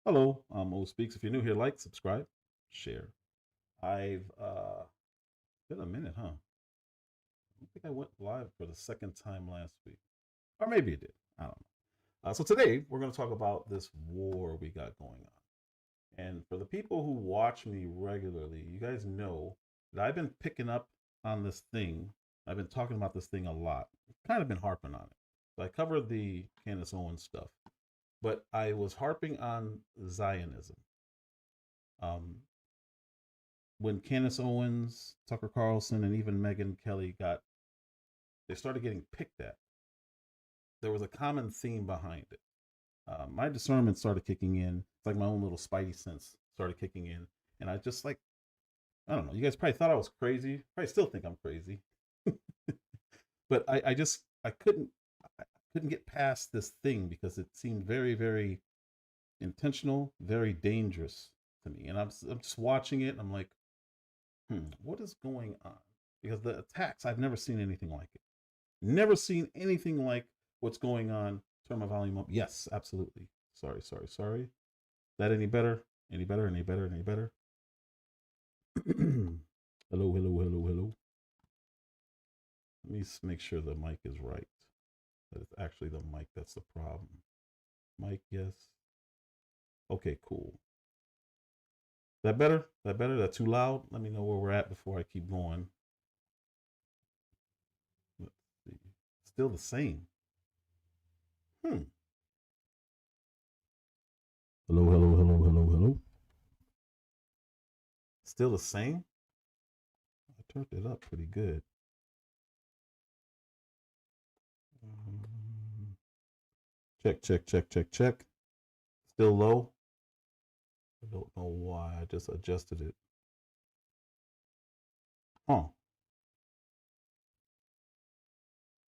Hello, I'm O Speaks. If you're new here, like, subscribe, share. I've been a minute, huh? I don't think I went live for the second time last week, or maybe it did. I don't know. So today we're going to talk about this war we got going on. And for the people who watch me regularly, you guys know that I've been picking up on this thing. I've been talking about this thing a lot. I've kind of been harping on it. So I covered the Candace Owens stuff, but I was harping on Zionism. Um, when Candace Owens, Tucker Carlson, and even Megyn Kelly they started getting picked at, there was a common theme behind it. My discernment started kicking in. It's like my own little spidey sense started kicking in. And I just like, I don't know, you guys probably thought I was crazy. Probably still think I'm crazy. But I couldn't get past this thing because it seemed very, very intentional, very dangerous to me. And I'm just watching it and I'm like, what is going on? Because the attacks, I've never seen anything like it. Never seen anything like what's going on. Turn my volume up. Yes, absolutely. Sorry. That any better? Any better? Any better? Any better? Hello. Let me make sure the mic is right. That it's actually the mic that's the problem. Mic, yes. Okay, cool. That better? That better? That too loud? Let me know where we're at before I keep going. Let's see. Still the same. Hello. Still the same? I turned it up pretty good. Check. Still low? I don't know why. I just adjusted it. Huh.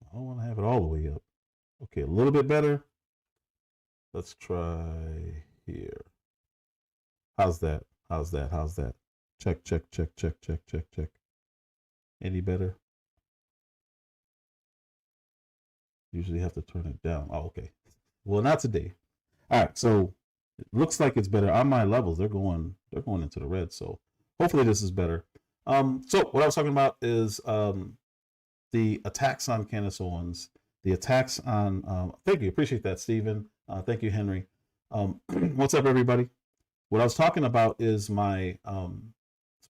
I don't want to have it all the way up. Okay, a little bit better. Let's try here. How's that? Check. Any better? Usually have to turn it down. Oh, okay. Well, not today. All right, so it looks like it's better on my levels. They're going into the red. So hopefully this is better. So what I was talking about is the attacks on Candace Owens, the attacks on. Thank you, appreciate that, Stephen. Thank you, Henry. What's up, everybody? What I was talking about is my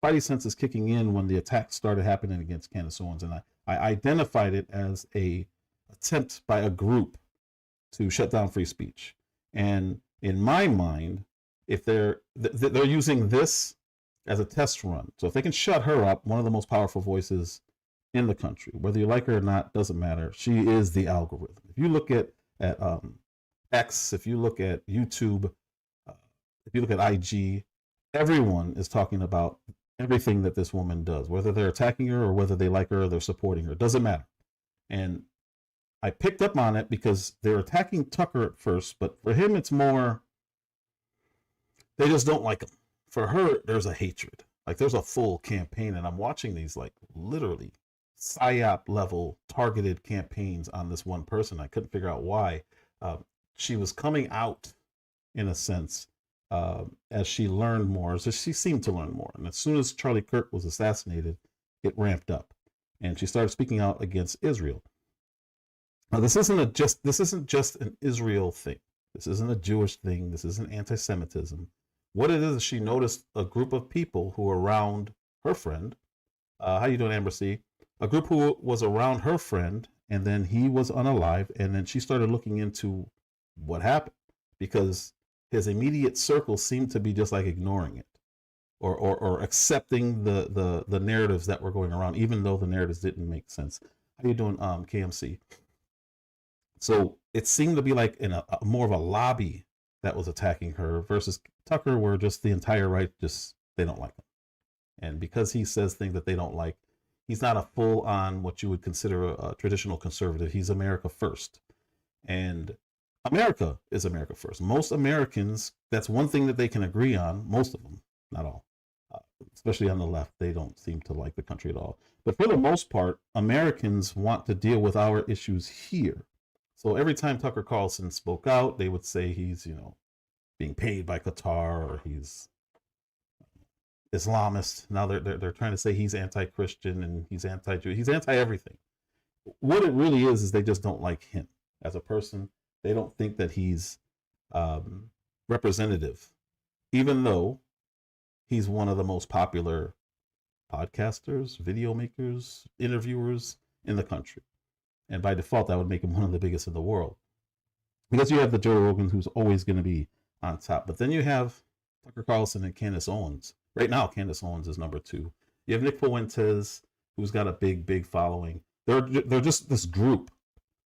spidey senses kicking in when the attacks started happening against Candace Owens, and I identified it as a attempt by a group to shut down free speech. And in my mind, if they're using this as a test run, so if they can shut her up, one of the most powerful voices in the country, whether you like her or not, doesn't matter. She is the algorithm. If you look at X, if you look at YouTube, if you look at IG, everyone is talking about everything that this woman does, whether they're attacking her or whether they like her or they're supporting her. It doesn't matter. And I picked up on it because they're attacking Tucker at first, but for him, it's more, they just don't like him. For her, there's a hatred. Like there's a full campaign, and I'm watching these like literally PSYOP level targeted campaigns on this one person. I couldn't figure out why. She was coming out, in a sense, as she learned more, as she seemed to learn more. And as soon as Charlie Kirk was assassinated, it ramped up, and she started speaking out against Israel. Now, this isn't just an Israel thing. This isn't a Jewish thing. This isn't anti-Semitism. What it is, she noticed a group of people who were around her friend. How you doing, Amber C? A group who was around her friend, and then he was unalive, and then she started looking into what happened, because his immediate circle seemed to be just like ignoring it, or accepting the narratives that were going around, even though the narratives didn't make sense. How you doing, KMC? So it seemed to be like in a more of a lobby that was attacking her versus Tucker, where just the entire right, just they don't like him. And because he says things that they don't like, he's not a full on what you would consider a traditional conservative. He's America first. And America is America first. Most Americans, that's one thing that they can agree on. Most of them, not all, especially on the left, they don't seem to like the country at all. But for the most part, Americans want to deal with our issues here. So every time Tucker Carlson spoke out, they would say he's, being paid by Qatar, or he's Islamist. Now they're trying to say he's anti-Christian and he's anti-Jew. He's anti-everything. What it really is they just don't like him as a person. They don't think that he's representative, even though he's one of the most popular podcasters, video makers, interviewers in the country. And by default, that would make him one of the biggest in the world. Because you have the Joe Rogan, who's always going to be on top. But then you have Tucker Carlson and Candace Owens. Right now, Candace Owens is number 2. You have Nick Fuentes, who's got a big following. They're just this group.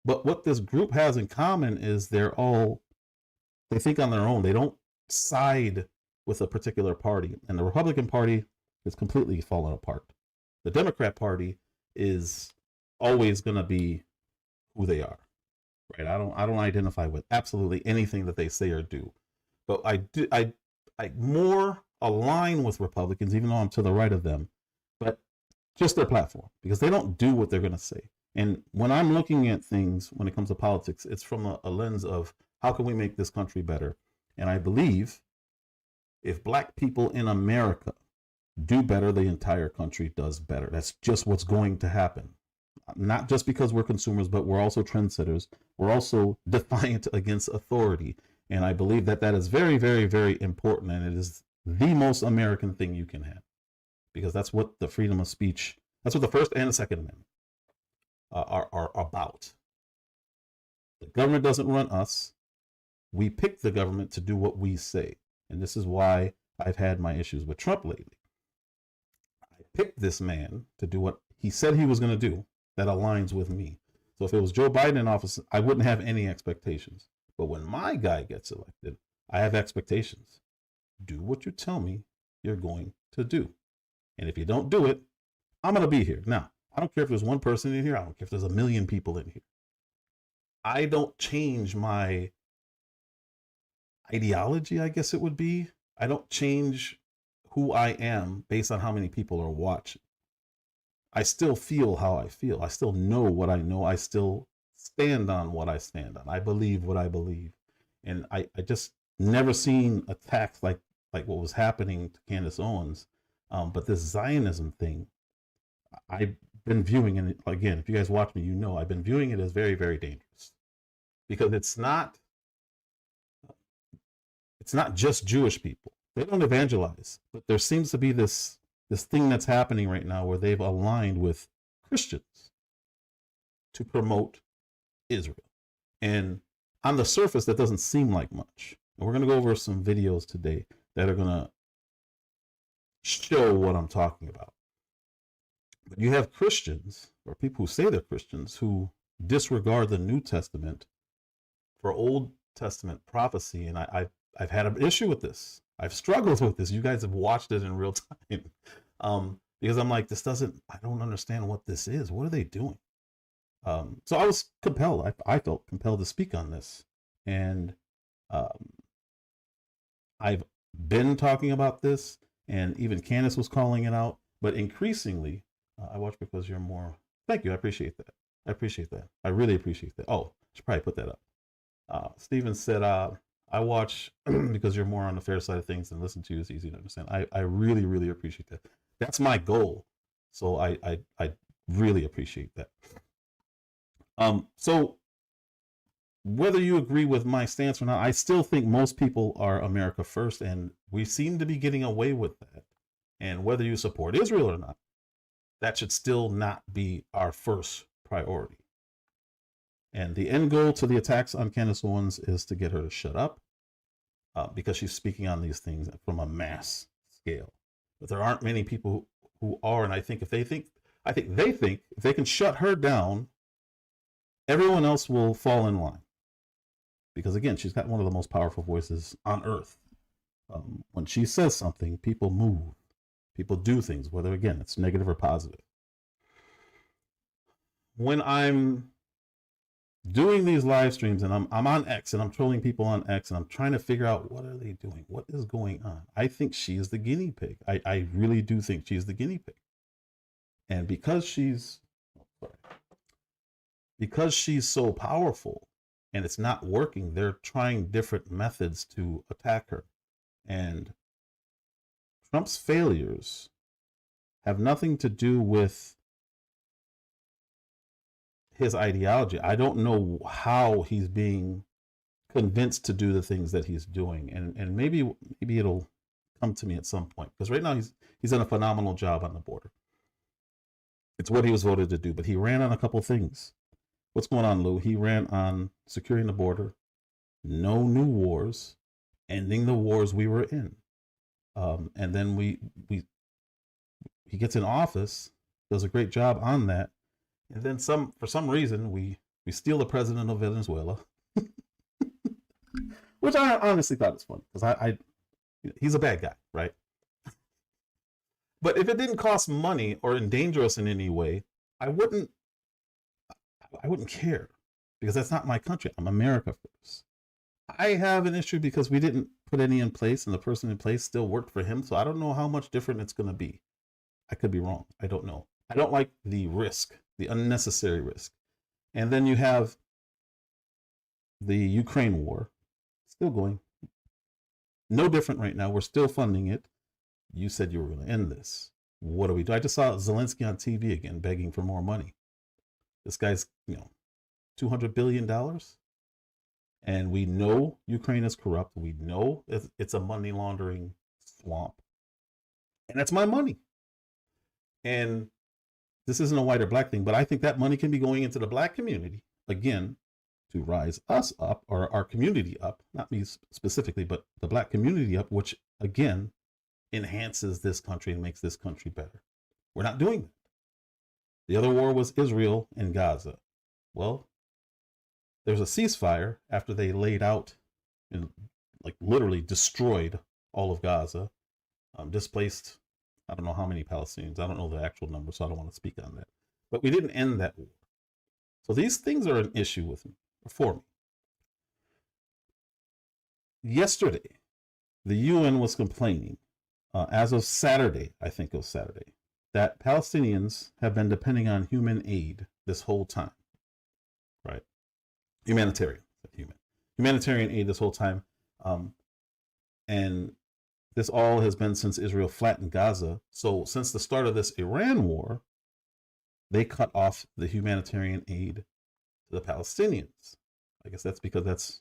But what this group has in common is they think on their own. They don't side with a particular party. And the Republican Party is completely fallen apart. The Democrat Party is always going to be who they are. Right? I don't identify with absolutely anything that they say or do. But I more align with Republicans, even though I'm to the right of them, but just their platform, because they don't do what they're going to say. And when I'm looking at things, when it comes to politics, it's from a lens of how can we make this country better? And I believe if Black people in America do better, the entire country does better. That's just what's going to happen. Not just because we're consumers, but we're also trendsetters. We're also defiant against authority. And I believe that is very, very, very important. And it is the most American thing you can have, because that's what the freedom of speech, that's what the First and the Second Amendment are about. The government doesn't run us. We pick the government to do what we say. And this is why I've had my issues with Trump lately. I picked this man to do what he said he was going to do that aligns with me. So if it was Joe Biden in office, I wouldn't have any expectations. But when my guy gets elected, I have expectations. Do what you tell me you're going to do. And if you don't do it, I'm going to be here. Now, I don't care if there's one person in here. I don't care if there's a million people in here. I don't change my ideology, I guess it would be. I don't change who I am based on how many people are watching. I still feel how I feel. I still know what I know. I still stand on what I stand on. I believe what I believe. And I just never seen attacks like what was happening to Candace Owens. But this Zionism thing, I've been viewing it, again, if you guys watch me, you know, I've been viewing it as very, very dangerous. Because it's not just Jewish people. They don't evangelize. But there seems to be this thing that's happening right now where they've aligned with Christians to promote Israel. And on the surface, that doesn't seem like much. And we're going to go over some videos today that are going to show what I'm talking about. But you have Christians, or people who say they're Christians, who disregard the New Testament for Old Testament prophecy. And I've had an issue with this. I've struggled with this. You guys have watched it in real time. Because I'm like, I don't understand what this is. What are they doing? So I was compelled. I felt compelled to speak on this. And I've been talking about this, and even Candace was calling it out. But increasingly, I watch because you're more. Thank you. I appreciate that. I appreciate that. I really appreciate that. Oh, I should probably put that up. Steven said, I watch because you're more on the fair side of things, and listen to you is easy to understand. I really, really appreciate that. That's my goal. So I really appreciate that. So whether you agree with my stance or not, I still think most people are America first, and we seem to be getting away with that. And whether you support Israel or not, that should still not be our first priority. And the end goal to the attacks on Candace Owens is to get her to shut up, because she's speaking on these things from a mass scale. But there aren't many people who are, and I think they think if they can shut her down, everyone else will fall in line. Because again, she's got one of the most powerful voices on earth. When she says something, people move, people do things, whether again it's negative or positive. When I'm doing these live streams and I'm on X and I'm trolling people on X and I'm trying to figure out what are they doing, what is going on, I think she is the guinea pig. I really do think she's the guinea pig. And because she's so powerful, and it's not working. They're trying different methods to attack her. And Trump's failures have nothing to do with his ideology. I don't know how he's being convinced to do the things that he's doing, and maybe it'll come to me at some point, because right now he's done a phenomenal job on the border. It's what he was voted to do, but he ran on a couple things. What's going on, Lou? He ran on securing the border, no new wars, ending the wars we were in, and then he gets in office, does a great job on that, and then for some reason we steal the president of Venezuela, which I honestly thought was funny, because he's a bad guy, right? But if it didn't cost money or endanger us in any way, I wouldn't care, because that's not my country. I'm America first. I have an issue because we didn't put any in place, and the person in place still worked for him. So I don't know how much different it's going to be. I could be wrong. I don't know. I don't like the risk, the unnecessary risk. And then you have the Ukraine war still going. No different right now. We're still funding it. You said you were going to end this. What do we do? I just saw Zelensky on TV again begging for more money. This guy's, $200 billion. And we know Ukraine is corrupt. We know it's a money laundering swamp. And that's my money. And this isn't a white or black thing, but I think that money can be going into the black community, again, to rise us up, or our community up, not me specifically, but the black community up, which, again, enhances this country and makes this country better. We're not doing that. The other war was Israel and Gaza. Well, there's a ceasefire after they laid out and literally destroyed all of Gaza, displaced, I don't know how many Palestinians. I don't know the actual number, so I don't want to speak on that. But we didn't end that war. So these things are an issue for me. Yesterday, the UN was complaining, as of Saturday, I think it was Saturday, that Palestinians have been depending on human aid this whole time, right? Humanitarian aid this whole time. And this all has been since Israel flattened Gaza. So since the start of this Iran war, they cut off the humanitarian aid to the Palestinians. I guess that's because that's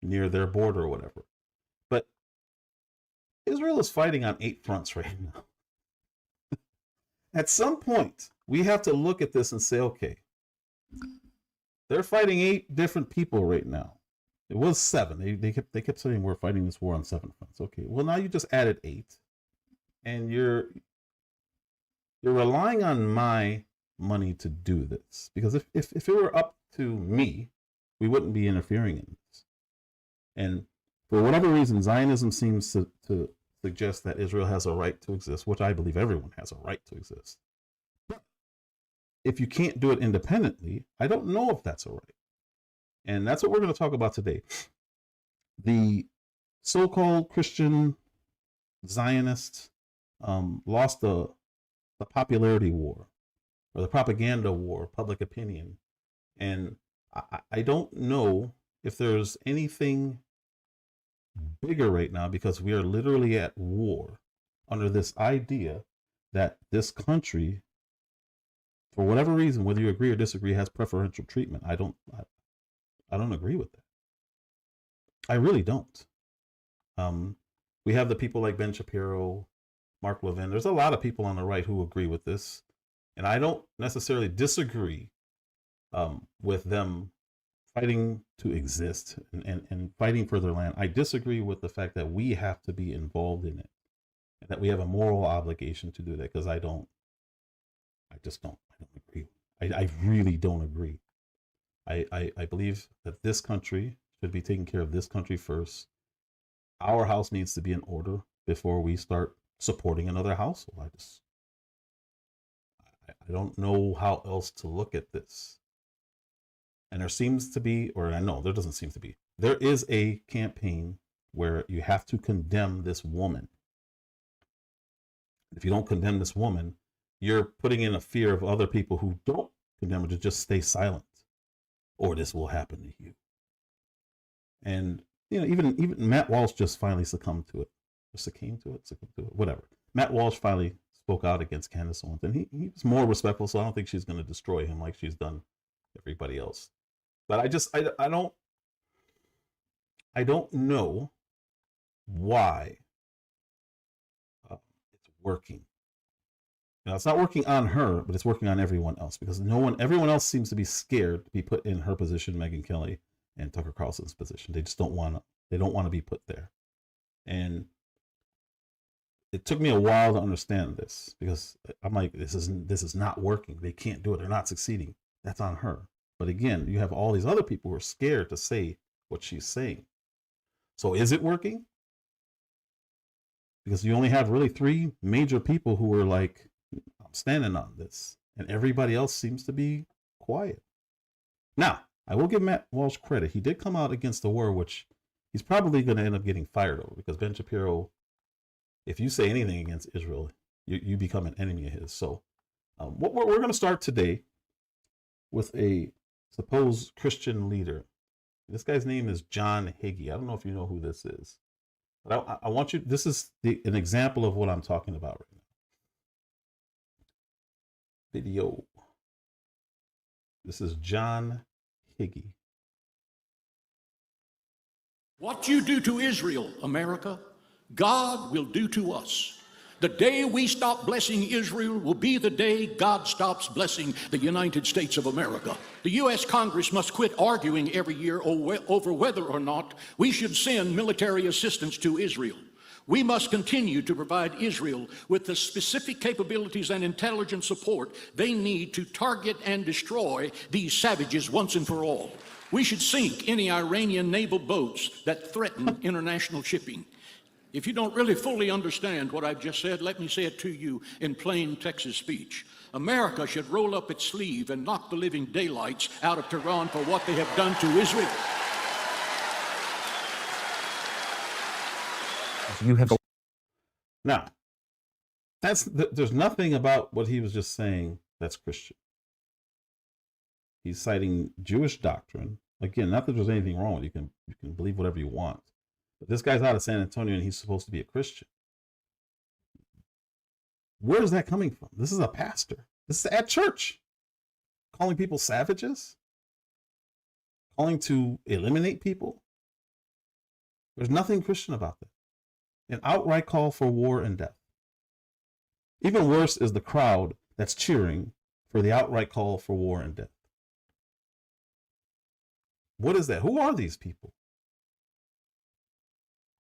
near their border or whatever. But Israel is fighting on 8 fronts right now. At some point, we have to look at this and say, okay, they're fighting 8 different people right now. It was 7. They kept saying we're fighting this war on 7 fronts. Okay, well, now you just added 8, and you're relying on my money to do this, because if it were up to me, we wouldn't be interfering in this. And for whatever reason, Zionism seems to suggest that Israel has a right to exist, which I believe everyone has a right to exist. But if you can't do it independently, I don't know if that's a right. And that's what we're going to talk about today. The so-called Christian Zionists lost the popularity war, or the propaganda war, public opinion. And I don't know if there's anything bigger right now, because we are literally at war under this idea that this country, for whatever reason, whether you agree or disagree, has preferential treatment. I don't agree with that. I really don't. We have the people like Ben Shapiro, Mark Levin. There's a lot of people on the right who agree with this, and I don't necessarily disagree with them fighting to exist and fighting for their land. I disagree with the fact that we have to be involved in it, and that we have a moral obligation to do that, because I don't agree. I really don't agree. I believe that this country should be taking care of this country first. Our house needs to be in order before we start supporting another household. I don't know how else to look at this. And there seems to be, or I know there doesn't seem to be, there is a campaign where you have to condemn this woman. If you don't condemn this woman, you're putting in a fear of other people who don't condemn her to just stay silent, or this will happen to you. And even Matt Walsh just finally succumbed to it, whatever. Matt Walsh finally spoke out against Candace Owens, and he was more respectful. So I don't think she's going to destroy him like she's done everybody else. But I don't know why it's working. It's not working on her, but it's working on everyone else, because everyone else seems to be scared to be put in her position, Megyn Kelly and Tucker Carlson's position. They just don't want to be put there. And it took me a while to understand this, because I'm like, this is not working. They can't do it. They're not succeeding. That's on her. But again, you have all these other people who are scared to say what she's saying. So is it working? Because you only have really 3 major people who are like, I'm standing on this, and everybody else seems to be quiet. Now, I will give Matt Walsh credit. He did come out against the war, which he's probably going to end up getting fired over, because Ben Shapiro, if you say anything against Israel, you become an enemy of his. So we're going to start today with a supposed Christian leader. This guy's name is John Hagee. I don't know if you know who this is, but I want you, this is an example of what I'm talking about right now. Video. This is John Hagee. What you do to Israel, America, God will do to us. The day we stop blessing Israel will be the day God stops blessing the United States of America. The U.S. Congress must quit arguing every year over whether or not we should send military assistance to Israel. We must continue to provide Israel with the specific capabilities and intelligence support they need to target and destroy these savages once and for all. We should sink any Iranian naval boats that threaten international shipping. If you don't really fully understand what I've just said, let me say it to you in plain Texas speech. America should roll up its sleeve and knock the living daylights out of Tehran for what they have done to Israel. Now, there's nothing about what he was just saying that's Christian. He's citing Jewish doctrine. Again, not that there's anything wrong with it. You can believe whatever you want. But this guy's out of San Antonio and he's supposed to be a Christian. Where is that coming from? This is a pastor. This is at church. Calling people savages? Calling to eliminate people? There's nothing Christian about that. An outright call for war and death. Even worse is the crowd that's cheering for the outright call for war and death. What is that? Who are these people?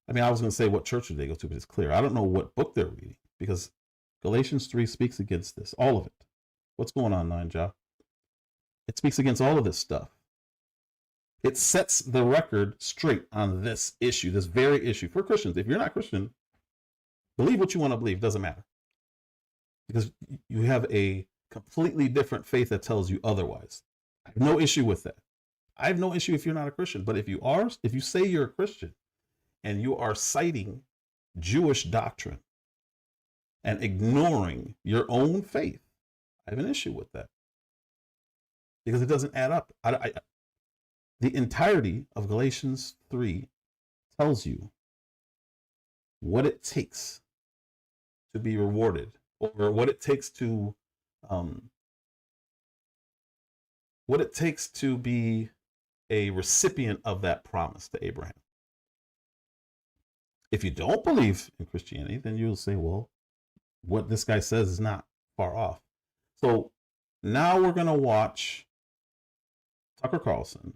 I mean, I was going to say what church do they go to, but it's clear. I don't know what book they're reading, because Galatians 3 speaks against this, all of it. What's going on, Nine Job? It speaks against all of this stuff. It sets the record straight on this issue, this very issue for Christians. If you're not Christian, believe what you want to believe. Doesn't matter. Because you have a completely different faith that tells you otherwise. I have no issue with that. I have no issue if you're not a Christian. But if you say you're a Christian and you are citing Jewish doctrine and ignoring your own faith, I have an issue with that. Because it doesn't add up. The entirety of Galatians 3 tells you what it takes to be rewarded, or what it takes to be a recipient of that promise to Abraham. If you don't believe in Christianity, then you'll say, well, what this guy says is not far off. So now we're going to watch Tucker Carlson.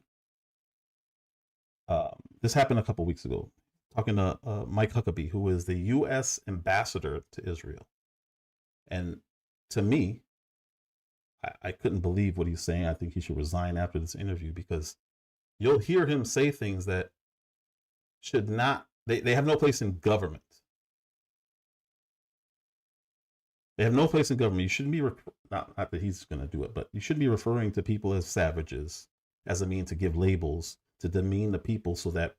This happened a couple weeks ago, talking to Mike Huckabee, who is the U.S. ambassador to Israel. And to me, I couldn't believe what he's saying. I think he should resign after this interview, because you'll hear him say things that should not, they have no place in government. They have no place in government. You shouldn't be, not that he's going to do it, but you shouldn't be referring to people as savages as a means to give labels, to demean the people so that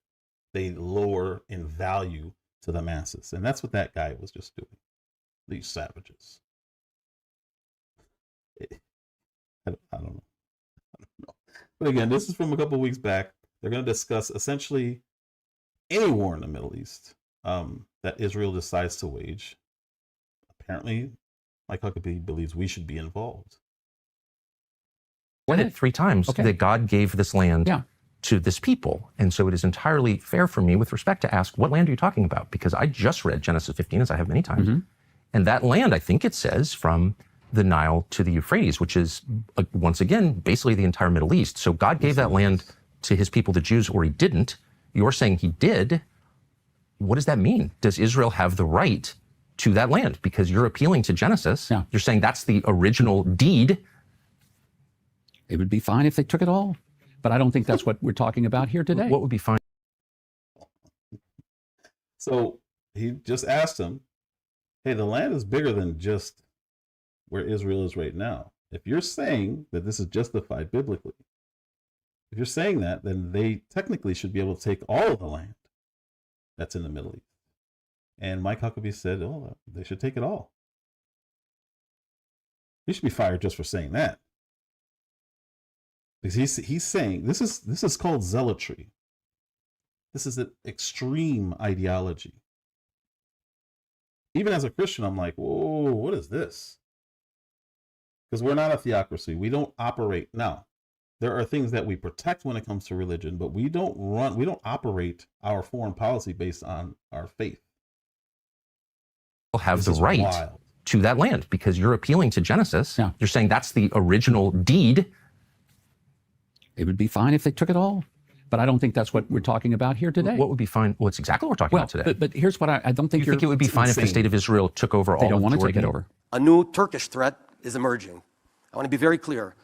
they lower in value to the masses. And that's what that guy was just doing. These savages. I don't know. But again, this is from a couple of weeks back. They're going to discuss essentially any war in the Middle East that Israel decides to wage. Apparently, Mike Huckabee believes we should be involved. Read it 3 times that God gave this land to this people. And so it is entirely fair for me with respect to ask, what land are you talking about? Because I just read Genesis 15, as I have many times. And that land, I think it says, from the Nile to the Euphrates, which is, once again, basically the entire Middle East. So God gave that land to his people, the Jews, or he didn't. You're saying he did. What does that mean? Does Israel have the right to that land? Because you're appealing to Genesis. You're saying that's the original deed. It would be fine if they took it all. But I don't think that's what we're talking about here today. What would be fine? So he just asked him, hey, the land is bigger than just where Israel is right now. If you're saying that this is justified biblically, if you're saying that, then they technically should be able to take all of the land that's in the Middle East. And Mike Huckabee said, oh, they should take it all. He should be fired just for saying that. Because he's saying this is called zealotry. This is an extreme ideology. Even as a Christian, I'm like, whoa, what is this? Because we're not a theocracy. We don't operate. Now, there are things that we protect when it comes to religion, but we don't operate our foreign policy based on our faith. Have the right to that land because you're appealing to Genesis. You're saying that's the original deed. It would be fine if they took it all. But I don't think that's what we're talking about here today. What would be fine? Well, it's exactly what we're talking about today. But here's what I don't think you think it would be fine if the state of Israel took over all of Jordan? They don't want to take it over. A new Turkish threat is emerging. I want to be very clear.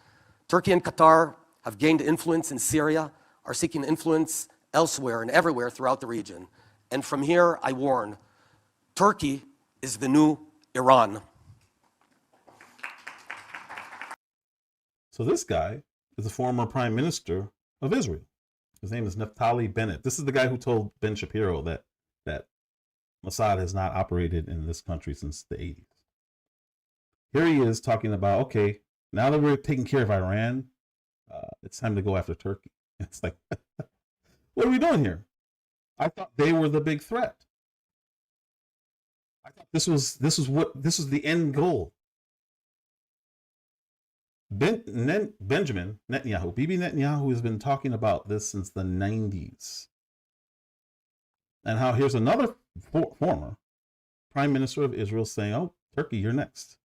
Turkey and Qatar have gained influence in Syria, are seeking influence elsewhere and everywhere throughout the region. And from here, I warn, Turkey is the new Iran. So this guy is a former prime minister of Israel. His name is Naftali Bennett. This is the guy who told Ben Shapiro that Mossad has not operated in this country since the 80s. Here he is talking about, okay, now that we're taking care of Iran, it's time to go after Turkey. It's like, what are we doing here? I thought they were the big threat. I thought this was the end goal. Benjamin Netanyahu, Bibi Netanyahu has been talking about this since the 90s. And how here's another former prime minister of Israel saying, oh, Turkey, you're next.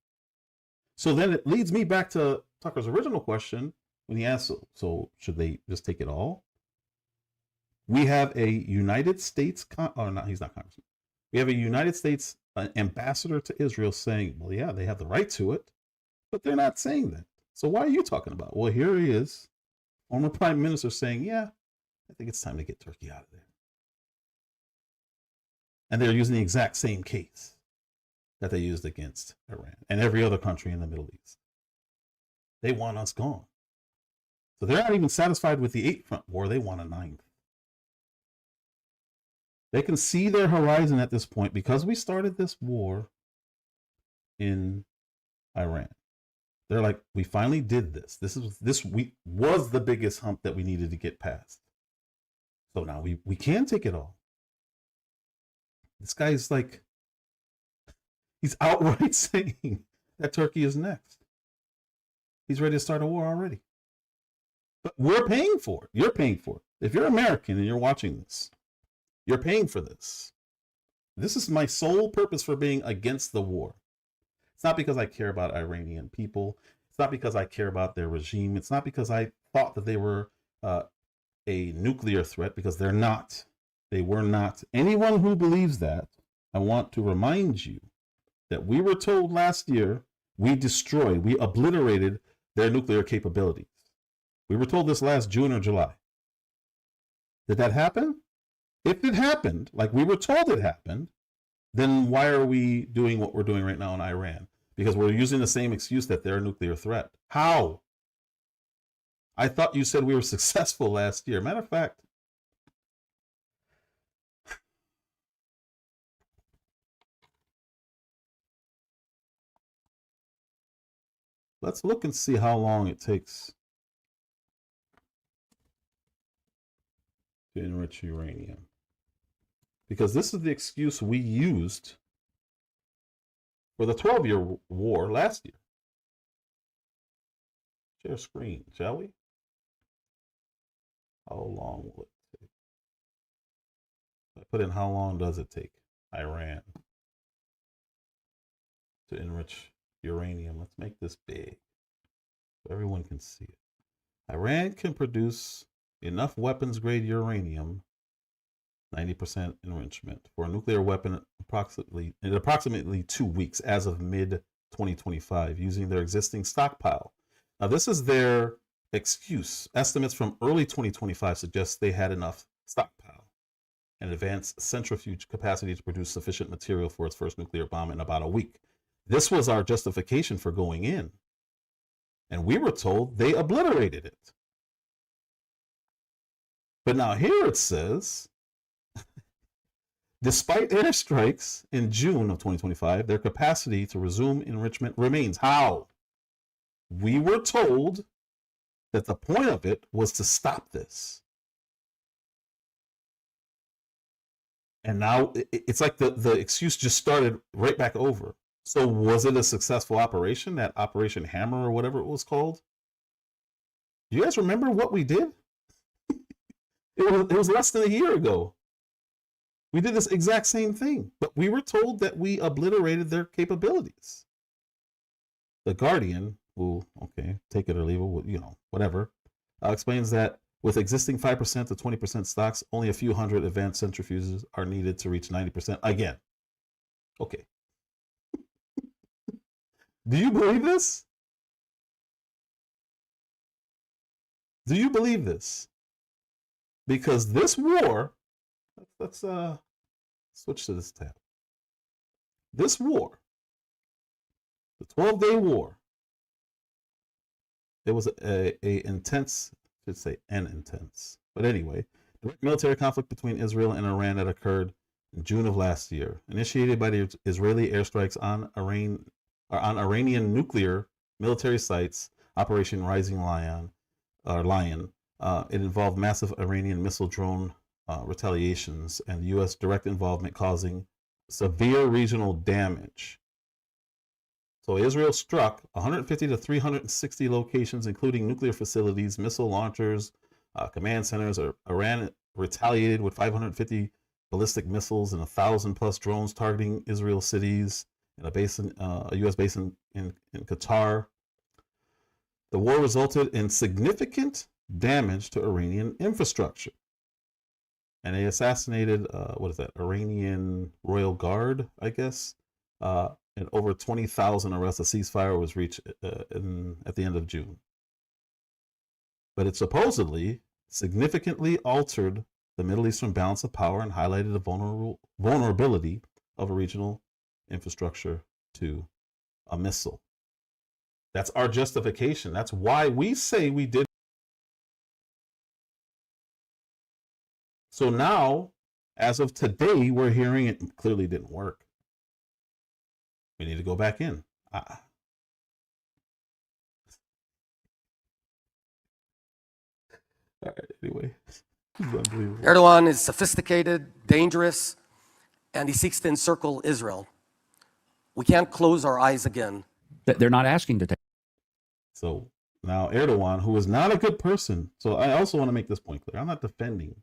So then it leads me back to Tucker's original question when he asked, so should they just take it all? We have a United States, he's not congressman. We have a United States ambassador to Israel saying, well, yeah, they have the right to it, but they're not saying that. So why are you talking about it? Well, here he is, former prime minister saying, yeah, I think it's time to get Turkey out of there. And they're using the exact same case that they used against Iran and every other country in the Middle East. They want us gone. So they're not even satisfied with the 8th front war. They want a 9th. They can see their horizon at this point because we started this war in Iran. They're like, we finally did this. This was the biggest hump that we needed to get past. So now we can take it all. This guy's like, he's outright saying that Turkey is next. He's ready to start a war already. But we're paying for it. You're paying for it. If you're American and you're watching this, you're paying for this. This is my sole purpose for being against the war. It's not because I care about Iranian people. It's not because I care about their regime. It's not because I thought that they were a nuclear threat, because they're not. They were not. Anyone who believes that, I want to remind you that we were told last year we obliterated their nuclear capabilities. We were told this last June or July. Did that happen? If it happened, like we were told it happened, then why are we doing what we're doing right now in Iran? Because we're using the same excuse that they're a nuclear threat. How? I thought you said we were successful last year. Matter of fact, let's look and see how long it takes. to enrich uranium. Because this is the excuse we used for the 12-year war last year. Share screen, shall we? How long will it take? I put in how long does it take Iran to enrich uranium. Let's make this big so everyone can see it. Iran can produce enough weapons-grade uranium, 90% enrichment, for a nuclear weapon in approximately 2 weeks as of mid-2025 using their existing stockpile. Now, this is their excuse. Estimates from early 2025 suggest they had enough stockpile and advanced centrifuge capacity to produce sufficient material for its first nuclear bomb in about a week. This was our justification for going in. And we were told they obliterated it. But now here it says, despite airstrikes in June of 2025, their capacity to resume enrichment remains. How? We were told that the point of it was to stop this. And now it's like the excuse just started right back over. So was it a successful operation, that Operation Hammer or whatever it was called? Do you guys remember what we did? It was less than a year ago. We did this exact same thing, but we were told that we obliterated their capabilities. The Guardian, who, okay, take it or leave it, you know, whatever, explains that with existing 5% to 20% stocks, only a few hundred advanced centrifuges are needed to reach 90% again. Okay. Do you believe this? Do you believe this? Because this war, let's switch to this tab. This war, the 12-day war, there was an intense, I should say an intense, but anyway, direct military conflict between Israel and Iran that occurred in June of last year, initiated by the Israeli airstrikes on Iranian nuclear military sites, Operation Rising Lion. It involved massive Iranian missile drone retaliations and U.S. direct involvement causing severe regional damage. So Israel struck 150 to 360 locations, including nuclear facilities, missile launchers, command centers. Iran retaliated with 550 ballistic missiles and 1,000+ drones targeting Israel cities and a U.S. base in Qatar. The war resulted in significant damage to Iranian infrastructure. And they assassinated, Iranian Royal Guard, I guess. And over 20,000 arrests. A ceasefire was reached at the end of June. But it supposedly significantly altered the Middle Eastern balance of power and highlighted the vulnerability of a regional infrastructure to a missile. That's our justification. That's why we say we did. So now, as of today, we're hearing it clearly didn't work. We need to go back in. All right, anyway. Erdogan is sophisticated, dangerous, and he seeks to encircle Israel. We can't close our eyes again. They're not asking to take. So now Erdogan, who is not a good person. So I also want to make this point clear. I'm not defending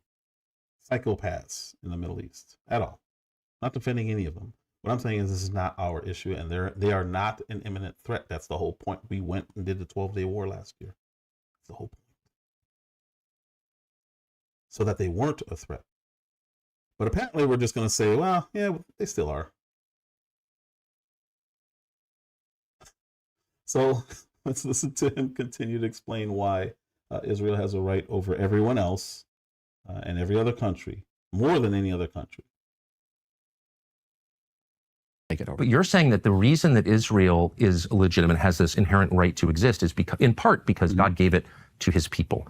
psychopaths in the Middle East at all. Not defending any of them. What I'm saying is this is not our issue, and they are not an imminent threat. That's the whole point. We went and did the 12-day war last year. That's the whole point. So that they weren't a threat. But apparently we're just going to say, well, yeah, they still are. So let's listen to him continue to explain why Israel has a right over everyone else and every other country, more than any other country. Take it over. But you're saying that the reason that Israel is legitimate, has this inherent right to exist, is because, in part because God gave it to his people.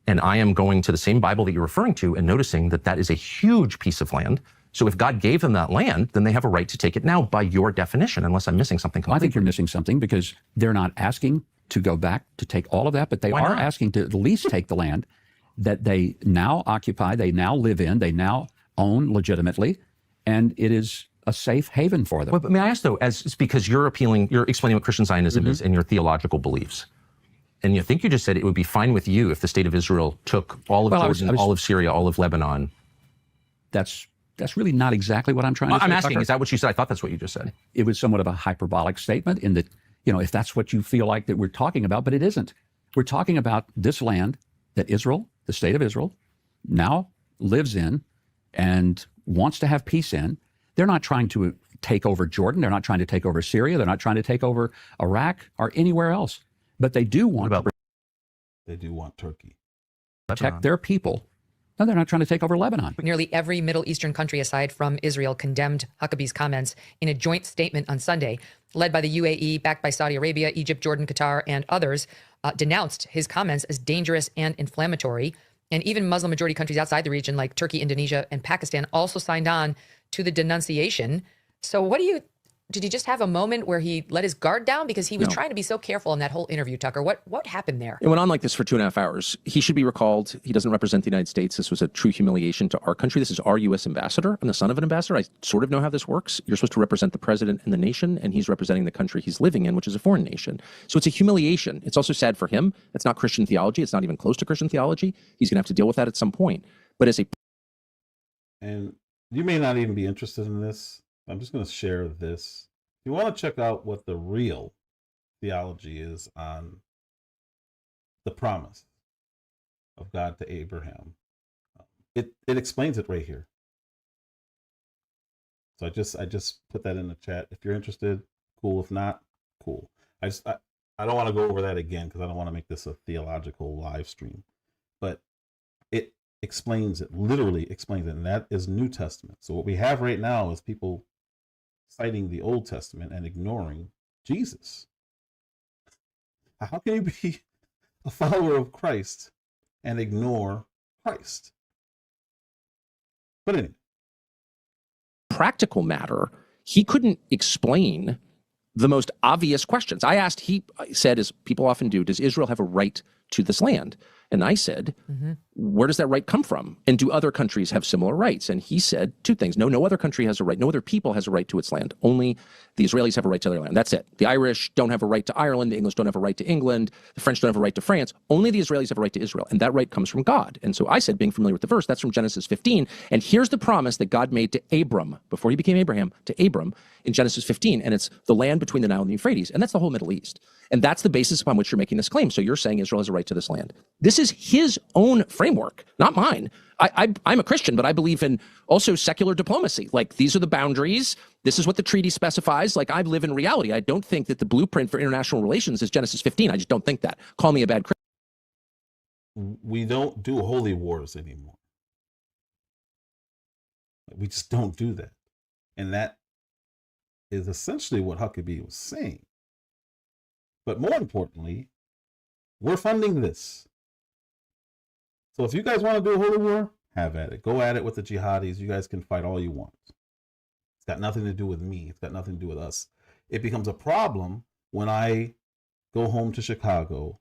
And I am going to the same Bible that you're referring to and noticing that that is a huge piece of land. So if God gave them that land, then they have a right to take it now by your definition, unless I'm missing something completely. I think you're missing something, because they're not asking to go back to take all of that, but they are asking to at least take the land. that they now occupy, they now live in, they now own legitimately, and it is a safe haven for them. Well, but may I ask though, as it's because you're explaining what Christian Zionism is and your theological beliefs. And you think you just said it would be fine with you if the state of Israel took all of Jordan, all of Syria, all of Lebanon. That's really not exactly what I'm trying to say. I'm asking, Tucker. is that what you said? I thought that's what you just said. It was somewhat of a hyperbolic statement in that, if that's what you feel like that we're talking about, but it isn't. We're talking about this land that Israel, the state of Israel, now lives in and wants to have peace in. They're not trying to take over Jordan. They're not trying to take over Syria. They're not trying to take over Iraq or anywhere else. But they do want Turkey. Protect their people. No, they're not trying to take over Lebanon. Nearly every Middle Eastern country aside from Israel condemned Huckabee's comments in a joint statement on Sunday, led by the UAE, backed by Saudi Arabia, Egypt, Jordan, Qatar, and others, denounced his comments as dangerous and inflammatory. And even Muslim-majority countries outside the region, like Turkey, Indonesia, and Pakistan, also signed on to the denunciation. So did he just have a moment where he let his guard down? Because he was trying to be so careful in that whole interview, Tucker. What happened there? It went on like this for 2.5 hours. He should be recalled. He doesn't represent the United States. This was a true humiliation to our country. This is our U.S. ambassador. I'm the son of an ambassador. I sort of know how this works. You're supposed to represent the president and the nation, and he's representing the country he's living in, which is a foreign nation. So it's a humiliation. It's also sad for him. It's not Christian theology. It's not even close to Christian theology. He's going to have to deal with that at some point. But as a... And you may not even be interested in this. I'm just going to share this. If you want to check out what the real theology is on the promise of God to Abraham, it explains it right here. So I just put that in the chat. If you're interested, cool. If not, cool. I don't want to go over that again because I don't want to make this a theological live stream. But it explains it, literally explains it, and that is New Testament. So what we have right now is people citing the Old Testament and ignoring Jesus. How can you be a follower of Christ and ignore Christ? But anyway. Practical matter, he couldn't explain the most obvious questions. I asked, he said, as people often do, does Israel have a right to this land? And I said, where does that right come from? And do other countries have similar rights? And he said two things. No other country has a right. No other people has a right to its land. Only the Israelis have a right to their land. That's it. The Irish don't have a right to Ireland. The English don't have a right to England. The French don't have a right to France. Only the Israelis have a right to Israel. And that right comes from God. And so I said, being familiar with the verse, that's from Genesis 15. And here's the promise that God made to Abram, before he became Abraham, to Abram in Genesis 15. And it's the land between the Nile and the Euphrates. And that's the whole Middle East. And that's the basis upon which you're making this claim. So you're saying Israel has a right to this land. This is his own framework, not mine. I'm a Christian, but I believe in also secular diplomacy. Like, these are the boundaries. This is what the treaty specifies. Like, I live in reality. I don't think that the blueprint for international relations is Genesis 15. I just don't think that. Call me a bad Christian. We don't do holy wars anymore. We just don't do that. And that is essentially what Huckabee was saying. But more importantly, we're funding this. So if you guys want to do a holy war, have at it. Go at it with the jihadis. You guys can fight all you want. It's got nothing to do with me. It's got nothing to do with us. It becomes a problem when I go home to Chicago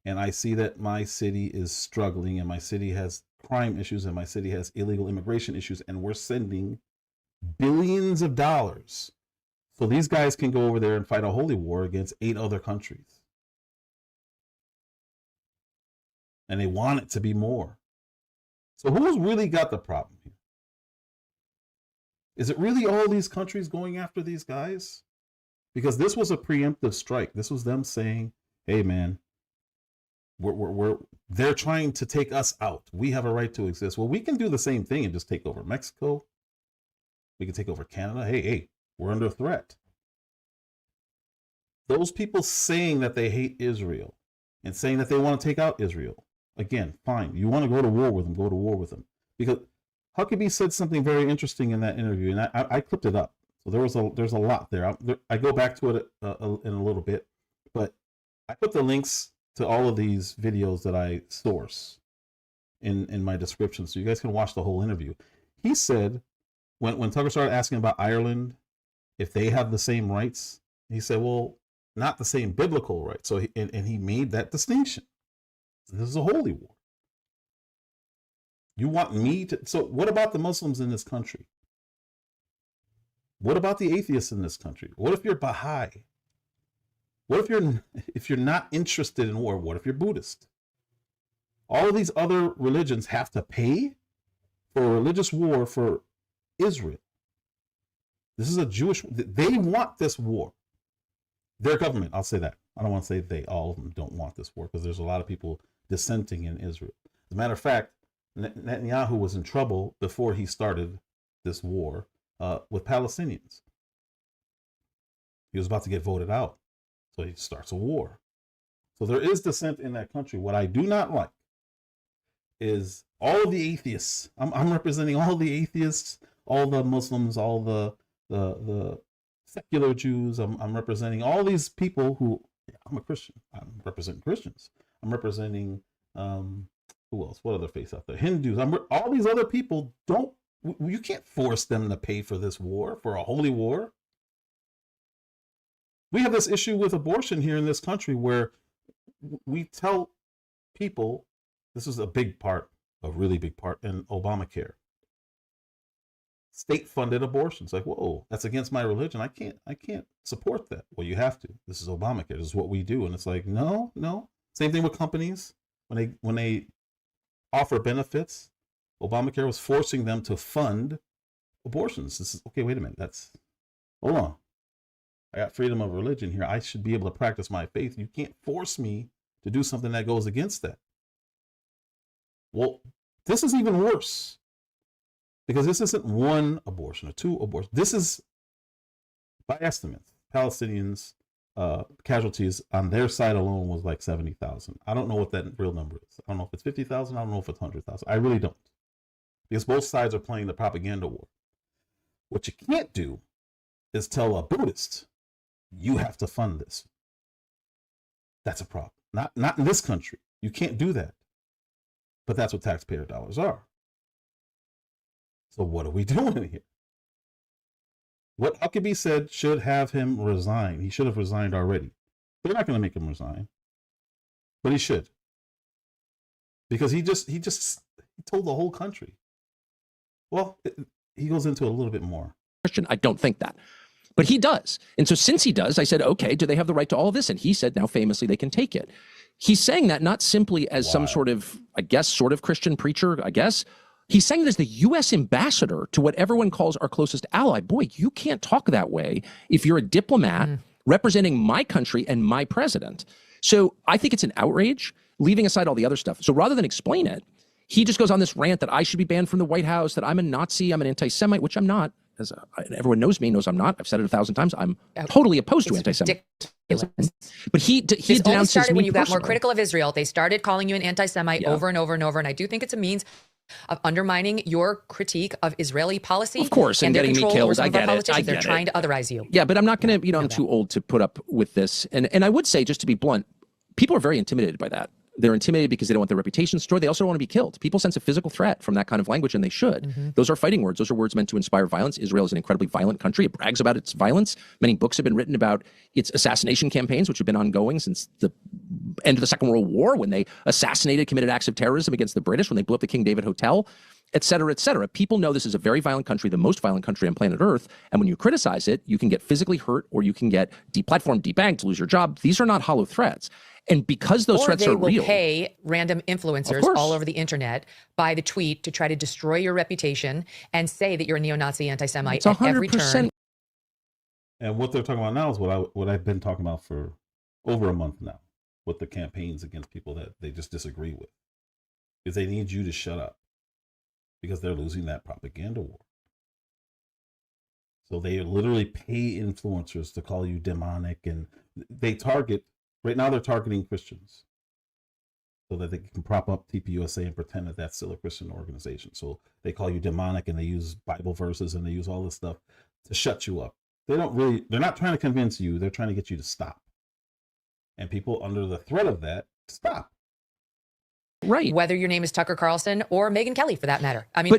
and I see that my city is struggling and my city has crime issues and my city has illegal immigration issues, and we're sending billions of dollars so these guys can go over there and fight a holy war against 8 other countries. And they want it to be more. So who's really got the problem here? Is it really all these countries going after these guys? Because this was a preemptive strike. This was them saying, hey man, they're trying to take us out. We have a right to exist. Well, we can do the same thing and just take over Mexico. We can take over Canada. Hey, we're under threat. Those people saying that they hate Israel and saying that they want to take out Israel, again, fine. You want to go to war with them, go to war with them. Because Huckabee said something very interesting in that interview, and I clipped it up. So there's a lot there. I go back to it in a little bit, but I put the links to all of these videos that I source in my description, so you guys can watch the whole interview. He said, when Tucker started asking about Ireland, if they have the same rights, he said, well, not the same biblical rights. So he made that distinction. This is a holy war. You want me to? So what about the Muslims in this country? What about the atheists in this country? What if you're Baha'i? What if you're not interested in war? What if you're Buddhist? All of these other religions have to pay for a religious war for Israel. This is a Jewish, they want this war. Their government, I'll say that. I don't want to say they, all of them don't want this war, because there's a lot of people dissenting in Israel. As a matter of fact, Netanyahu was in trouble before he started this war with Palestinians. He was about to get voted out. So he starts a war. So there is dissent in that country. What I do not like is all of the atheists. I'm representing all the atheists, all the Muslims, all the secular Jews. I'm representing all these people who, I'm a Christian. I'm representing Christians. I'm representing, who else? What other faiths out there? Hindus. All these other people you can't force them to pay for this war, for a holy war. We have this issue with abortion here in this country where we tell people, this is a big part, a really big part in Obamacare. State-funded abortions. Like, whoa, that's against my religion. I can't support that. Well, you have to. This is Obamacare. This is what we do. And it's like, no. Same thing with companies. When they offer benefits, Obamacare was forcing them to fund abortions. This is, okay, wait a minute. Hold on. I got freedom of religion here. I should be able to practice my faith. You can't force me to do something that goes against that. Well, this is even worse, because this isn't one abortion or two abortions. This is, by estimates, Palestinians casualties on their side alone was like 70,000. I don't know what that real number is. I don't know if it's 50,000. I don't know if it's 100,000. I really don't, because both sides are playing the propaganda war. What you can't do is tell a Buddhist, you have to fund this. That's a problem. Not in this country. You can't do that. But that's what taxpayer dollars are. So what are we doing here? What Huckabee said should have him resign. He should have resigned already. They're not going to make him resign, but he should, because he told the whole country. Well, he goes into a little bit more. Christian, I don't think that. But he does. And so since he does, I said, okay, do they have the right to all of this? And he said, now famously, they can take it. He's saying that not simply as some sort of, I guess, sort of Christian preacher, I guess. He's saying it as the U.S. ambassador to what everyone calls our closest ally. Boy, you can't talk that way if you're a diplomat representing my country and my president. So I think it's an outrage, leaving aside all the other stuff. So rather than explain it, he just goes on this rant that I should be banned from the White House, that I'm a Nazi, I'm an anti-Semite, which I'm not. Everyone knows me, knows I'm not. I've said it 1,000 times. I'm totally opposed to anti-Semitism. But he this denounces only started me when you got more personally. critical of Israel. They started calling you an anti-Semite over and over and over. And I do think it's a means of undermining your critique of Israeli policy. Of course, and their getting me control over killed. some I of our get it. politicians. They're trying to otherize you. Yeah, but I'm not going to, I'm too old to put up with this. And I would say, just to be blunt, people are very intimidated by that. They're intimidated because they don't want their reputation destroyed. They also don't want to be killed. People sense a physical threat from that kind of language, and they should. Those are fighting words. Those are words meant to inspire violence. Israel is an incredibly violent country. It brags about its violence. Many books have been written about its assassination campaigns, which have been ongoing since the end of the Second World War, when they assassinated, committed acts of terrorism against the British, when they blew up the King David Hotel, et cetera, et cetera. People know this is a very violent country, the most violent country on planet Earth. And when you criticize it, you can get physically hurt, or you can get deplatformed, debanked, lose your job. These are not hollow threats. And because those threats are real, they will pay random influencers all over the internet by the tweet to try to destroy your reputation and say that you're a neo-Nazi, anti-Semite at every turn. And what they're talking about now is what I've been talking about for over a month now, with the campaigns against people that they just disagree with, is they need you to shut up, because they're losing that propaganda war. So they literally pay influencers to call you demonic, and they target. Right now, they're targeting Christians so that they can prop up TPUSA and pretend that that's still a Christian organization. So they call you demonic, and they use Bible verses, and they use all this stuff to shut you up. They're not trying to convince you. They're trying to get you to stop. And people under the threat of that, stop. Right. Whether your name is Tucker Carlson or Megyn Kelly, for that matter. I mean,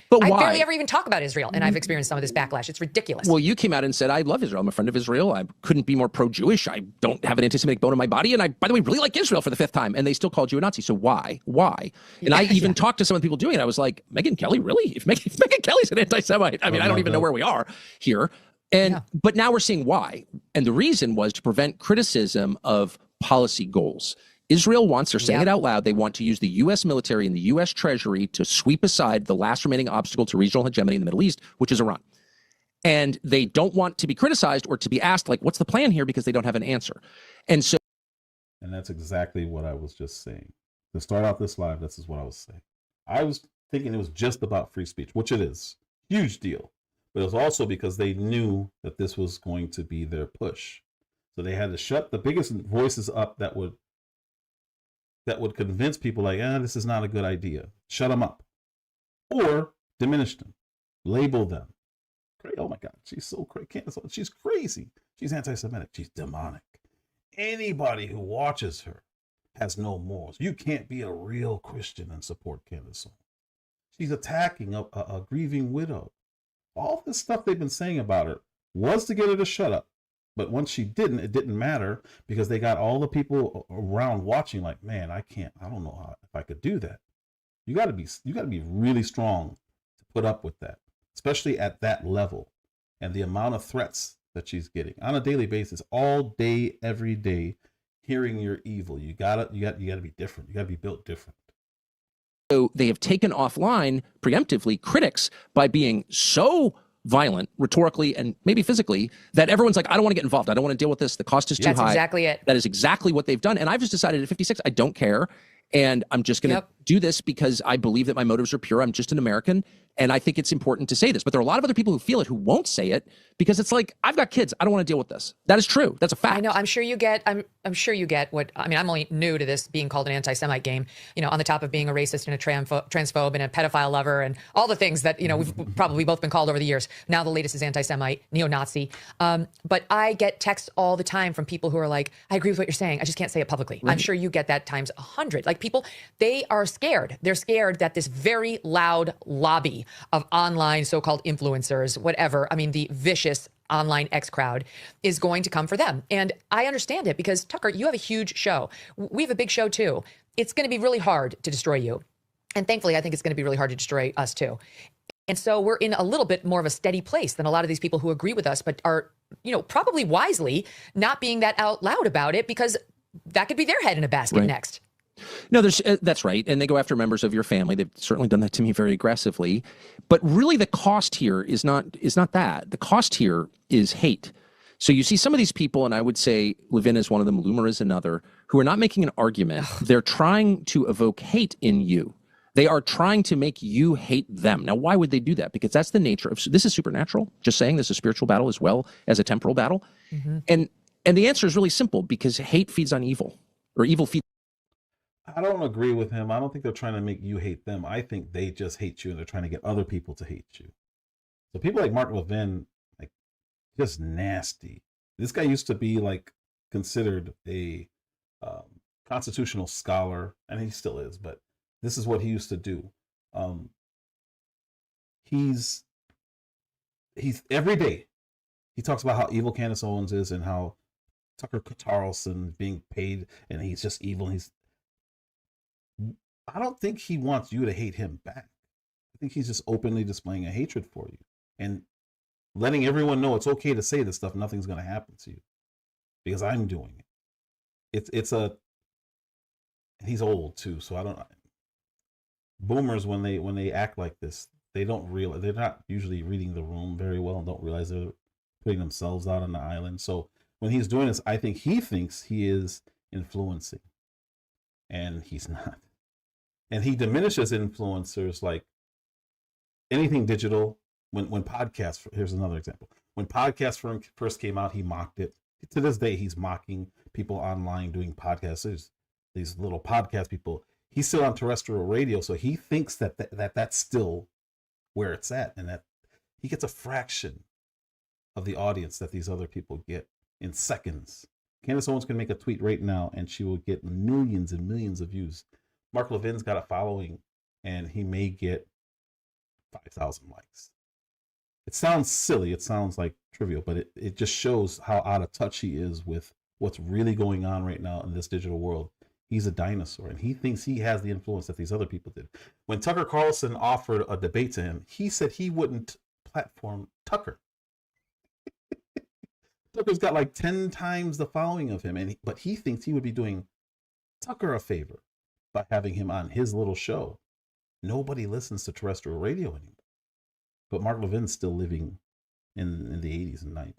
but I why? barely ever even talk about Israel, and I've experienced some of this backlash. It's ridiculous. Well, you came out and said, I love Israel. I'm a friend of Israel. I couldn't be more pro-Jewish. I don't have an anti-Semitic bone in my body. And I, by the way, really like Israel for the 5th time. And they still called you a Nazi. So why? Why? And I even talked to some of the people doing it. I was like, Megyn Kelly, really? If Megyn Kelly's an anti-Semite, I mean, I don't even know where we are here. And but now we're seeing why. And the reason was to prevent criticism of policy goals. Israel wants, they're saying it out loud, they want to use the U.S. military and the U.S. Treasury to sweep aside the last remaining obstacle to regional hegemony in the Middle East, which is Iran. And they don't want to be criticized or to be asked, like, what's the plan here? Because they don't have an answer. And so. And that's exactly what I was just saying. To start out this live, this is what I was saying. I was thinking it was just about free speech, which it is. Huge deal. But it was also because they knew that this was going to be their push. So they had to shut the biggest voices up that would convince people like, this is not a good idea. Shut them up. Or diminish them. Label them. Oh my God, she's so crazy. She's crazy. She's anti-Semitic. She's demonic. Anybody who watches her has no morals. You can't be a real Christian and support Candace Owens. She's attacking a grieving widow. All this stuff they've been saying about her was to get her to shut up. But once she didn't, it didn't matter because they got all the people around watching like, man, I don't know if I could do that. You got to be really strong to put up with that, especially at that level and the amount of threats that she's getting on a daily basis, all day, every day, hearing you're evil. You gotta be different. You gotta be built different. So they have taken offline preemptively critics by being so violent rhetorically and maybe physically that everyone's like, I don't want to get involved. I don't want to deal with this. The cost is too high. That's exactly it. That is exactly what they've done. And I've just decided at 56, I don't care. And I'm just going to do this because I believe that my motives are pure. I'm just an American. And I think it's important to say this. But there are a lot of other people who feel it who won't say it because it's like, I've got kids. I don't want to deal with this. That is true. That's a fact. I know. I'm sure you get what, I mean, I'm only new to this being called an anti-Semite game, on the top of being a racist and a transphobe and a pedophile lover and all the things that, we've probably both been called over the years. Now the latest is anti-Semite, neo-Nazi. But I get texts all the time from people who are like, I agree with what you're saying. I just can't say it publicly. Right. I'm sure you get that times 100. Like people, they are scared. They're scared that this very loud lobby of online so-called influencers, whatever, I mean, the vicious online X crowd is going to come for them. And I understand it because, Tucker, you have a huge show. We have a big show too. It's going to be really hard to destroy you. And thankfully, I think it's going to be really hard to destroy us too. And so we're in a little bit more of a steady place than a lot of these people who agree with us, but are, probably wisely not being that out loud about it because that could be their head in a basket next. No, that's right. And they go after members of your family. They've certainly done that to me very aggressively. But really the cost here is not that. The cost here is hate. So you see some of these people, and I would say Levin is one of them, Loomer is another, who are not making an argument. They're trying to evoke hate in you. They are trying to make you hate them. Now, why would they do that? Because that's the nature of, this is supernatural. Just saying, this is a spiritual battle as well as a temporal battle. Mm-hmm. And the answer is really simple, because hate feeds on evil, or evil feeds. I don't agree with him. I don't think they're trying to make you hate them. I think they just hate you and they're trying to get other people to hate you. So people like Mark Levin, like, just nasty. This guy used to be like considered a constitutional scholar, and he still is, but this is what he used to do. He's every day he talks about how evil Candace Owens is and how Tucker Carlson being paid and he's just evil. I don't think he wants you to hate him back. I think he's just openly displaying a hatred for you and letting everyone know it's okay to say this stuff. Nothing's going to happen to you because I'm doing it. He's old too. So I don't, boomers, when they act like this, they're not usually reading the room very well and don't realize they're putting themselves out on the island. So when he's doing this, I think he thinks he is influencing, and he's not. And he diminishes influencers like anything digital. When podcasts, here's another example. When podcasts first came out, he mocked it. To this day, he's mocking people online doing podcasts. There's these little podcast people. He's still on terrestrial radio, so he thinks that's still where it's at, and that he gets a fraction of the audience that these other people get in seconds. Candace Owens can make a tweet right now, and she will get millions and millions of views. Mark Levin's got a following, and he may get 5,000 likes. It sounds silly. It sounds like trivial, but it just shows how out of touch he is with what's really going on right now in this digital world. He's a dinosaur, and he thinks he has the influence that these other people did. When Tucker Carlson offered a debate to him, he said he wouldn't platform Tucker. Tucker's got like 10 times the following of him, but he thinks he would be doing Tucker a favor by having him on his little show. Nobody listens to terrestrial radio anymore. But Mark Levin's still living in the 80s and 90s.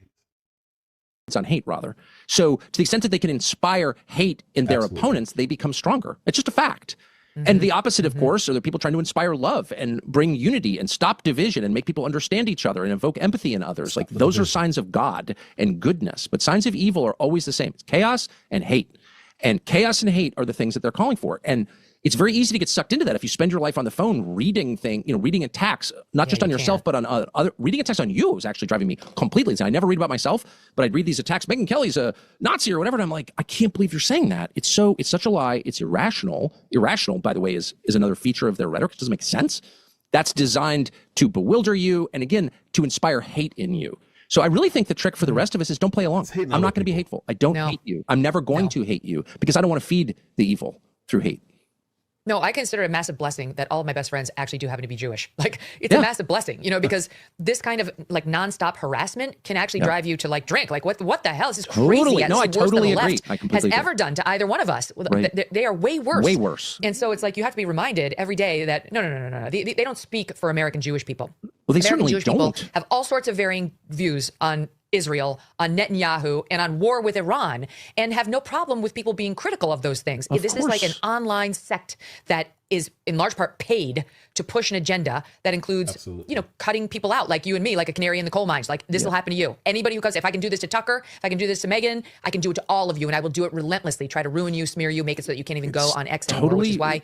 It's on hate, rather. So to the extent that they can inspire hate in their Absolutely. opponents, they become stronger. It's just a fact. And the opposite, of course, are the people trying to inspire love and bring unity and stop division and make people understand each other and evoke empathy in others. Like those are signs of God and goodness. But signs of evil are always the same. It's chaos and hate. And chaos and hate are the things that they're calling for. And it's very easy to get sucked into that if you spend your life on the phone reading reading attacks, not just on yourself, but on other. Reading attacks on you is actually driving me completely insane. I never read about myself, but I'd read these attacks. Megyn Kelly's a Nazi or whatever, and I'm like, I can't believe you're saying that. It's such a lie. It's irrational. Irrational, by the way, is another feature of their rhetoric. It doesn't make sense. That's designed to bewilder you and, again, to inspire hate in you. So I really think the trick for the rest of us is don't play along. I'm not going to be hateful. I don't hate you. I'm never going to hate you because I don't want to feed the evil through hate. No, I consider it a massive blessing that all of my best friends actually do happen to be Jewish. Like, it's a massive blessing, because this kind of like nonstop harassment can actually drive you to like drink. Like, what the hell? This is crazy. Totally. No, I totally agree. I completely has ever done to either one of us. Right. They are way worse. Way worse. And so it's like you have to be reminded every day that no. They don't speak for American Jewish people. Well, they American certainly Jewish don't. People have all sorts of varying views on Israel, on Netanyahu, and on war with Iran, and have no problem with people being critical of those things. This is like an online sect that is in large part paid to push an agenda that includes, cutting people out like you and me, like a canary in the coal mines. Like, this will happen to you. Anybody who comes, if I can do this to Tucker, if I can do this to Megyn, I can do it to all of you, and I will do it relentlessly, try to ruin you, smear you, make it so that you can't even go on X anymore, which is why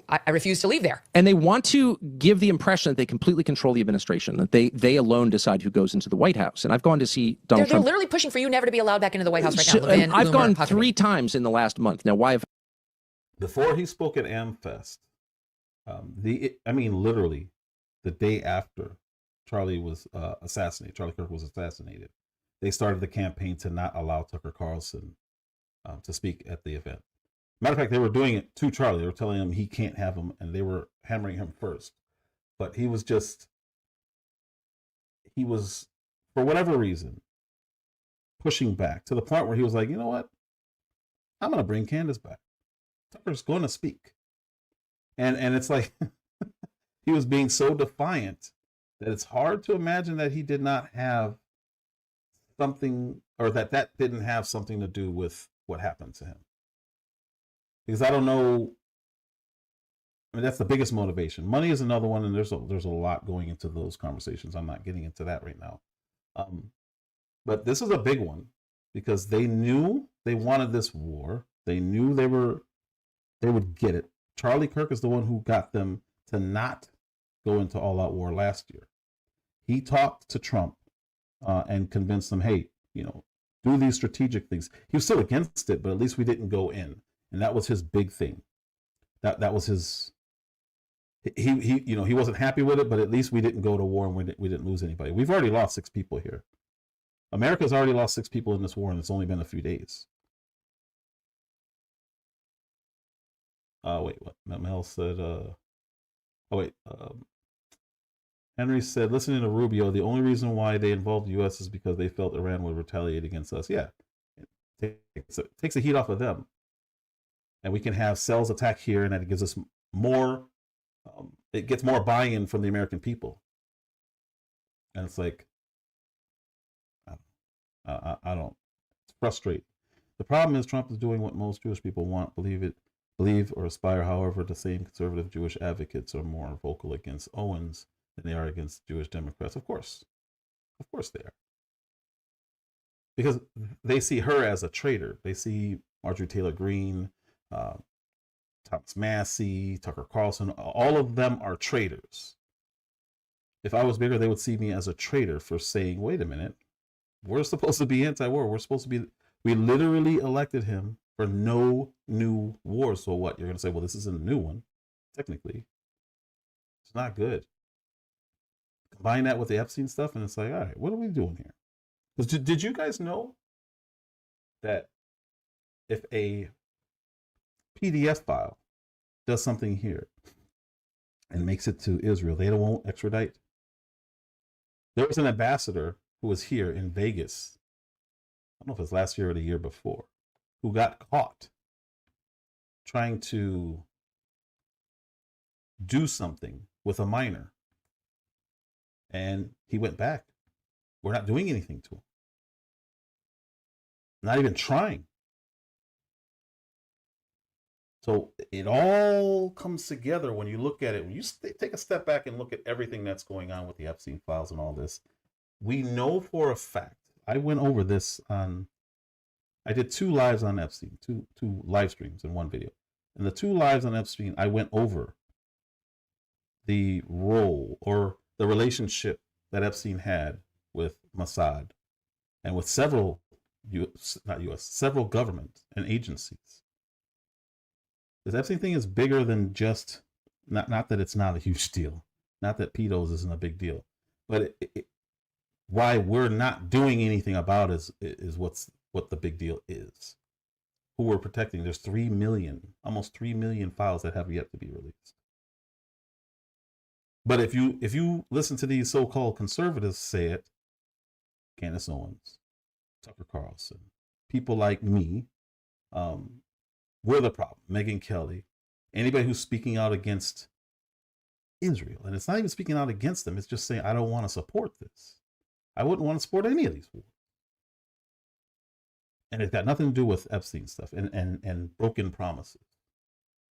I refuse to leave there. And they want to give the impression that they completely control the administration, that they alone decide who goes into the White House. And I've gone to see Donald Trump. They're literally pushing for you never to be allowed back into the White House right now. Levin, I've Bloomer, gone Huckabee. 3 times in the last month. Now, why have... Before he spoke at AmFest, literally the day after Charlie was assassinated, Charlie Kirk was assassinated, they started the campaign to not allow Tucker Carlson to speak at the event. Matter of fact, they were doing it to Charlie. They were telling him he can't have him, and they were hammering him first. But he was, for whatever reason, pushing back to the point where he was like, you know what? I'm going to bring Candace back. Tucker's going to speak. And it's like he was being so defiant that it's hard to imagine that he did not have something, or that didn't have something to do with what happened to him. Because I don't know. That's the biggest motivation. Money is another one, and there's a lot going into those conversations. I'm not getting into that right now. But this is a big one because they knew they wanted this war. They knew they would get it. Charlie Kirk is the one who got them to not go into all-out war last year. He talked to Trump and convinced them, hey, do these strategic things. He was still against it, but at least we didn't go in. And that was his big thing. That was his... He wasn't happy with it, but at least we didn't go to war and we didn't lose anybody. We've already lost 6 people here. America's already lost 6 people in this war, and it's only been a few days. Wait, what? Mel said, Henry said, listening to Rubio, the only reason why they involved the U.S. is because they felt Iran would retaliate against us. Yeah, it takes the heat off of them. And we can have cells attack here, and that gives us more, it gets more buy-in from the American people. And it's like, I don't, it's frustrating. The problem is Trump is doing what most Jewish people want, believe or aspire. However, the same conservative Jewish advocates are more vocal against Owens than they are against Jewish Democrats. Of course they are. Because they see her as a traitor. They see Marjorie Taylor Greene, Thomas Massey, Tucker Carlson, all of them are traitors. If I was bigger, they would see me as a traitor for saying, wait a minute, we're supposed to be anti-war. We're supposed to be, we literally elected him for no new wars. So what? You're going to say, well, this isn't a new one. Technically, it's not good. Combine that with the Epstein stuff, and it's like, all right, what are we doing here? Because did you guys know that if a PDF file does something here and makes it to Israel, they won't extradite? There was an ambassador who was here in Vegas, I don't know if it was last year or the year before, who got caught trying to do something with a minor. And he went back. We're not doing anything to him. Not even trying. So it all comes together when you look at it. When you take a step back and look at everything that's going on with the Epstein files and all this, we know for a fact. I went over this on, I did 2 lives on Epstein, two live streams in one video. And the 2 lives on Epstein, I went over the role or the relationship that Epstein had with Mossad and with several, several governments and agencies. This Epstein thing is bigger than just, not that it's not a huge deal, not that pedos isn't a big deal, but why we're not doing anything about it is what the big deal is. Who we're protecting. There's 3 million, almost 3 million files that have yet to be released. But if you listen to these so-called conservatives say it, Candace Owens, Tucker Carlson, people like me, we're the problem. Megyn Kelly, anybody who's speaking out against Israel, and it's not even speaking out against them, it's just saying, I don't want to support this. I wouldn't want to support any of these wars. And it's got nothing to do with Epstein stuff and broken promises.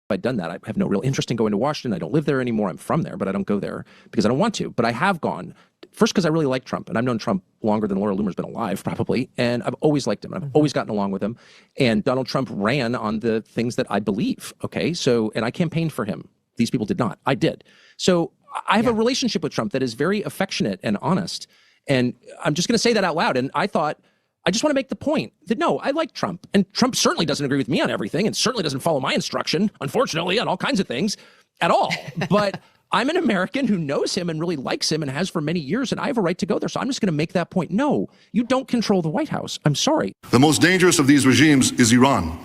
If I'd done that, I have no real interest in going to Washington. I don't live there anymore. I'm from there, but I don't go there because I don't want to. But I have gone, first because I really like Trump, and I've known Trump longer than Laura Loomer's been alive, probably, and I've always liked him, and I've always gotten along with him. And Donald Trump ran on the things that I believe, okay? So, and I campaigned for him. These people did not. I did. So I have a relationship with Trump that is very affectionate and honest, and I'm just going to say that out loud. And I thought, I just want to make the point that, no, I like Trump. And Trump certainly doesn't agree with me on everything and certainly doesn't follow my instruction, unfortunately, on all kinds of things at all. But I'm an American who knows him and really likes him and has for many years, and I have a right to go there. So I'm just going to make that point. No, you don't control the White House. I'm sorry. The most dangerous of these regimes is Iran,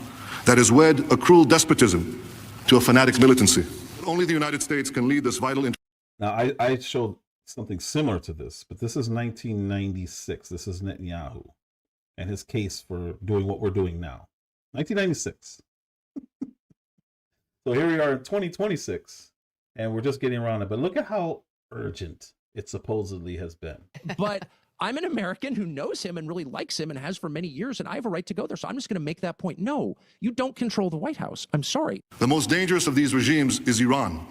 that has wed a cruel despotism to a fanatic militancy. Only the United States can lead this vital... Now, I showed something similar to this, but this is 1996. This is Netanyahu and his case for doing what we're doing now. 1996. So here we are in 2026, and we're just getting around it. But look at how urgent it supposedly has been. But I'm an American who knows him and really likes him and has for many years, and I have a right to go there. So I'm just going to make that point. No, you don't control the White House. I'm sorry. The most dangerous of these regimes is Iran,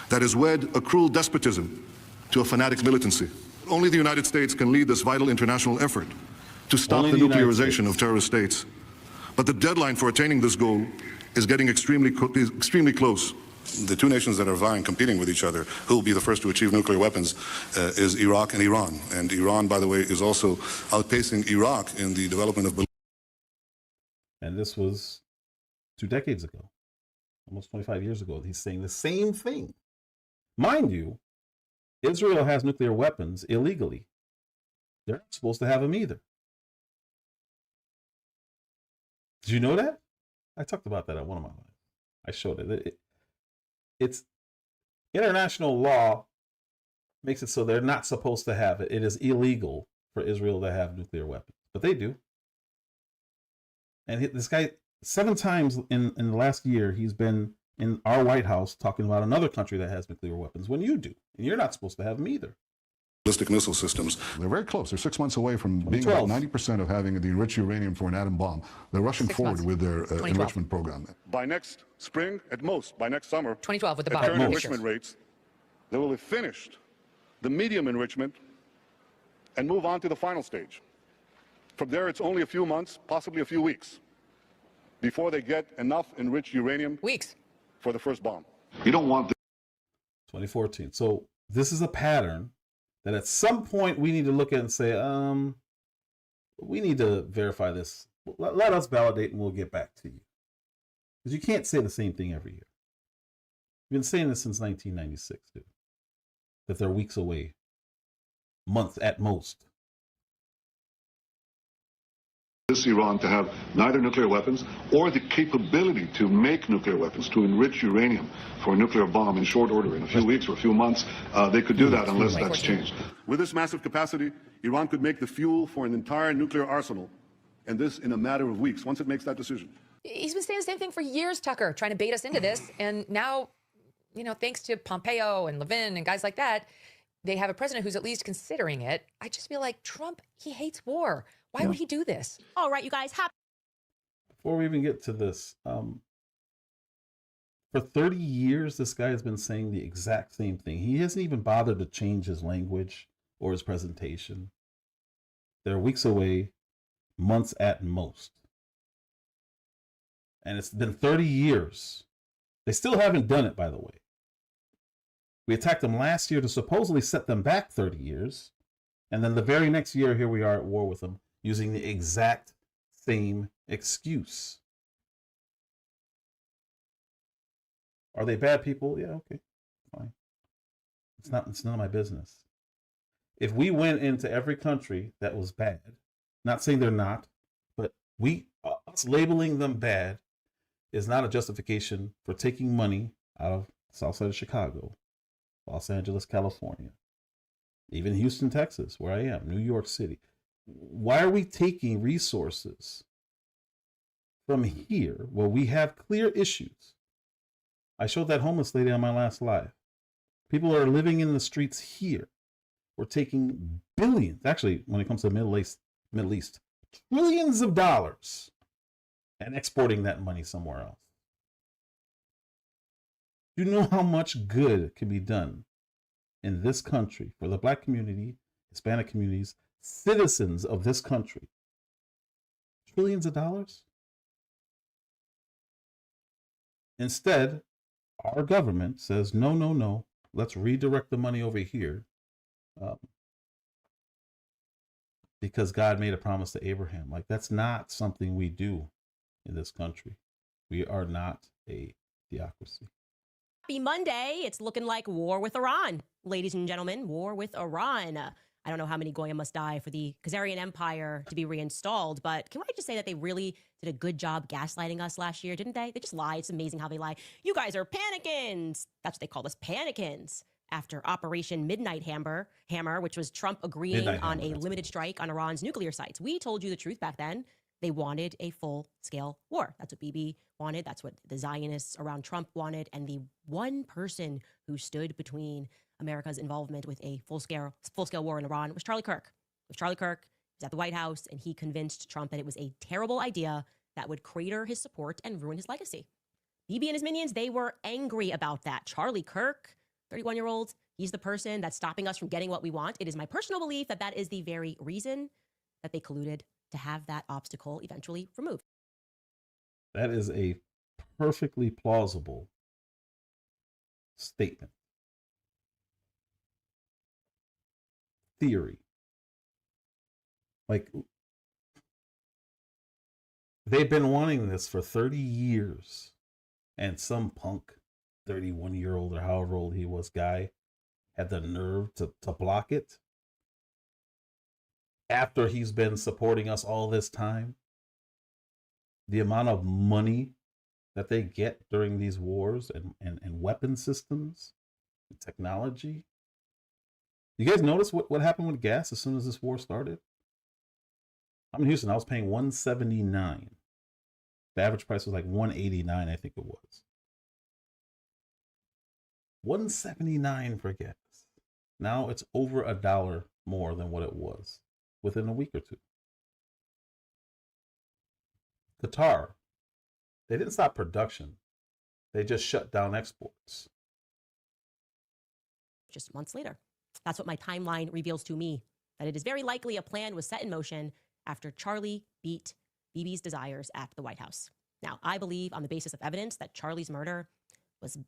that has wed a cruel despotism to a fanatic militancy. Only the United States can lead this vital international effort to stop the nuclearization of terrorist states. But the deadline for attaining this goal is getting extremely close. The 2 nations that are vying, competing with each other, who will be the first to achieve nuclear weapons, is Iraq and Iran. And Iran, by the way, is also outpacing Iraq in the development of... And this was 2 decades ago, almost 25 years ago. He's saying the same thing. Mind you, Israel has nuclear weapons illegally. They're not supposed to have them either. Did you know that? I talked about that at one of my lives. I showed it. It's international law makes it so they're not supposed to have it. It is illegal for Israel to have nuclear weapons, but they do. And this guy, 7 times in the last year, he's been in our White House talking about another country that has nuclear weapons when you do, and you're not supposed to have them either. Ballistic missile systems. They're very close. They're 6 months away from being about 90% of having the enriched uranium for an atom bomb. They're rushing forward with their enrichment program. By next spring, at most, by next summer, 2012 with the bomb. at current enrichment rates, they will have finished the medium enrichment and move on to the final stage. From there, it's only a few months, possibly a few weeks, before they get enough enriched uranium for the first bomb. You don't want 2014. So this is a pattern that at some point we need to look at and say, we need to verify this. Let us validate and we'll get back to you. Because you can't say the same thing every year. We've been saying this since 1996, dude. That they're weeks away, months at most. Iran to have neither nuclear weapons or the capability to make nuclear weapons, to enrich uranium for a nuclear bomb in short order, in a few weeks or a few months. They could do that unless that's changed. With this massive capacity, Iran could make the fuel for an entire nuclear arsenal, and this in a matter of weeks, once it makes that decision. He's been saying the same thing for years, Tucker, trying to bait us into this. And now, you know, thanks to Pompeo and Levin and guys like that, they have a president who's at least considering it. I just feel like Trump, he hates war. Why would he do this? All right, you guys. Before we even get to this, for 30 years, this guy has been saying the exact same thing. He hasn't even bothered to change his language or his presentation. They're weeks away, months at most. And it's been 30 years. They still haven't done it, by the way. We attacked them last year to supposedly set them back 30 years. And then the very next year, here we are at war with them, using the exact same excuse. Are they bad people? Yeah, okay, fine. It's none of my business. If we went into every country that was bad, not saying they're not, but us labeling them bad is not a justification for taking money out of South Side of Chicago, Los Angeles, California, even Houston, Texas, where I am, New York City. Why are we taking resources from here where we have clear issues? I showed that homeless lady on my last live. People are living in the streets here. We're taking billions, actually, when it comes to the Middle East, trillions of dollars, and exporting that money somewhere else. Do you know how much good can be done in this country for the Black community, Hispanic communities, citizens of this country? Trillions of dollars? Instead, our government says, no, no, no, let's redirect the money over here because God made a promise to Abraham. Like, that's not something we do in this country. We are not a theocracy. Happy Monday. It's looking like war with Iran. Ladies and gentlemen, war with Iran. I don't know how many Goyim must die for the Khazarian Empire to be reinstalled, but can I just say that they really did a good job gaslighting us last year, didn't they? They just lied. It's amazing how they lie. You guys are panicins. That's what they called us, panicins. After Operation Midnight Hammer, which was Trump agreeing on a limited strike on Iran's nuclear sites. We told you the truth back then. They wanted a full-scale war. That's what Bibi wanted. That's what the Zionists around Trump wanted. And the one person who stood between America's involvement with a full-scale war in Iran was Charlie Kirk. Charlie Kirk was at the White House, and he convinced Trump that it was a terrible idea that would crater his support and ruin his legacy. Bibi and his minions, they were angry about that. Charlie Kirk, 31-year-old, he's the person that's stopping us from getting what we want. It is my personal belief that that is the very reason that they colluded to have that obstacle eventually removed. That is a perfectly plausible statement. Theory. Like, they've been wanting this for 30 years, and some punk 31-year-old or however old he was guy had the nerve to block it after he's been supporting us all this time. The amount of money that they get during these wars and weapon systems and technology. You guys notice what happened with gas as soon as this war started? I'm in Houston. I was paying $1.79. The average price was like $1.89, I think it was. $1.79 for gas. Now it's over $1 more than what it was within a week or two. Qatar, they didn't stop production. They just shut down exports. Just months later. That's what my timeline reveals to me, that it is very likely a plan was set in motion after Charlie beat Bibi's desires at the White House. Now, I believe on the basis of evidence that Charlie's murder was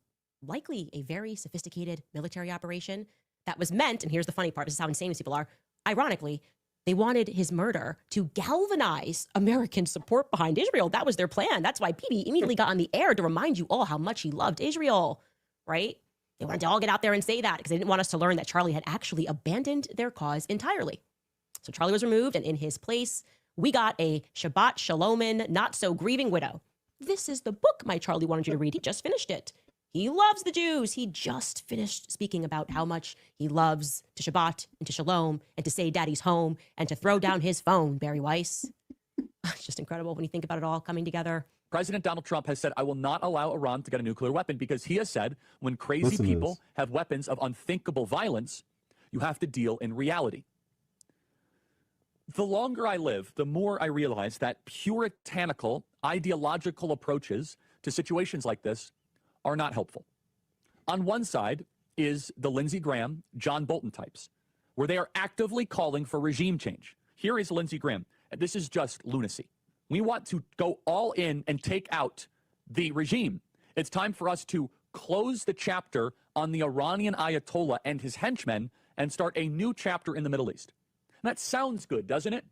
likely a very sophisticated military operation that was meant, and here's the funny part, this is how insane these people are, ironically, They wanted his murder to galvanize American support behind Israel. That was their plan. That's why Bibi immediately got on the air to remind you all how much he loved Israel, right? They wanted to all get out there and say that because they didn't want us to learn that Charlie had actually abandoned their cause entirely. So Charlie was removed, and in his place, we got a Shabbat Shalomin, not so grieving widow. This is the book my Charlie wanted you to read. He just finished it. He loves the Jews. He just finished speaking about how much he loves to Shabbat and to Shalom and to say daddy's home and to throw down his phone, Barry Weiss. It's just incredible when you think about it all coming together. President Donald Trump has said, I will not allow Iran to get a nuclear weapon because he has said when crazy people have weapons of unthinkable violence, you have to deal in reality. The longer I live, the more I realize that puritanical, ideological approaches to situations like this are not helpful. On one side is the Lindsey Graham, John Bolton types, where they are actively calling for regime change. Here is Lindsey Graham. This is just lunacy. We want to go all in and take out the regime. It's time for us to close the chapter on the Iranian Ayatollah and his henchmen and start a new chapter in the Middle East. And that sounds good, doesn't it?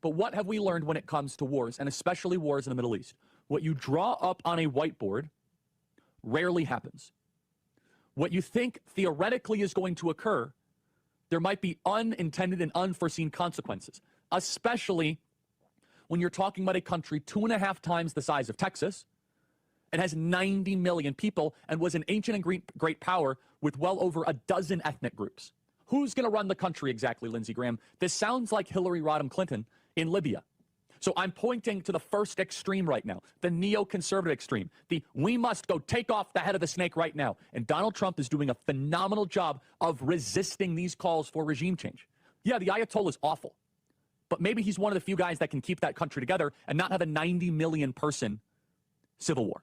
But what have we learned when it comes to wars, and especially wars in the Middle East? What you draw up on a whiteboard rarely happens. What you think theoretically is going to occur, there might be unintended and unforeseen consequences, especially when you're talking about a country 2.5 times the size of Texas. It has 90 million people and was an ancient and great power with well over a dozen ethnic groups. Who's going to run the country exactly, Lindsey Graham? This sounds like Hillary Rodham Clinton in Libya. So I'm pointing to the first extreme right now, the neoconservative extreme, the we must go take off the head of the snake right now. And Donald Trump is doing a phenomenal job of resisting these calls for regime change. Yeah, the Ayatollah is awful, but maybe he's one of the few guys that can keep that country together and not have a 90 million person civil war.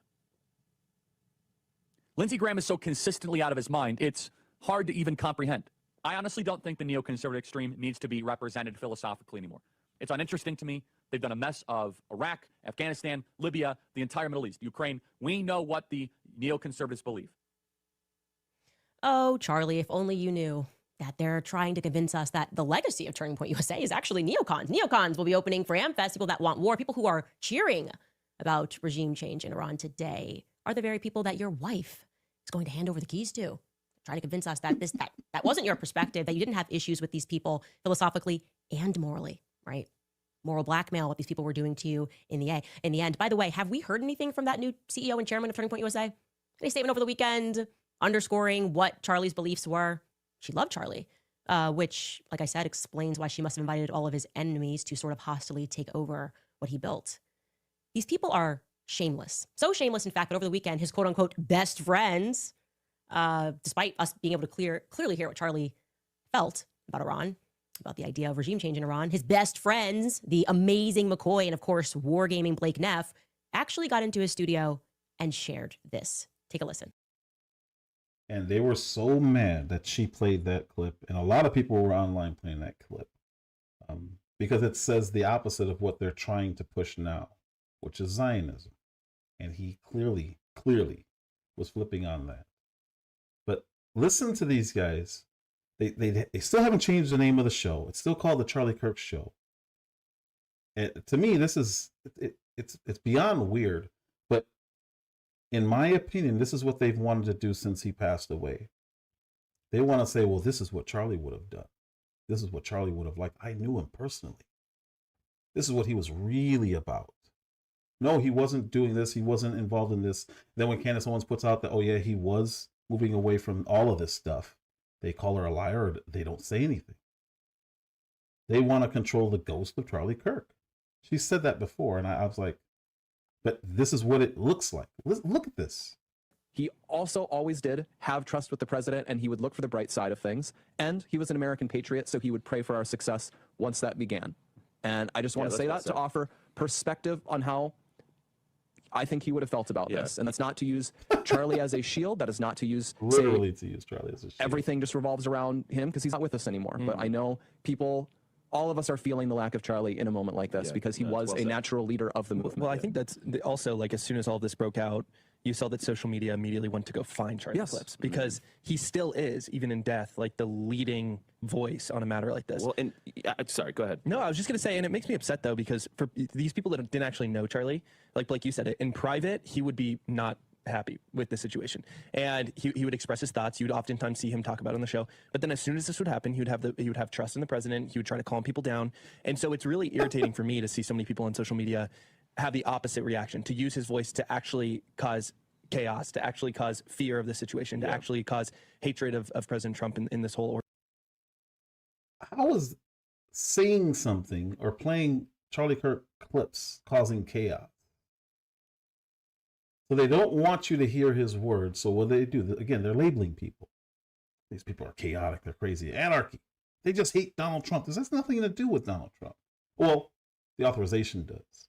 Lindsey Graham is so consistently out of his mind, it's hard to even comprehend. I honestly don't think the neoconservative extreme needs to be represented philosophically anymore. It's uninteresting to me. They've done a mess of Iraq, Afghanistan, Libya, the entire Middle East, Ukraine. We know what the neoconservatives believe. Oh, Charlie, if only you knew that they're trying to convince us that the legacy of Turning Point USA is actually neocons. Neocons will be opening for AmFest. People that want war, people who are cheering about regime change in Iran today are the very people that your wife is going to hand over the keys to. Trying to convince us that that wasn't your perspective, that you didn't have issues with these people philosophically and morally, right? Moral blackmail, what these people were doing to you in the end. By the way, have we heard anything from that new CEO and chairman of Turning Point USA? Any statement over the weekend underscoring what Charlie's beliefs were? She loved Charlie, which, like I said, explains why she must have invited all of his enemies to sort of hostilely take over what he built. These people are shameless. So shameless, in fact, that over the weekend, his quote-unquote best friends, despite us being able to clearly hear what Charlie felt about Iran, about the idea of regime change in Iran, his best friends, the amazing McCoy and, of course, wargaming Blake Neff, actually got into his studio and shared this. Take a listen. And they were so mad that she played that clip, and a lot of people were online playing that clip, because it says the opposite of what they're trying to push now, which is Zionism. And he clearly was flipping on that. But listen to these guys. They still haven't changed the name of the show. It's still called the Charlie Kirk Show. And to me, this is it's beyond weird. But in my opinion, this is what they've wanted to do since he passed away. They want to say, well, this is what Charlie would have done. This is what Charlie would have liked. I knew him personally. This is what he was really about. No, he wasn't doing this. He wasn't involved in this. Then when Candace Owens puts out that, oh yeah, he was moving away from all of this stuff, they call her a liar, or they don't say anything. They want to control the ghost of Charlie Kirk. She said that before, and I was like, but this is what it looks like. Look at this. He also always did have trust with the president, and he would look for the bright side of things. And he was an American patriot, so he would pray for our success once that began. And I just want to say that to offer perspective on how I think he would have felt about this. And that's not to use Charlie as a shield. That is not to use literally to use Charlie as a shield. Everything just revolves around him because he's not with us anymore. But I know people, all of us are feeling the lack of Charlie in a moment like this because he was a natural leader of the movement. Well, I think that's also, like, as soon as all this broke out, you saw that social media immediately went to go find Charlie Eclipse because he still is, even in death, like the leading voice on a matter like this. Well, and sorry, go ahead. No, I was just going to say, and it makes me upset though, because for these people that didn't actually know Charlie, like you said, in private, he would be not happy with the situation, and he would express his thoughts. You'd oftentimes see him talk about it on the show, but then as soon as this would happen, he would have trust in the president. He would try to calm people down, and so it's really irritating for me to see so many people on social media have the opposite reaction, to use his voice to actually cause chaos, to actually cause fear of the situation, to actually cause hatred of President Trump in this whole order. How is saying something or playing Charlie Kirk clips causing chaos? So they don't want you to hear his words. So what they do, again, they're labeling people. These people are chaotic. They're crazy. Anarchy. They just hate Donald Trump. This has nothing to do with Donald Trump. Well, the authorization does.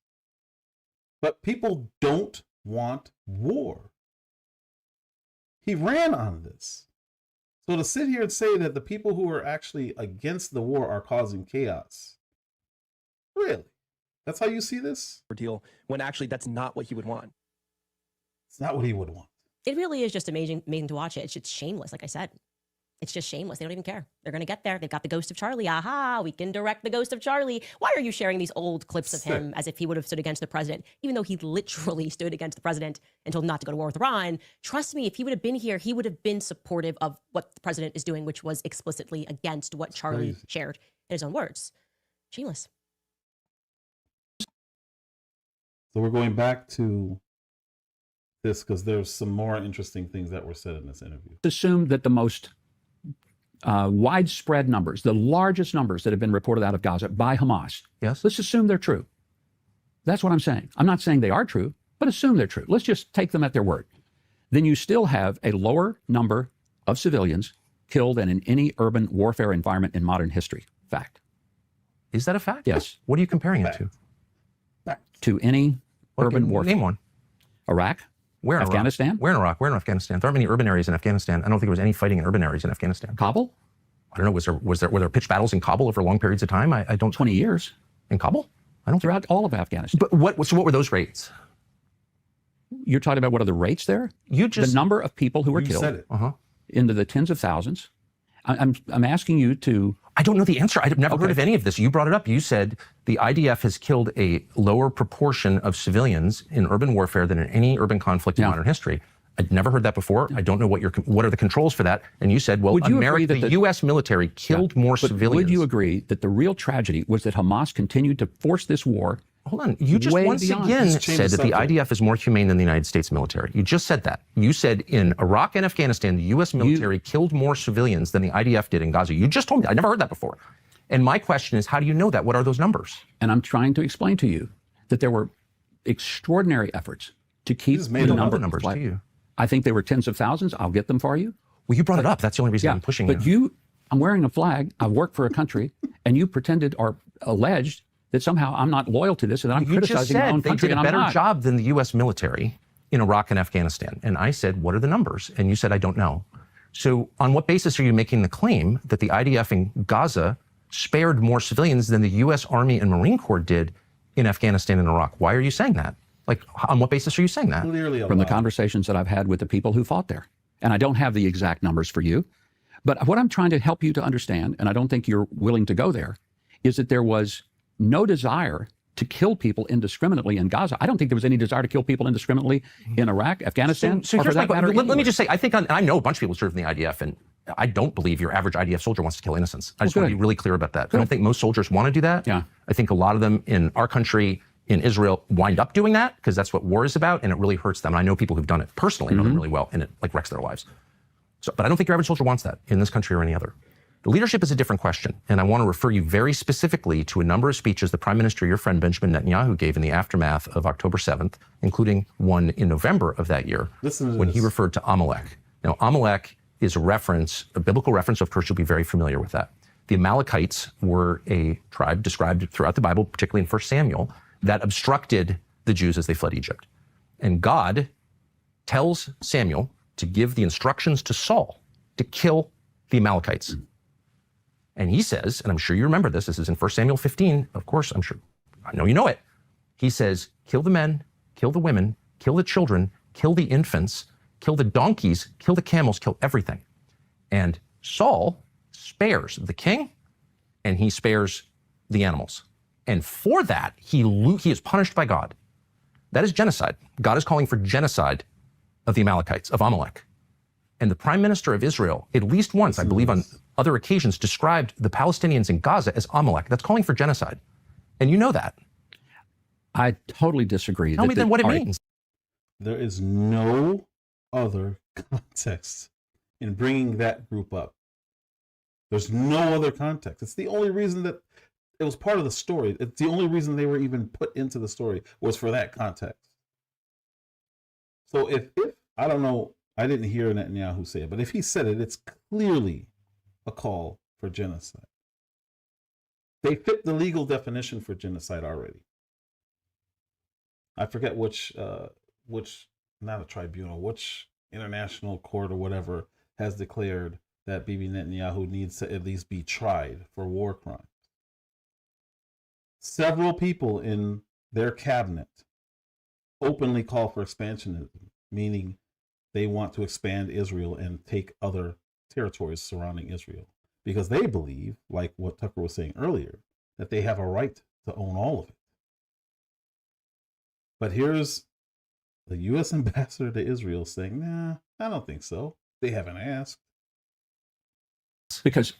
But people don't want war. He ran on this. So to sit here and say that the people who are actually against the war are causing chaos, really? That's how you see this? Deal, when actually that's not what he would want. It's not what he would want. It really is just amazing to watch it. It's just shameless, like I said. It's just shameless. They don't even care. They're going to get there. They've got the ghost of Charlie. Aha, we can direct the ghost of Charlie. Why are you sharing these old clips of him as if he would have stood against the president, even though he literally stood against the president and told him not to go to war with Iran? Trust me, if he would have been here, he would have been supportive of what the president is doing, which was explicitly against what Charlie shared in his own words. Shameless. So we're going back to this because there's some more interesting things that were said in this interview. Assume that the most widespread numbers, the largest numbers that have been reported out of Gaza by Hamas, let's assume they're true. That's what I'm saying. I'm not saying they are true, but assume they're true. Let's just take them at their word. Then you still have a lower number of civilians killed than in any urban warfare environment in modern history. Fact. Is that a fact? Yes. What are you comparing it to? To any urban warfare. Name one. Iraq. Where in Afghanistan? Iraq? Where in Iraq? Where in Afghanistan? There aren't many urban areas in Afghanistan. I don't think there was any fighting in urban areas in Afghanistan. Kabul? I don't know. Were there pitched battles in Kabul over long periods of time? I don't. 20 years. In Kabul? I don't. Throughout all of Afghanistan. But what were those rates? You're talking about what are the rates there? The number of people who were killed. Said it. Into the tens of thousands. I'm asking you to. I don't know the answer. I've never heard of any of this. You brought it up. You said the IDF has killed a lower proportion of civilians in urban warfare than in any urban conflict in modern history. I'd never heard that before. I don't know what are the controls for that. And you said, well, America, the U.S. military killed more civilians. Would you agree that the real tragedy was that Hamas continued to force this war? Hold on. You just once again said that the IDF is more humane than the United States military. You just said that. You said in Iraq and Afghanistan, the U.S. military killed more civilians than the IDF did in Gaza. You just told me that. I never heard that before. And my question is, how do you know that? What are those numbers? And I'm trying to explain to you that there were extraordinary efforts to keep the numbers to you. I think they were tens of thousands. I'll get them for you. Well, you brought it up. That's the only reason I'm pushing it. But I'm wearing a flag. I've worked for a country, and you pretended or alleged that somehow I'm not loyal to this and that I'm criticizing my own country. They did a better job than the U.S. military in Iraq and Afghanistan. And I said, what are the numbers? And you said, I don't know. So on what basis are you making the claim that the IDF in Gaza spared more civilians than the U.S. Army and Marine Corps did in Afghanistan and Iraq? Why are you saying that? Like, on what basis are you saying that? From the conversations that I've had with the people who fought there. And I don't have the exact numbers for you. But what I'm trying to help you to understand, and I don't think you're willing to go there, is that there was no desire to kill people indiscriminately in Gaza. I don't think there was any desire to kill people indiscriminately in Iraq, Afghanistan, or for that matter. Let me just say, I think I know a bunch of people who serve in the IDF, and I don't believe your average IDF soldier wants to kill innocents. I just want to be really clear about that. I don't think most soldiers want to do that. Yeah. I think a lot of them in our country, in Israel, wind up doing that because that's what war is about, and it really hurts them. And I know people who've done it personally, know them really well, and it like wrecks their lives. So, but I don't think your average soldier wants that in this country or any other. The leadership is a different question, and I want to refer you very specifically to a number of speeches the Prime Minister, your friend Benjamin Netanyahu, gave in the aftermath of October 7th, including one in November of that year, when he referred to Amalek. Now, Amalek is a biblical reference, of course you'll be very familiar with that. The Amalekites were a tribe described throughout the Bible, particularly in 1 Samuel, that obstructed the Jews as they fled Egypt. And God tells Samuel to give the instructions to Saul to kill the Amalekites. And he says, and I'm sure you remember this is in 1 Samuel 15, of course, I know you know it. He says, kill the men, kill the women, kill the children, kill the infants, kill the donkeys, kill the camels, kill everything. And Saul spares the king and he spares the animals. And for that, he is punished by God. That is genocide. God is calling for genocide of the Amalekites, of Amalek. And the prime minister of Israel, at least once, I believe on other occasions, described the Palestinians in Gaza as Amalek. That's calling for genocide. And you know that. I totally disagree. Tell me then what it means. There is no other context in bringing that group up. There's no other context. It's the only reason that it was part of the story. It's the only reason they were even put into the story was for that context. So if I don't know, I didn't hear Netanyahu say it, but if he said it, it's clearly a call for genocide. They fit the legal definition for genocide already. I forget which not a tribunal, which international court or whatever has declared that Bibi Netanyahu needs to at least be tried for war crimes. Several people in their cabinet openly call for expansionism, meaning they want to expand Israel and take other territories surrounding Israel because they believe, like what Tucker was saying earlier, that they have a right to own all of it. But here's the U.S. ambassador to Israel saying, nah, I don't think so. They haven't asked. Because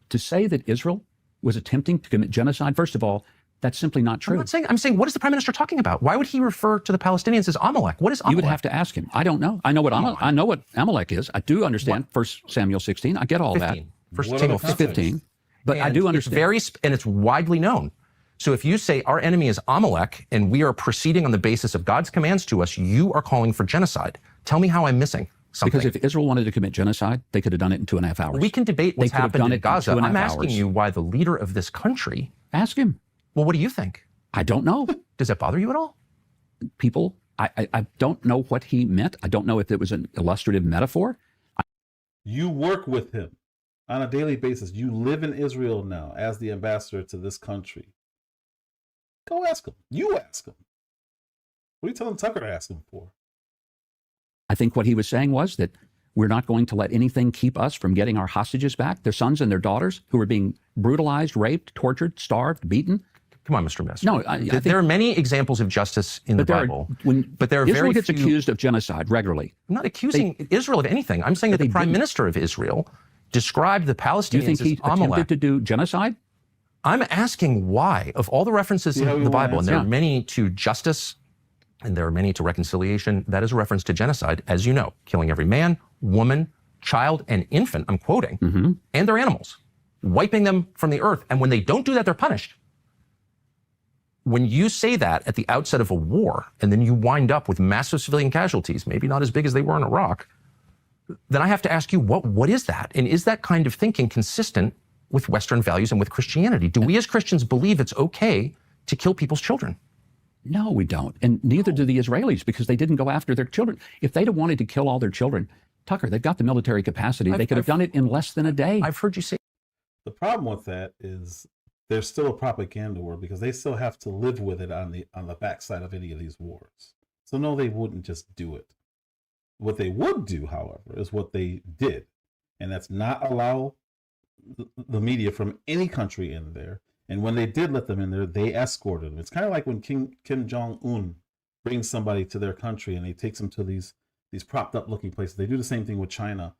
to say that Israel was attempting to commit genocide, first of all, that's simply not true. I'm saying, what is the prime minister talking about? Why would he refer to the Palestinians as Amalek? What is Amalek? You would have to ask him. I don't know. I know what Amalek is. I do understand 1 Samuel 16. I get all 15. that. 1 Samuel 15. But I do understand. And it's widely known. So if you say our enemy is Amalek and we are proceeding on the basis of God's commands to us, you are calling for genocide. Tell me how I'm missing something. Because if Israel wanted to commit genocide, they could have done it in 2.5 hours. We can debate what's happened in Gaza. I'm asking you why the leader of this country. Ask him. Well, what do you think? I don't know. Does that bother you at all? People, I don't know what he meant. I don't know if it was an illustrative metaphor. You work with him on a daily basis. You live in Israel now as the ambassador to this country. Go ask him. You ask him. What are you telling Tucker to ask him for? I think what he was saying was that we're not going to let anything keep us from getting our hostages back, their sons and their daughters, who are being brutalized, raped, tortured, starved, beaten. Come on, Mr. Messer. No, there are many examples of justice in the Bible. But there are Israel gets accused of genocide regularly. I'm not accusing Israel of anything. I'm saying that the prime minister of Israel described the Palestinians do you think he attempted to do genocide? I'm asking why, of all the references in the Bible, and there are many to justice, and there are many to reconciliation, that is a reference to genocide, as you know, killing every man, woman, child, and infant, I'm quoting, and their animals, wiping them from the earth. And when they don't do that, they're punished. When you say that at the outset of a war, and then you wind up with massive civilian casualties, maybe not as big as they were in Iraq, then I have to ask you, what is that? And is that kind of thinking consistent with Western values and with Christianity? Do we as Christians believe it's okay to kill people's children? No, we don't. And neither do the Israelis, because they didn't go after their children. If they'd have wanted to kill all their children, Tucker, they've got the military capacity. They could have done it in less than a day. I've heard you say. The problem with that is there's still a propaganda war because they still have to live with it on the backside of any of these wars. So no, they wouldn't just do it. What they would do, however, is what they did, and that's not allow the media from any country in there. And when they did let them in there, they escorted them. It's kind of like when Kim Jong-un brings somebody to their country and he takes them to these propped up looking places. They do the same thing with China.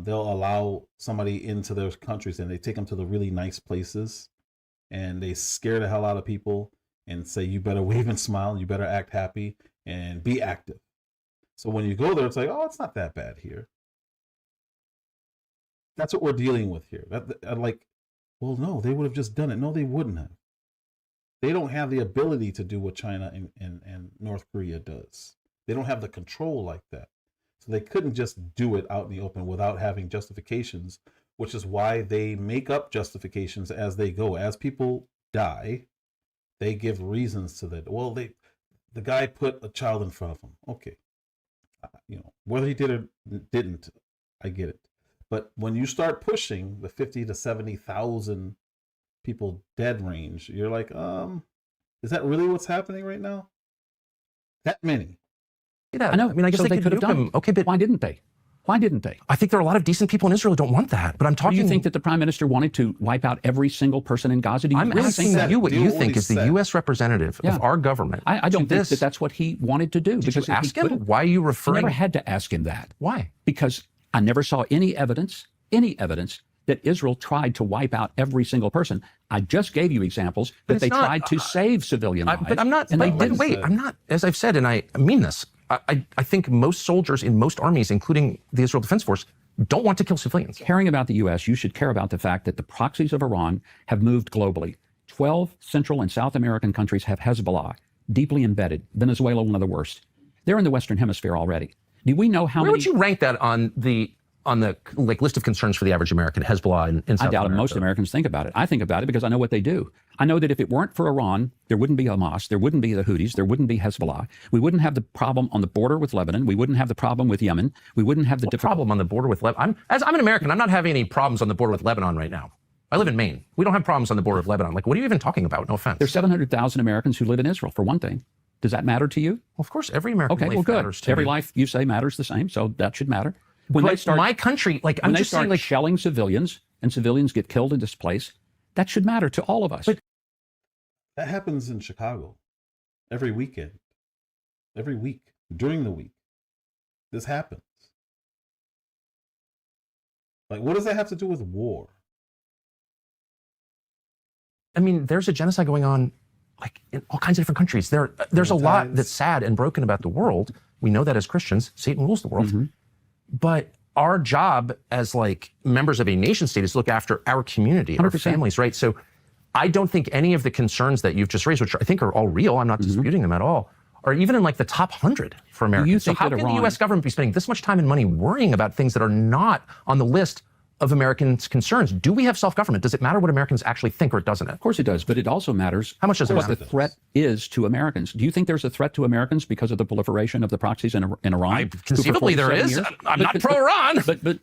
They'll allow somebody into their countries and they take them to the really nice places and they scare the hell out of people and say, you better wave and smile, you better act happy and be active. So when you go there, it's like, oh, it's not that bad here. That's what we're dealing with here. Well, no, they would have just done it. No, they wouldn't have. They don't have the ability to do what China and North Korea does. They don't have the control like that. So they couldn't just do it out in the open without having justifications, which is why they make up justifications as they go. As people die, they give reasons to that. Well, the guy put a child in front of him. Okay. Whether he did or didn't, I get it. But when you start pushing the 50 to 70,000 people dead range, you're like, is that really what's happening right now? That many. that. I know. I mean, I guess so they could have nuke done him. it. Okay, but why didn't they? Why didn't they? I think there are a lot of decent people in Israel who don't want that. But I'm talking. Do you think that the prime minister wanted to wipe out every single person in Gaza? Do you I'm really asking think that? you what you You think is the said. U.S. representative of our government. I don't to think this. that that's what he wanted to do. Did you because ask he him? could've- Why are you I referring? never had to ask him that. Why? Because I never saw any evidence that Israel tried to wipe out every single person. I just gave you examples that it's they not- tried to save civilian lives. But I'm not. and they But didn't. wait, I'm not. As I've said, and I mean this. I think most soldiers in most armies, including the Israel Defense Force, don't want to kill civilians. Caring about the U.S., you should care about the fact that the proxies of Iran have moved globally. 12 Central and South American countries have Hezbollah deeply embedded. Venezuela, one of the worst. They're in the Western Hemisphere already. Do we know how Where many? would you rank that on the like list of concerns for the average American? Hezbollah in South I doubt America? most Americans think about it. I think about it because I know what they do. I know that if it weren't for Iran, there wouldn't be Hamas, there wouldn't be the Houthis, there wouldn't be Hezbollah. We wouldn't have the problem on the border with Lebanon. We wouldn't have the problem with Yemen. We wouldn't have the problem on the border with Lebanon. I'm an American. I'm not having any problems on the border with Lebanon right now. I live in Maine. We don't have problems on the border with Lebanon. Like, what are you even talking about? No offense. There's 700,000 Americans who live in Israel, for one thing. Does that matter to you? Well, of course, every American okay, life well, good. matters to Every me. life you say matters the same, so that should matter. When But they start, my country, like, when I'm they just start saying, like, shelling civilians and civilians get killed and displaced, that should matter to all of us. But that happens in Chicago every weekend, every week, during the week. This happens. Like, what does that have to do with war? I mean, there's a genocide going on, like, in all kinds of different countries. There's a lot that's sad and broken about the world. We know that as Christians. Satan rules the world. Mm-hmm. But our job as, like, members of a nation state is to look after our community, our 100%. families, right? So I don't think any of the concerns that you've just raised, which I think are all real, I'm not disputing them at all, are even in, like, the top 100 for Americans. So think how that can Iran- the U.S. government be spending this much time and money worrying about things that are not on the list of Americans' concerns? Do we have self-government? Does it matter what Americans actually think, or doesn't it? Of course it does, but it also matters How much does it what matter? the threat is to Americans. Do you think there's a threat to Americans because of the proliferation of the proxies in Iran? Conceivably there is. I'm not pro-Iran. But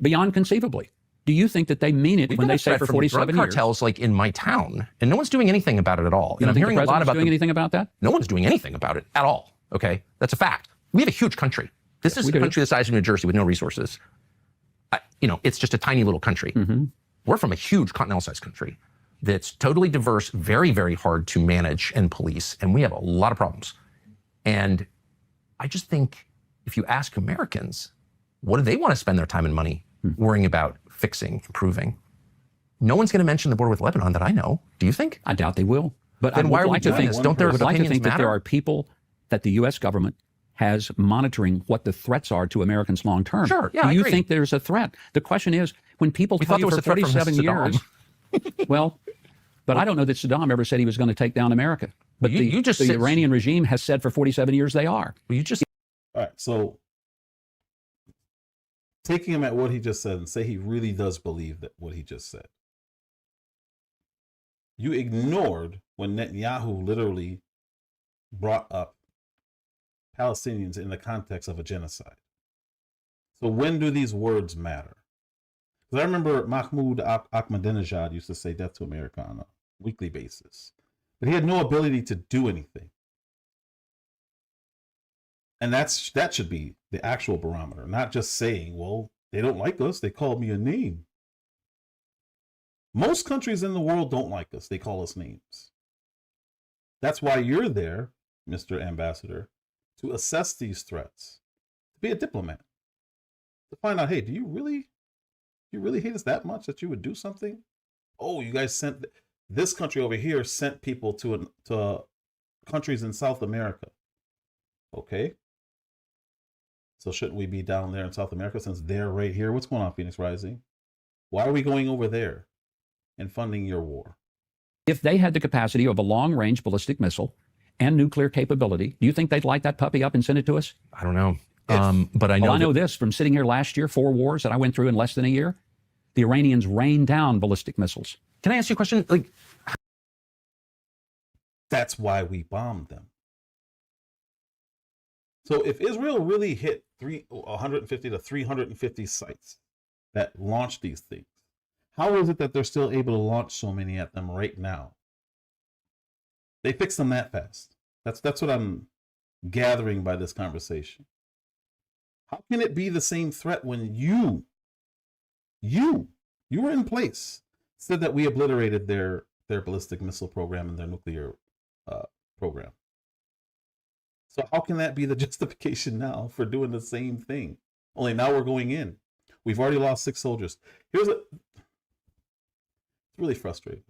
beyond conceivably, do you think that they mean it We've when got they a say threat for from 47 drug years? cartels, like, in my town, and no one's doing anything about it at all. You And I'm don't think hearing the a lot president's about doing anything about that? No one's doing anything about it at all. Okay, that's a fact. We have a huge country. This is we a do. country the size of New Jersey with no resources. It's just a tiny little country. Mm-hmm. We're from a huge continental-sized country that's totally diverse, very, very hard to manage and police, and we have a lot of problems. And I just think if you ask Americans, what do they want to spend their time and money worrying about, fixing, improving? No one's going to mention the border with Lebanon that I know. Do you think? I doubt they will. But Then I why would are we like to doing think, this? Don't their I would like to opinions think that there matter? are people that the U.S. government has monitoring what the threats are to Americans long term. Sure, yeah, Do I you agree. think there's a threat? The question is, when people We tell thought you there was for a threat from 47 Saddam. years, well, but I don't know that Saddam ever said he was going to take down America. But You just the said- Iranian regime has said for 47 years they are. Well, you just All right, so taking him at what he just said and say he really does believe that what he just said. You ignored when Netanyahu literally brought up Palestinians in the context of a genocide. So when do these words matter? Because I remember Mahmoud Ahmadinejad used to say death to America on a weekly basis, but he had no ability to do anything. And that should be the actual barometer, not just saying, well, they don't like us, they called me a name. Most countries in the world don't like us, they call us names. That's why you're there, Mr. Ambassador, to assess these threats, to be a diplomat, to find out, hey, do you really hate us that much that you would do something? Oh, you guys sent this country over here, sent people to countries in South America. Okay. So shouldn't we be down there in South America since they're right here? What's going on, Phoenix Rising? Why are we going over there and funding your war? If they had the capacity of a long-range ballistic missile and nuclear capability, do you think they'd light that puppy up and send it to us? I don't know. But I know. Well, I know this from sitting here last year, 4 wars that I went through in less than a year. The Iranians rained down ballistic missiles. Can I ask you a question? Like, that's why we bombed them. So if Israel really hit 150 to 350 sites that launch these things, how is it that they're still able to launch so many at them right now? They fixed them that fast. That's what I'm gathering by this conversation. How can it be the same threat when you were in place, said that we obliterated their ballistic missile program and their nuclear program? So how can that be the justification now for doing the same thing? Only now we're going in. We've already lost 6 soldiers. It's really frustrating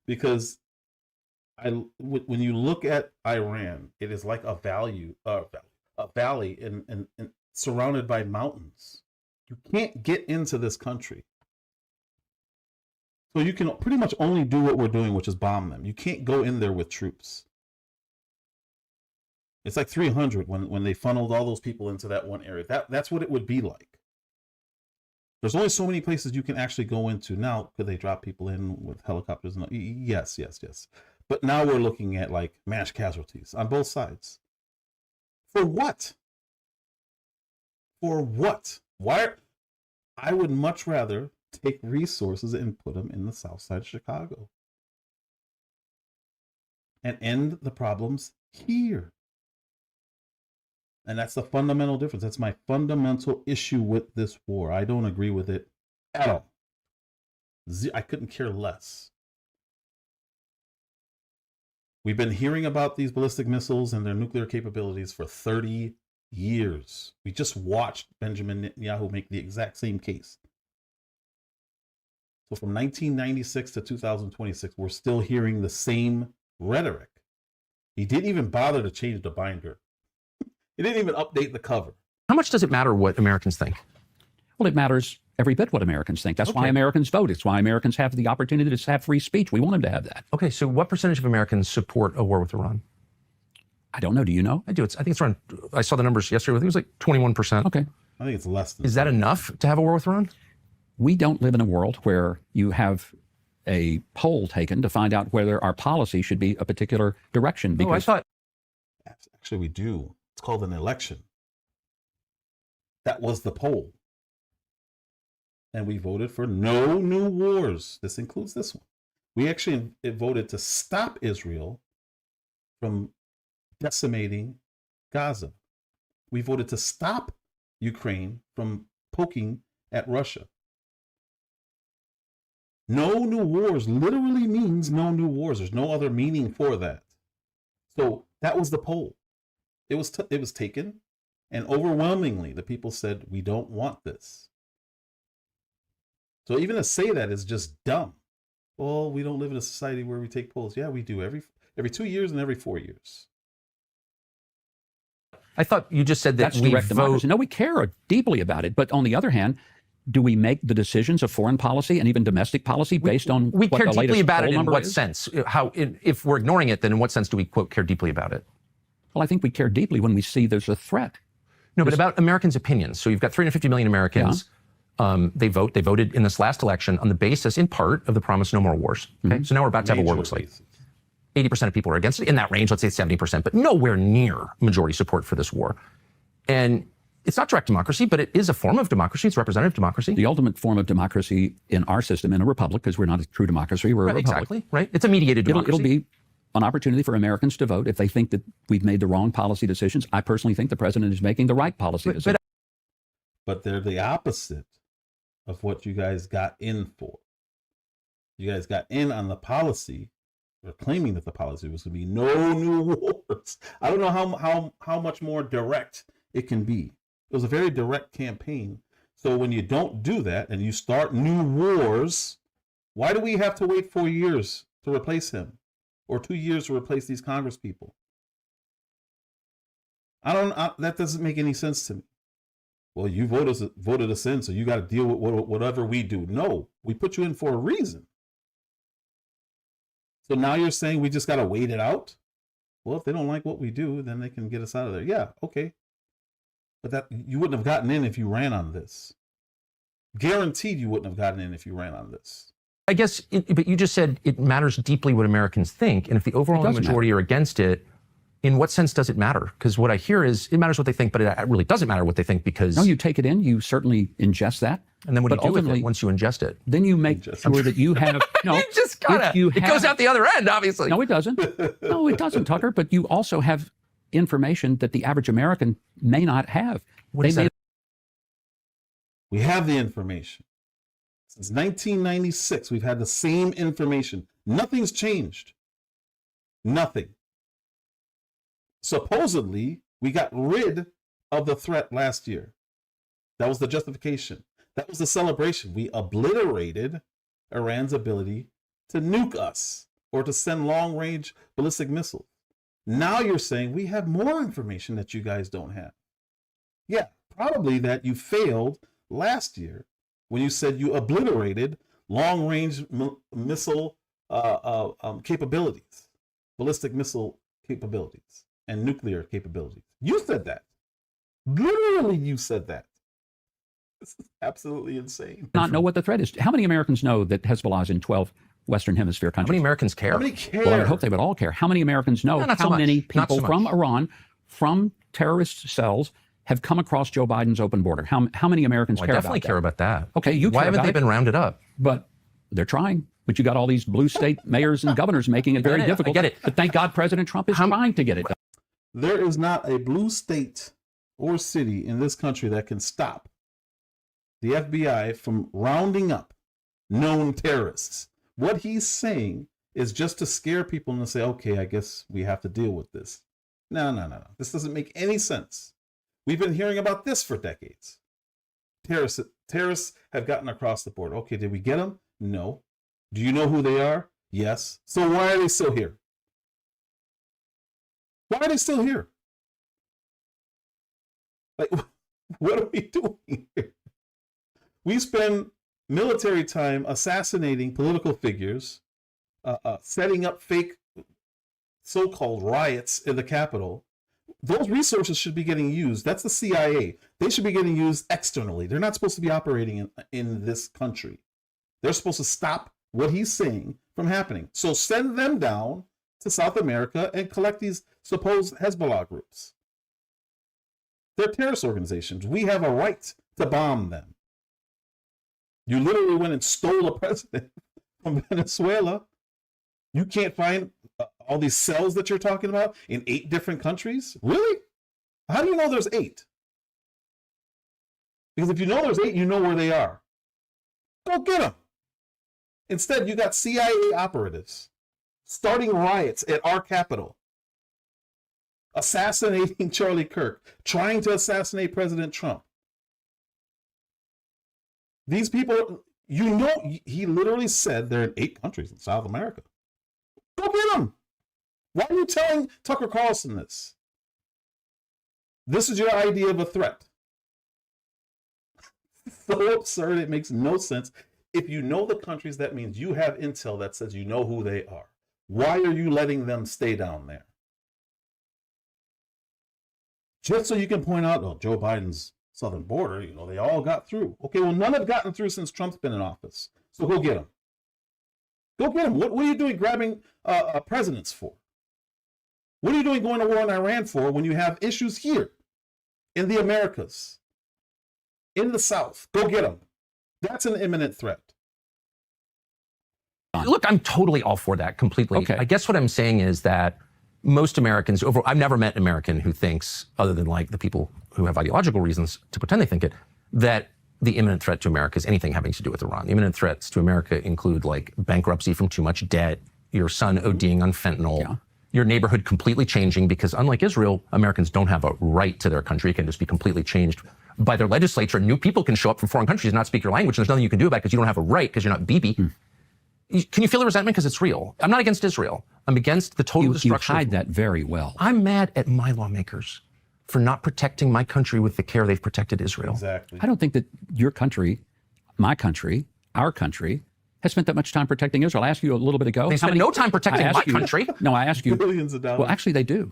because when you look at Iran, it is like a valley and surrounded by mountains. You can't get into this country. So you can pretty much only do what we're doing, which is bomb them. You can't go in there with troops. It's like 300 when they funneled all those people into that one area. That's what it would be like. There's only so many places you can actually go into. Now, could they drop people in with helicopters? No, yes. But now we're looking at like mass casualties on both sides. For what? For what? Why? I would much rather take resources and put them in the south side of Chicago and end the problems here. And that's the fundamental difference. That's my fundamental issue with this war. I don't agree with it at all. I couldn't care less. We've been hearing about these ballistic missiles and their nuclear capabilities for 30 years. We just watched Benjamin Netanyahu make the exact same case. So from 1996 to 2026, we're still hearing the same rhetoric. He didn't even bother to change the binder. He didn't even update the cover. How much does it matter what Americans think? Well, it matters every bit what Americans think. That's why Americans vote. It's why Americans have the opportunity to have free speech. We want them to have that. Okay, so what percentage of Americans support a war with Iran? I don't know. Do you know? I do. I think it's around, I saw the numbers yesterday. I think it was like 21%. Okay. I think it's less than Is that enough to have a war with Iran? We don't live in a world where you have a poll taken to find out whether our policy should be a particular direction. Because I thought... Actually, we do. It's called an election. That was the poll. And we voted for no new wars. This includes this one. We actually voted to stop Israel from decimating Gaza. We voted to stop Ukraine from poking at Russia. No new wars literally means no new wars. There's no other meaning for that. So that was the poll. It was taken, and overwhelmingly the people said, we don't want this. So even to say that is just dumb. Well, we don't live in a society where we take polls. Yeah, we do every 2 years and every 4 years. I thought you just said that that's direct democracy. No, we care deeply about it. But on the other hand, do we make the decisions of foreign policy and even domestic policy based on we what care the deeply latest about poll it in number what is? sense? If we're ignoring it, then in what sense do we, quote, care deeply about it? Well, I think we care deeply when we see there's a threat. No, but about Americans' opinions. So you've got 350 million Americans. Yeah. They voted in this last election on the basis, in part, of the promise no more wars. Okay, so now we're about to have a war, looks like. 80% of people are against it. In that range, let's say 70%, but nowhere near majority support for this war. And it's not direct democracy, but it is a form of democracy. It's representative democracy. The ultimate form of democracy in our system, in a republic, because we're not a true democracy, we're a republic. Exactly, right? It's a mediated democracy. It'll be an opportunity for Americans to vote if they think that we've made the wrong policy decisions. I personally think the president is making the right policy decisions. But they're the opposite of what you guys got in for. You guys got in on the policy, or claiming that the policy was going to be no new wars. I don't know how much more direct it can be. It was a very direct campaign. So when you don't do that and you start new wars, why do we have to wait 4 years to replace him? Or 2 years to replace these Congress people? That doesn't make any sense to me. Well, you voted us in, so you got to deal with whatever we do. No, we put you in for a reason. So now you're saying we just got to wait it out? Well, if they don't like what we do, then they can get us out of there. Yeah, okay. But that you wouldn't have gotten in if you ran on this. Guaranteed you wouldn't have gotten in if you ran on this. I guess, but you just said it matters deeply what Americans think. And if the overwhelming majority are against it, in what sense does it matter? Because what I hear is it matters what they think, but it really doesn't matter what they think because... No, you take it in, you certainly ingest that. And then what do you do with it once you ingest it? Then you make sure that you have... No, you just gotta... It goes out the other end, obviously. No, it doesn't. No, it doesn't, Tucker. But you also have information that the average American may not have. What is that? We have the information. Since 1996, we've had the same information. Nothing's changed. Nothing. Supposedly, we got rid of the threat last year. That was the justification. That was the celebration. We obliterated Iran's ability to nuke us or to send long-range ballistic missiles. Now you're saying we have more information that you guys don't have. Yeah, probably that you failed last year when you said you obliterated long-range missile capabilities, ballistic missile capabilities, and nuclear capabilities. You said that. Literally, you said that. This is absolutely insane. Not know what the threat is. How many Americans know that Hezbollah is in 12 Western Hemisphere countries? How many Americans care? How many care? Well, I would hope they would all care. How many Americans know how many people from Iran, from terrorist cells, have come across Joe Biden's open border? How many Americans care about that? I definitely care about that. Okay, you care Why haven't they been rounded up? But they're trying. But you got all these blue state mayors and governors making it very difficult. I get it. But thank God President Trump is trying to get it done. There is not a blue state or city in this country that can stop the FBI from rounding up known terrorists. What he's saying is just to scare people and to say, okay, I guess we have to deal with this. No. This doesn't make any sense. We've been hearing about this for decades. Terrorists have gotten across the border. Okay, did we get them? No. Do you know who they are? Yes. So why are they still here? Why are they still here? Like, what are we doing here? We spend military time assassinating political figures, setting up fake so-called riots in the Capitol. Those resources should be getting used. That's the CIA. They should be getting used externally. They're not supposed to be operating in this country. They're supposed to stop what he's saying from happening. So send them down to South America and collect these supposed Hezbollah groups. They're terrorist organizations. We have a right to bomb them. You literally went and stole a president from Venezuela. You can't find all these cells that you're talking about in 8 different countries? Really? How do you know there's 8? Because if you know there's 8, you know where they are. Go get them. Instead, you got CIA operatives starting riots at our Capitol, assassinating Charlie Kirk, trying to assassinate President Trump. These people, you know, he literally said they're in 8 countries in South America. Go get them. Why are you telling Tucker Carlson this? This is your idea of a threat. So absurd, it makes no sense. If you know the countries, that means you have intel that says you know who they are. Why are you letting them stay down there? Just so you can point out, oh, Joe Biden's southern border, you know, they all got through. Okay, well, none have gotten through since Trump's been in office. So go get them. Go get them. What are you doing grabbing presidents for? What are you doing going to war in Iran for when you have issues here in the Americas, in the South? Go get them. That's an imminent threat. Look, I'm totally all for that completely. Okay. I guess what I'm saying is that most Americans, I've never met an American who thinks, other than like the people who have ideological reasons to pretend they think it, that the imminent threat to America is anything having to do with Iran. The imminent threats to America include like bankruptcy from too much debt, your son ODing on fentanyl, your neighborhood completely changing, because unlike Israel, Americans don't have a right to their country. It can just be completely changed by their legislature. New people can show up from foreign countries and not speak your language. And there's nothing you can do about it because you don't have a right, because you're not Bibi. Can you feel the resentment? Because it's real. I'm not against Israel. I'm against the total destruction. You hide that very well. I'm mad at my lawmakers for not protecting my country with the care they've protected Israel. Exactly. I don't think that your country, my country, our country, has spent that much time protecting Israel. I asked you a little bit ago. They spent no time protecting my country. No, I asked you. Billions of dollars. Well, actually, they do.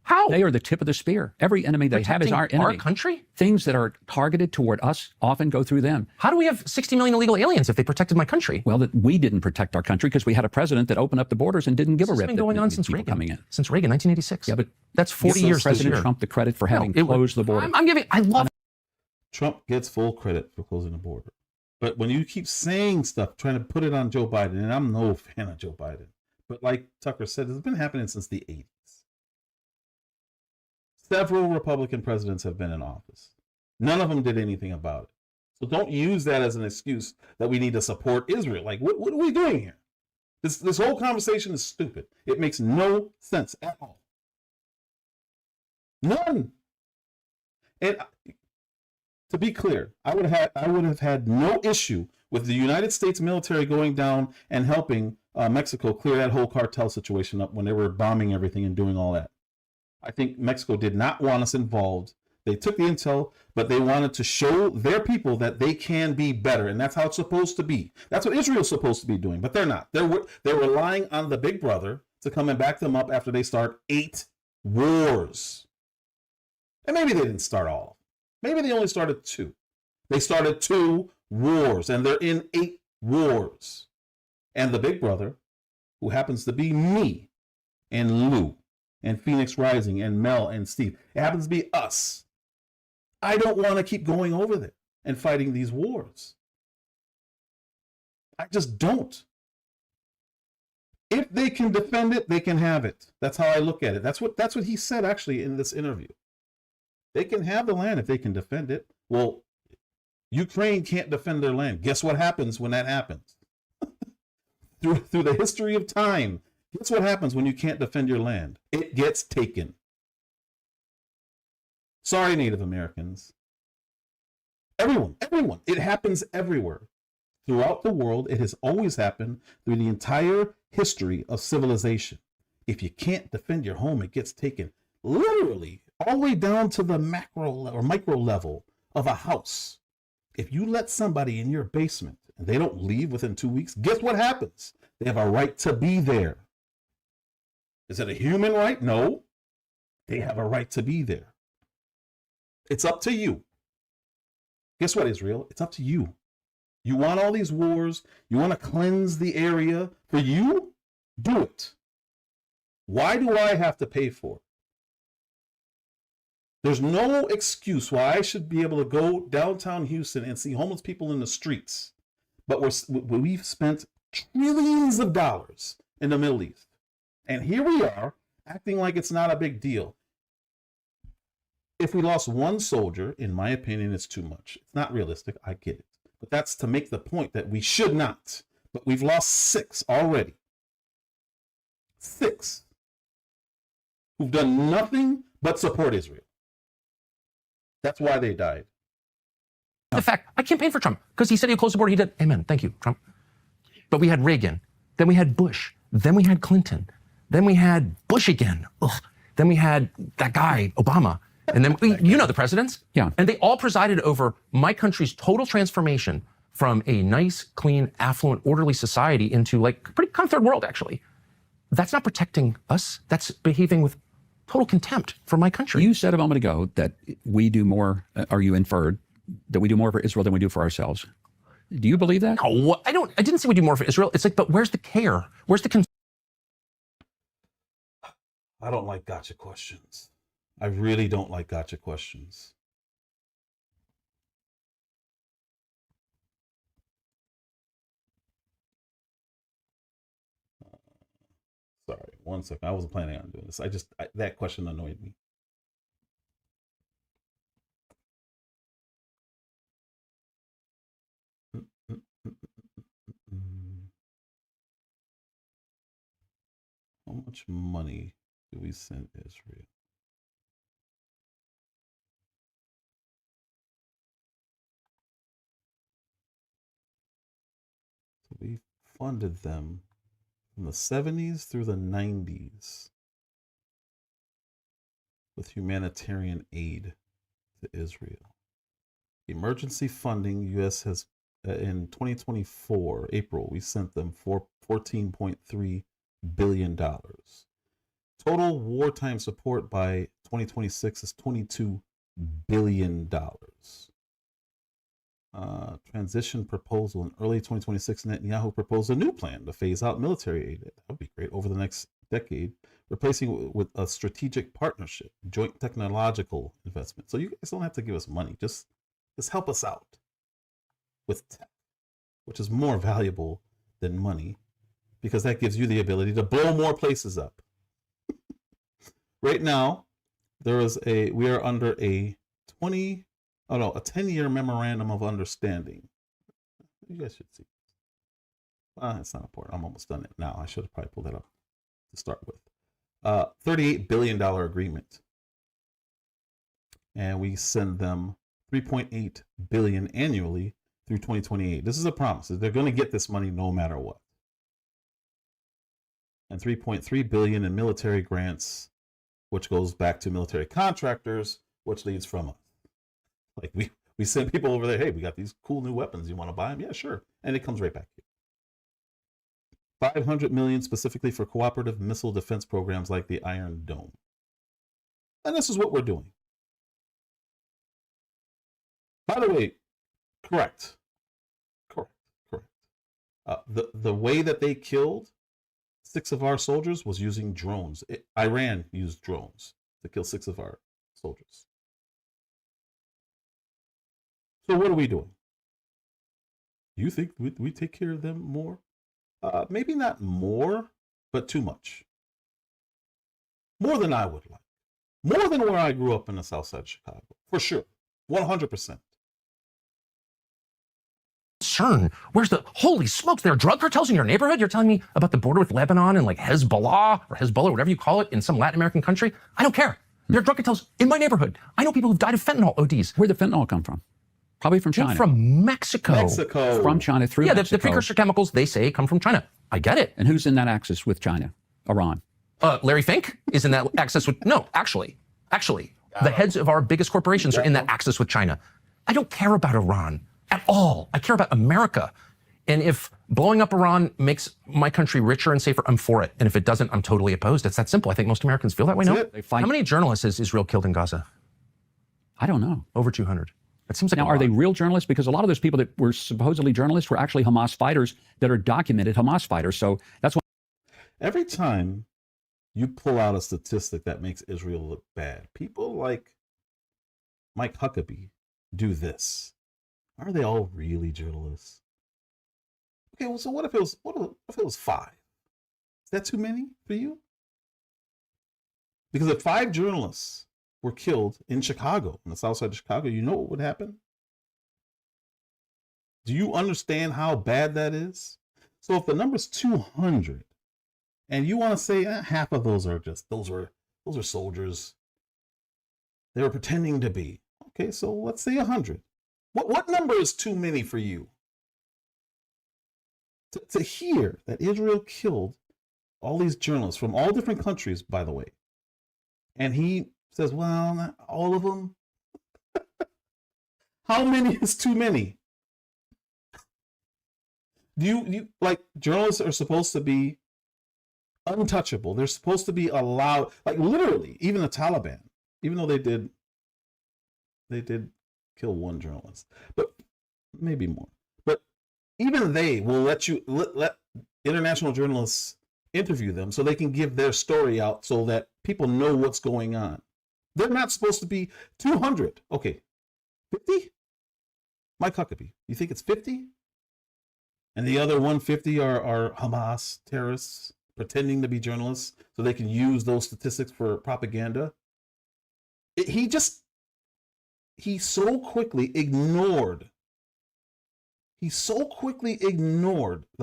How? They are the tip of the spear. Every enemy they have is our enemy. Our country? Things that are targeted toward us often go through them. How do we have 60 million illegal aliens if they protected my country? Well, that we didn't protect our country because we had a president that opened up the borders and didn't give a rip. It's been going on since Reagan. Coming in. Since Reagan, 1986. Yeah, but that's 40 years. President Trump the credit for having closed the border. I love Trump gets full credit for closing the border. But when you keep saying stuff, trying to put it on Joe Biden, and I'm no fan of Joe Biden, but like Tucker said, it's been happening since the 80s. Several Republican presidents have been in office. None of them did anything about it. So don't use that as an excuse that we need to support Israel. Like, what are we doing here? This whole conversation is stupid. It makes no sense at all. None. And to be clear, I would have had no issue with the United States military going down and helping Mexico clear that whole cartel situation up when they were bombing everything and doing all that. I think Mexico did not want us involved. They took the intel, but they wanted to show their people that they can be better, and that's how it's supposed to be. That's what Israel's supposed to be doing, but they're not. They're relying on the big brother to come and back them up after they start 8 wars. And maybe they didn't start all. Maybe they only started 2. They started 2 wars, and they're in 8 wars. And the big brother, who happens to be me and Lou and Phoenix Rising and Mel and Steve, it happens to be us. I don't want to keep going over there and fighting these wars. I just don't. If they can defend it, they can have it. That's how I look at it. That's what he said actually in this interview. They can have the land if they can defend it. Well, Ukraine can't defend their land. Guess what happens when that happens? through the history of time, guess what happens when you can't defend your land? It gets taken. Sorry, Native Americans. Everyone. It happens everywhere. Throughout the world, it has always happened through the entire history of civilization. If you can't defend your home, it gets taken. Literally, all the way down to the macro or micro level of a house. If you let somebody in your basement and they don't leave within 2 weeks, guess what happens? They have a right to be there. Is it a human right? No. They have a right to be there. It's up to you. Guess what, Israel? It's up to you. You want all these wars? You want to cleanse the area? For you? Do it. Why do I have to pay for it? There's no excuse why I should be able to go downtown Houston and see homeless people in the streets. But we've spent trillions of dollars in the Middle East. And here we are acting like it's not a big deal. If we lost 1 soldier, in my opinion, it's too much. It's not realistic. I get it. But that's to make the point that we should not. But we've lost 6 already. 6 who've done nothing but support Israel. That's why they died. The fact, I campaigned for Trump because he said he'd close the border. He did. Amen. Thank you, Trump. But we had Reagan. Then we had Bush. Then we had Clinton. Then we had Bush again. Ugh. Then we had that guy, Obama. And then, you know the presidents. Yeah. And they all presided over my country's total transformation from a nice, clean, affluent, orderly society into like pretty kind of third world, actually. That's not protecting us. That's behaving with total contempt for my country. You said a moment ago that we do more, or you inferred that we do more for Israel than we do for ourselves. Do you believe that? No, I didn't say we do more for Israel. It's like, but where's the care? Where's the concern? I don't like gotcha questions. I really don't like gotcha questions. Sorry, 1 second. I wasn't planning on doing this. That question annoyed me. How much money do we send Israel? So we funded them from the 70s through the 90s with humanitarian aid to Israel. Emergency funding, U.S. has, in 2024, April, we sent them $14.3 billion. Total wartime support by 2026 is $22 billion. Transition proposal in early 2026, Netanyahu proposed a new plan to phase out military aid. That would be great over the next decade, replacing it with a strategic partnership, joint technological investment. So you guys don't have to give us money. Just help us out with tech, which is more valuable than money because that gives you the ability to blow more places up. Right now, we are under a 10-year memorandum of understanding. You guys should see. It's not important. I'm almost done it now. I should have probably pulled that up to start with. $38 billion agreement. And we send them $3.8 billion annually through 2028. This is a promise. They're going to get this money no matter what. And $3.3 billion in military grants, which goes back to military contractors, which leads from us. Like we send people over there, hey, we got these cool new weapons. You want to buy them? Yeah, sure. And it comes right back here. $500 million specifically for cooperative missile defense programs like the Iron Dome. And this is what we're doing. By the way, correct. The way that they killed 6 of our soldiers was using drones. Iran used drones to kill 6 of our soldiers. So what are we doing? You think we take care of them more? Maybe not more, but too much. More than I would like. More than where I grew up in the south side of Chicago. For sure. 100%. Where's the holy smokes? There are drug cartels in your neighborhood? You're telling me about the border with Lebanon and like Hezbollah, whatever you call it, in some Latin American country? I don't care. There are drug cartels in my neighborhood. I know people who've died of fentanyl ODs. Where'd the fentanyl come from? Probably from China. From Mexico. From China through Mexico. The precursor chemicals, they say, come from China. I get it. And who's in that axis with China? Iran. Larry Fink is in that axis with... No, actually, the heads of our biggest corporations are in that axis with China. I don't care about Iran at all. I care about America. And if blowing up Iran makes my country richer and safer, I'm for it. And if it doesn't, I'm totally opposed. It's that simple. I think most Americans feel that way now. How many journalists has Israel killed in Gaza? I don't know. Over 200. That seems like now, are they real journalists? Because a lot of those people that were supposedly journalists were actually Hamas fighters that are documented Hamas fighters. So that's why. Every time you pull out a statistic that makes Israel look bad, people like Mike Huckabee do this. Are they all really journalists? Okay, well, so what if it was 5? Is that too many for you? Because if 5 journalists were killed in Chicago, in the south side of Chicago, you know what would happen? Do you understand how bad that is? So if the number's 200, and you want to say half of those are just those are soldiers, they were pretending to be. Okay, so let's say 100. What number is too many for you? To hear that Israel killed all these journalists from all different countries, by the way, and he says, well, not all of them. How many is too many? Do you like, journalists are supposed to be untouchable. They're supposed to be allowed, like literally, even the Taliban, even though they did kill 1 journalist, but maybe more. But even they will let international journalists interview them so they can give their story out so that people know what's going on. They're not supposed to be 200. Okay, 50? Mike Huckabee, you think it's 50? And the other 150 are Hamas terrorists pretending to be journalists so they can use those statistics for propaganda? He so quickly ignored the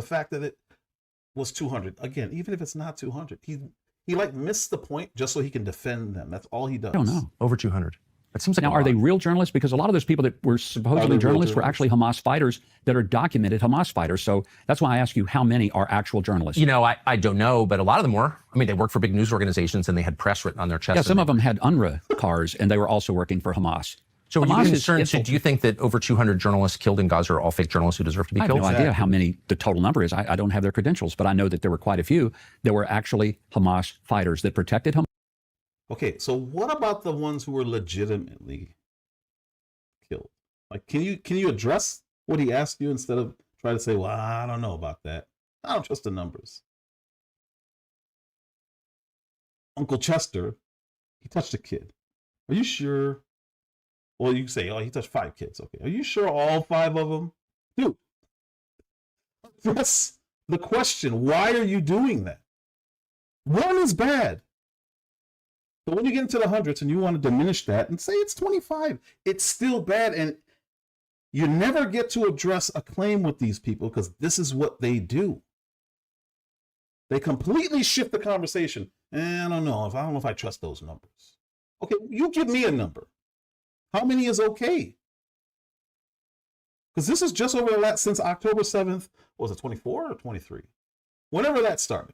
fact that it was 200. Again, even if it's not 200, he like missed the point just so he can defend them. That's all he does. I don't know. Over 200. That seems like now, are they real journalists? Because a lot of those people that were supposedly journalists were actually Hamas fighters that are documented Hamas fighters. So that's why I ask you, how many are actual journalists? You know, I don't know, but a lot of them were. I mean, they worked for big news organizations and they had press written on their chest. Yeah, some of them had UNRWA cars and they were also working for Hamas. So do you think that over 200 journalists killed in Gaza are all fake journalists who deserve to be killed? I have no idea how many the total number is. I don't have their credentials, but I know that there were quite a few that were actually Hamas fighters that protected Hamas. Okay, so what about the ones who were legitimately killed? Like, can you address what he asked you instead of try to say, well, I don't know about that. I don't trust the numbers. Uncle Chester, he touched a kid. Are you sure? Well, you say, oh, he touched 5 kids. Okay. Are you sure all 5 of them? Dude, address the question. Why are you doing that? 1 is bad. But when you get into the hundreds and you want to diminish that and say it's 25, it's still bad. And you never get to address a claim with these people because this is what they do. They completely shift the conversation. I don't know if I trust those numbers. Okay, you give me a number. How many is okay? Because this is just over that since October 7th. Was it 24 or 23? Whenever that started.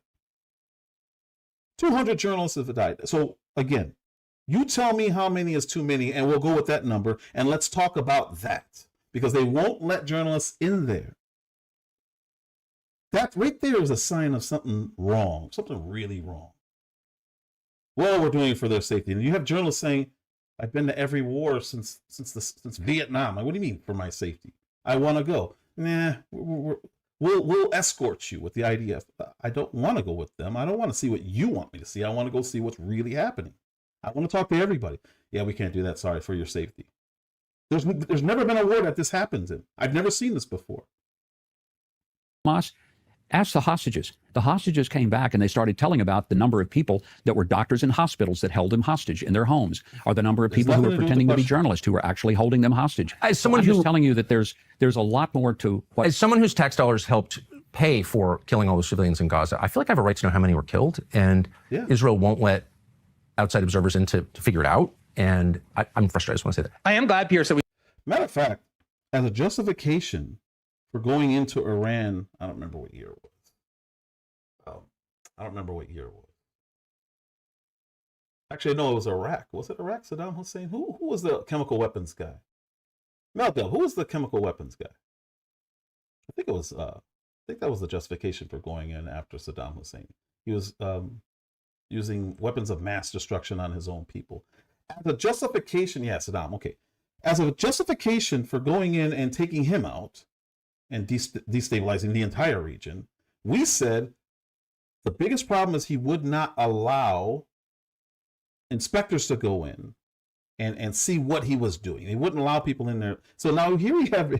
200 journalists have died. So again, you tell me how many is too many and we'll go with that number and let's talk about that. Because they won't let journalists in there. That right there is a sign of something wrong, something really wrong. Well, we're doing it for their safety. And you have journalists saying, I've been to every war since Vietnam. Like, what do you mean for my safety? I want to go. Nah, we'll escort you with the IDF. I don't want to go with them. I don't want to see what you want me to see. I want to go see what's really happening. I want to talk to everybody. Yeah, we can't do that. Sorry, for your safety. There's never been a war that this happens in. I've never seen this before. Moss, ask the hostages. The hostages came back and they started telling about the number of people that were doctors in hospitals that held them hostage in their homes, or the number of people who were pretending to be journalists who were actually holding them hostage. As someone I'm just telling you that there's a lot more to what. As someone whose tax dollars helped pay for killing all those civilians in Gaza, I feel like I have a right to know how many were killed, and Israel won't let outside observers in to figure it out. And I'm frustrated. I just want to say that. I am glad, Pierce, that we. Matter of fact, as a justification for going into Iran, I don't remember what year it was. I don't remember what year it was. Actually, no, it was Iraq. Was it Iraq? Saddam Hussein? Who was the chemical weapons guy? Melville, who was the chemical weapons guy? I think that was the justification for going in after Saddam Hussein. He was using weapons of mass destruction on his own people. As a justification, Saddam, okay. As a justification for going in and taking him out and destabilizing the entire region, we said the biggest problem is he would not allow inspectors to go in and see what he was doing. He wouldn't allow people in there. So now here we have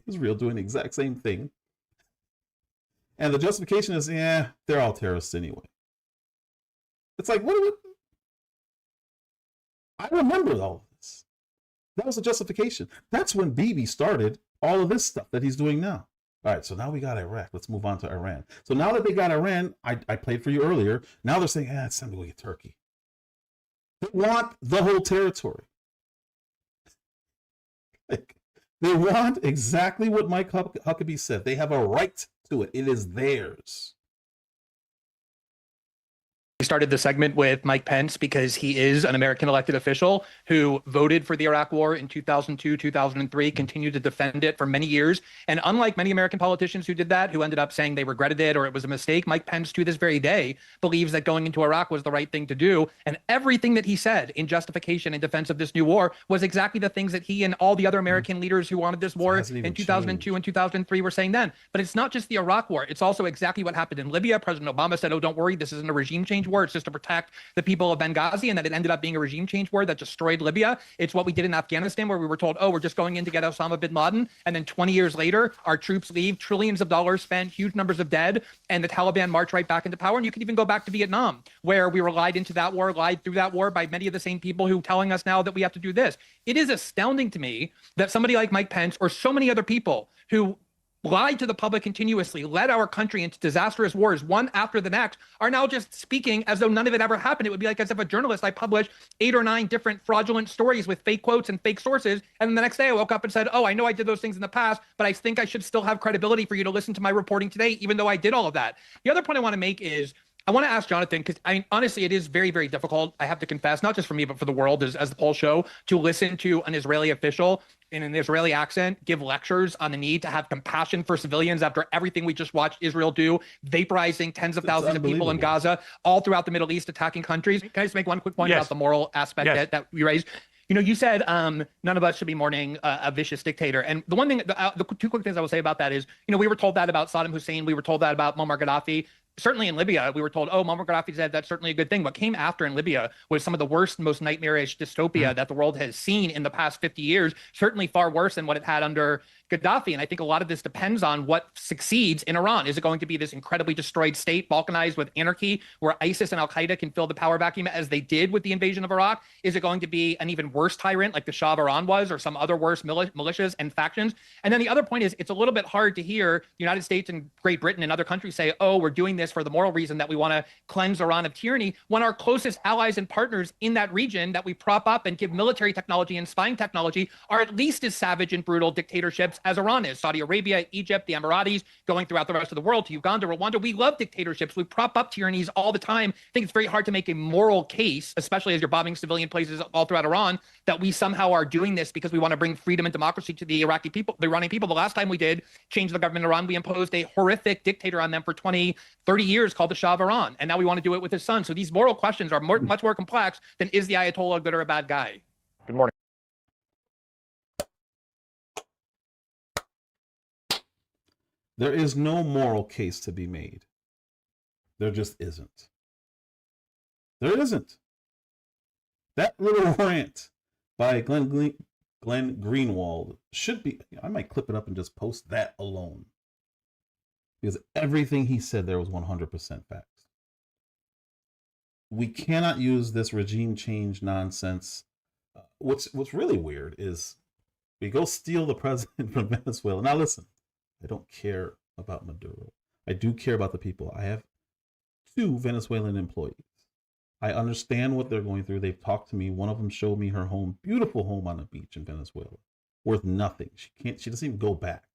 Israel doing the exact same thing. And the justification is, they're all terrorists anyway. It's like, what? I remember all of this. That was the justification. That's when Bibi started all of this stuff that he's doing now. All right, so now we got Iraq. Let's move on to Iran. So now that they got Iran, I played for you earlier. Now they're saying, it's time to go get Turkey. They want the whole territory. They want exactly what Mike Huckabee said. They have a right to it. It is theirs. We started the segment with Mike Pence because he is an American elected official who voted for the Iraq War in 2002, 2003, continued to defend it for many years. And unlike many American politicians who did that, who ended up saying they regretted it or it was a mistake, Mike Pence to this very day believes that going into Iraq was the right thing to do. And everything that he said in justification and defense of this new war was exactly the things that he and all the other American leaders who wanted this war in 2002 and 2003 were saying then. But it's not just the Iraq War. It's also exactly what happened in Libya. President Obama said, don't worry, this isn't a regime change war. It's just to protect the people of Benghazi, and that it ended up being a regime change war that destroyed Libya. It's what we did in Afghanistan, where we were told, we're just going in to get Osama bin Laden. And then 20 years later, our troops leave, trillions of dollars spent, huge numbers of dead, and the Taliban march right back into power. And you can even go back to Vietnam, where we were lied into that war, lied through that war by many of the same people who telling us now that we have to do this. It is astounding to me that somebody like Mike Pence or so many other people who lied to the public continuously, led our country into disastrous wars, one after the next, are now just speaking as though none of it ever happened. It would be like as if a journalist, I published 8 or 9 different fraudulent stories with fake quotes and fake sources, and then the next day I woke up and said, I know I did those things in the past, but I think I should still have credibility for you to listen to my reporting today, even though I did all of that. The other point I want to make is, I want to ask Jonathan, because honestly, it is very, very difficult, I have to confess, not just for me, but for the world, as the polls show, to listen to an Israeli official in an Israeli accent give lectures on the need to have compassion for civilians after everything we just watched Israel do, vaporizing tens of thousands of people in Gaza, all throughout the Middle East, attacking countries. Can I just make one quick point about the moral aspect that we raised? You said none of us should be mourning a vicious dictator. And the one thing, the 2 quick things I will say about that is, we were told that about Saddam Hussein. We were told that about Muammar Gaddafi. Certainly in Libya, we were told, Muammar Gaddafi said that's certainly a good thing. What came after in Libya was some of the worst, most nightmarish dystopia that the world has seen in the past 50 years, certainly far worse than what it had under Gaddafi. And I think a lot of this depends on what succeeds in Iran. Is it going to be this incredibly destroyed state, balkanized with anarchy, where ISIS and Al-Qaeda can fill the power vacuum as they did with the invasion of Iraq? Is it going to be an even worse tyrant like the Shah of Iran was, or some other worse militias and factions? And then the other point is, it's a little bit hard to hear the United States and Great Britain and other countries say, oh, we're doing this for the moral reason that we want to cleanse Iran of tyranny, when our closest allies and partners in that region that we prop up and give military technology and spying technology are at least as savage and brutal dictatorships as Iran is. Saudi Arabia, Egypt, the Emiratis, going throughout the rest of the world to Uganda, Rwanda. We love dictatorships. We prop up tyrannies all the time. I think it's very hard to make a moral case, especially as you're bombing civilian places all throughout Iran, that we somehow are doing this because we want to bring freedom and democracy to the Iraqi people, the Iranian people. The last time we did change the government in Iran, we imposed a horrific dictator on them for 20, 30 years called the Shah of Iran. And now we want to do it with his son. So these moral questions are much more complex than, is the Ayatollah a good or a bad guy? Good morning. There is no moral case to be made. There just isn't. There isn't. That little rant by Glenn Greenwald should be, I might clip it up and just post that alone. Because everything he said there was 100% facts. We cannot use this regime change nonsense. What's really weird is we go steal the president from Venezuela. Now listen, I don't care about Maduro. I do care about the people. I have 2 Venezuelan employees. I understand what they're going through. They've talked to me. One of them showed me her home, beautiful home on a beach in Venezuela, worth nothing. She doesn't even go back.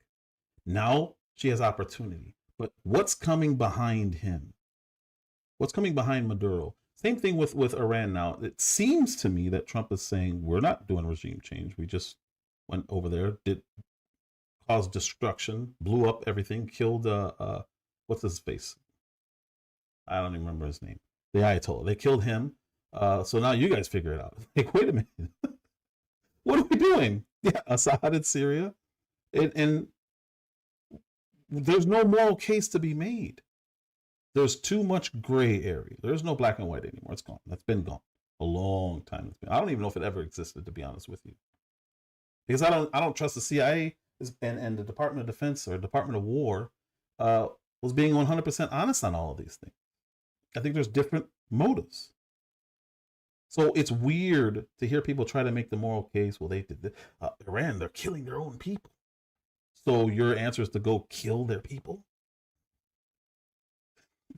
Now she has opportunity. But what's coming behind him? What's coming behind Maduro? Same thing with Iran now. It seems to me that Trump is saying, we're not doing regime change. We just went over there, caused destruction, blew up everything, killed, what's his face? I don't even remember his name. The Ayatollah. They killed him. So now you guys figure it out. Like, wait a minute. What are we doing? Yeah, Assad in Syria. And there's no moral case to be made. There's too much gray area. There's no black and white anymore. It's gone. That's been gone a long time. I don't even know if it ever existed, to be honest with you, because I don't trust the CIA and the Department of Defense or Department of War was being 100% honest on all of these things. I think there's different motives. So it's weird to hear people try to make the moral case. Well, they did Iran. They're killing their own people. So your answer is to go kill their people?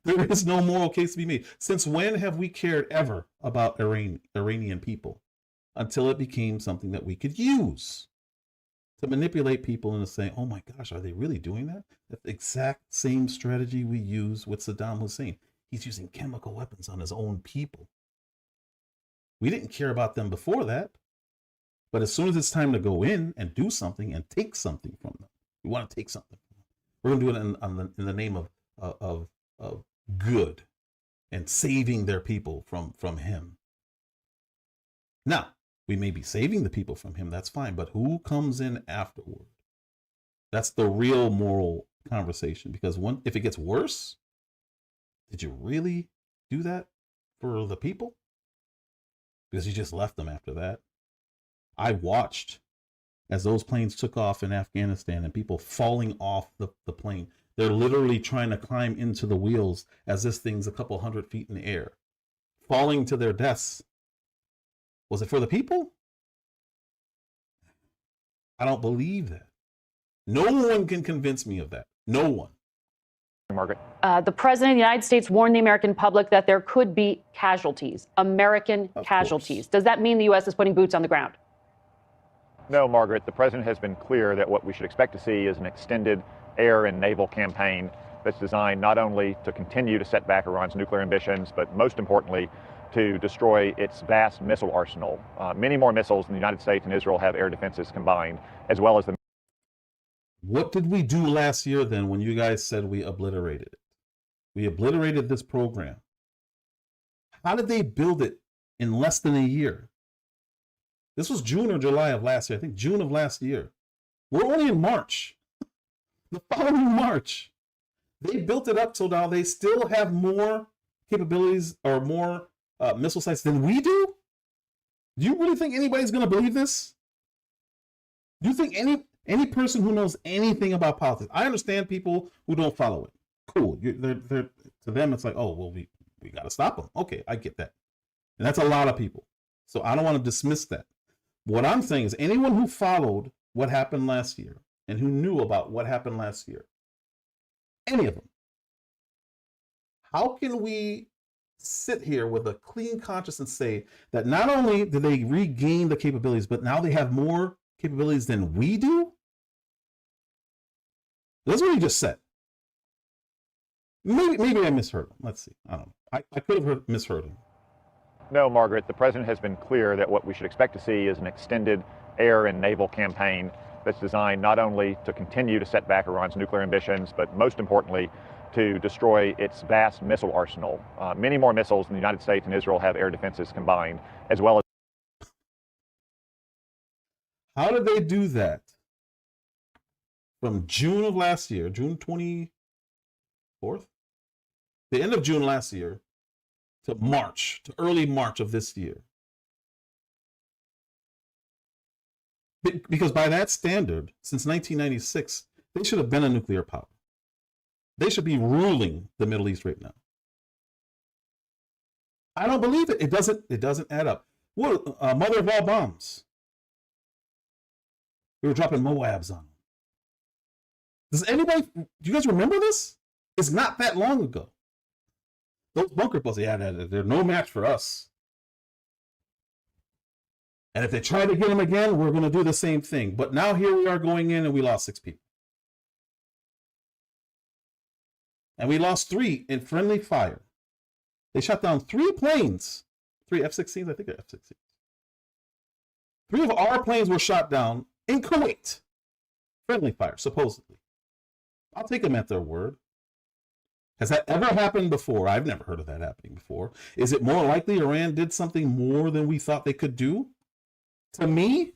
There is no moral case to be made. Since when have we cared ever about Iranian people? Until it became something that we could use to manipulate people into saying, oh my gosh, are they really doing that? That's the exact same strategy we use with Saddam Hussein. He's using chemical weapons on his own people. We didn't care about them before that. But as soon as it's time to go in and do something and take something from them, we want to take something from them. We're going to do it in the name of good and saving their people from him. Now, we may be saving the people from him, that's fine, but who comes in afterward? That's the real moral conversation, because if it gets worse, did you really do that for the people? Because you just left them after that. I watched as those planes took off in Afghanistan and people falling off the plane. They're literally trying to climb into the wheels as this thing's a couple 100 feet in the air, falling to their deaths. Was it for the people? I don't believe that. No one can convince me of that. No one. Margaret. The president of the United States warned the American public that there could be casualties, American casualties. Does that mean the U.S. is putting boots on the ground? No, Margaret. The president has been clear that what we should expect to see is an extended air and naval campaign that's designed not only to continue to set back Iran's nuclear ambitions, but most importantly, to destroy its vast missile arsenal. Many more missiles than the United States and Israel have air defenses combined, as well as the... What did we do last year then when you guys said we obliterated it? We obliterated this program. How did they build it in less than a year? This was June or July of last year. I think June of last year. We're only in March. The following March. They built it up so now they still have more capabilities or more missile sites than we do? Do you really think anybody's going to believe this? Do you think Any person who knows anything about politics, I understand people who don't follow it. Cool. They're to them, it's like, oh, well, we got to stop them. Okay, I get that. And that's a lot of people. So I don't want to dismiss that. What I'm saying is anyone who followed what happened last year and who knew about what happened last year, any of them, how can we sit here with a clean conscience and say that not only did they regain the capabilities, but now they have more capabilities than we do? That's what he just said. Maybe I misheard him. Let's see. I don't know. I could have misheard him. No, Margaret, the president has been clear that what we should expect to see is an extended air and naval campaign that's designed not only to continue to set back Iran's nuclear ambitions, but most importantly, to destroy its vast missile arsenal. Many more missiles than the United States and Israel have air defenses combined, as well as... How did they do that? From June of last year, June 24th? The end of June last year, to March, to early March of this year. Because by that standard, since 1996, they should have been a nuclear power. They should be ruling the Middle East right now. I don't believe it. It doesn't add up. What, mother of all bombs? We were dropping Moabs on them. Does anybody, do you guys remember this? It's not that long ago. Those bunker busts, yeah, they're no match for us. And if they try to get them again, we're going to do the same thing. But now here we are going in and we lost 6 people. And we lost 3 in friendly fire. They shot down 3 planes. 3 F-16s, I think they're F-16s. 3 of our planes were shot down in Kuwait. Friendly fire, supposedly. I'll take them at their word. Has that ever happened before? I've never heard of that happening before. Is it more likely Iran did something more than we thought they could do? To me,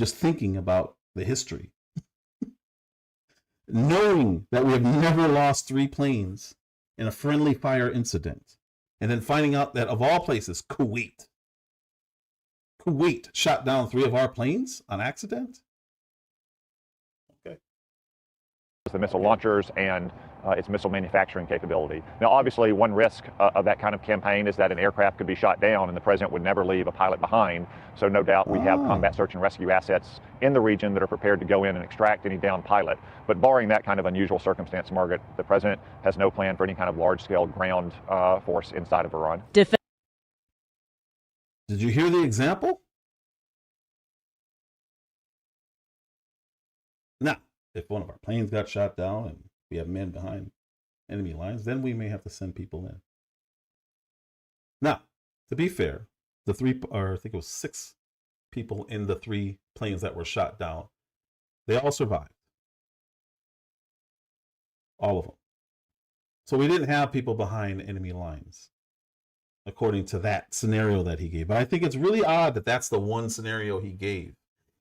just thinking about the history, knowing that we have never lost 3 planes in a friendly fire incident, and then finding out that of all places, Kuwait shot down 3 of our planes on accident? Okay. The missile launchers and its missile manufacturing capability. Now, obviously, one risk of that kind of campaign is that an aircraft could be shot down and the president would never leave a pilot behind. So no doubt we have combat search and rescue assets in the region that are prepared to go in and extract any downed pilot. But barring that kind of unusual circumstance, Margaret, the president has no plan for any kind of large-scale ground force inside of Iran. Did you hear the example? Now, if one of our planes got shot down and we have men behind enemy lines, then we may have to send people in. Now, to be fair, the 3, or I think it was 6 people in the 3 planes that were shot down, they all survived. All of them. So we didn't have people behind enemy lines, according to that scenario that he gave. But I think it's really odd that that's the one scenario he gave.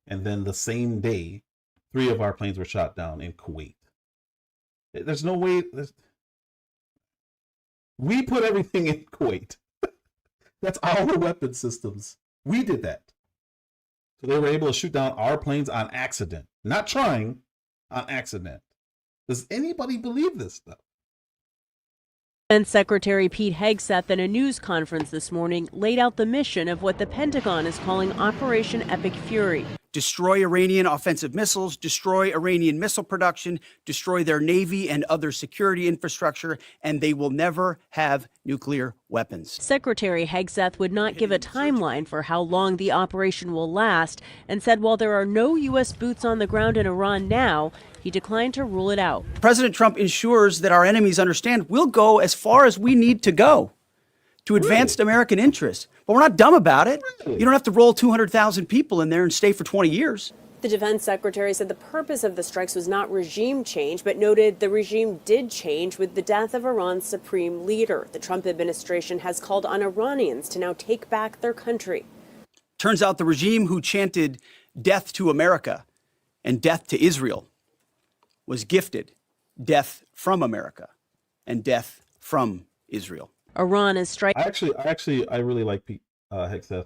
And then the same day, 3 of our planes were shot down in Kuwait. There's no way. We put everything in Kuwait. That's our weapon systems. We did that. So they were able to shoot down our planes on accident. Not trying, on accident. Does anybody believe this stuff? Defense Secretary Pete Hegseth in a news conference this morning laid out the mission of what the Pentagon is calling Operation Epic Fury. Destroy Iranian offensive missiles, destroy Iranian missile production, destroy their navy and other security infrastructure, and they will never have nuclear weapons. Secretary Hegseth would not give a timeline for how long the operation will last and said while there are no U.S. boots on the ground in Iran now, he declined to rule it out. President Trump ensures that our enemies understand we'll go as far as we need to go to advance American interests. But we're not dumb about it. You don't have to roll 200,000 people in there and stay for 20 years. The defense secretary said the purpose of the strikes was not regime change, but noted the regime did change with the death of Iran's supreme leader. The Trump administration has called on Iranians to now take back their country. Turns out the regime who chanted death to America and death to Israel was gifted death from America and death from Israel. Iran is striking. I really like Pete Hegseth.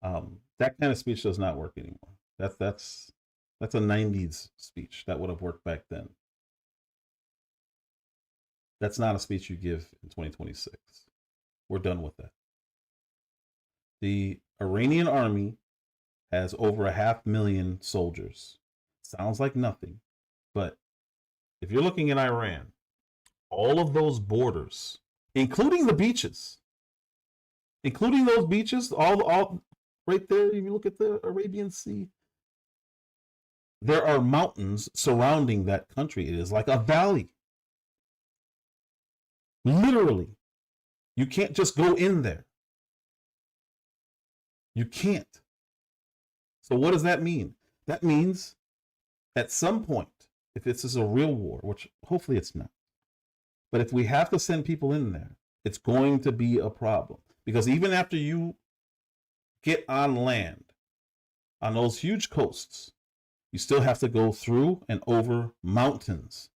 That kind of speech does not work anymore. That's That's a 90s speech. That would have worked back then. That's not a speech you give in 2026. We're done with that. The Iranian army has over 500,000 soldiers. Sounds like nothing, but if you're looking at Iran, all of those borders, including the beaches, including those beaches, all right there, if you look at the Arabian Sea, there are mountains surrounding that country. It is like a valley. Literally. You can't just go in there. You can't. So what does that mean? That means at some point, if this is a real war, which hopefully it's not, but if we have to send people in there, it's going to be a problem. Because even after you get on land, on those huge coasts, you still have to go through and over mountains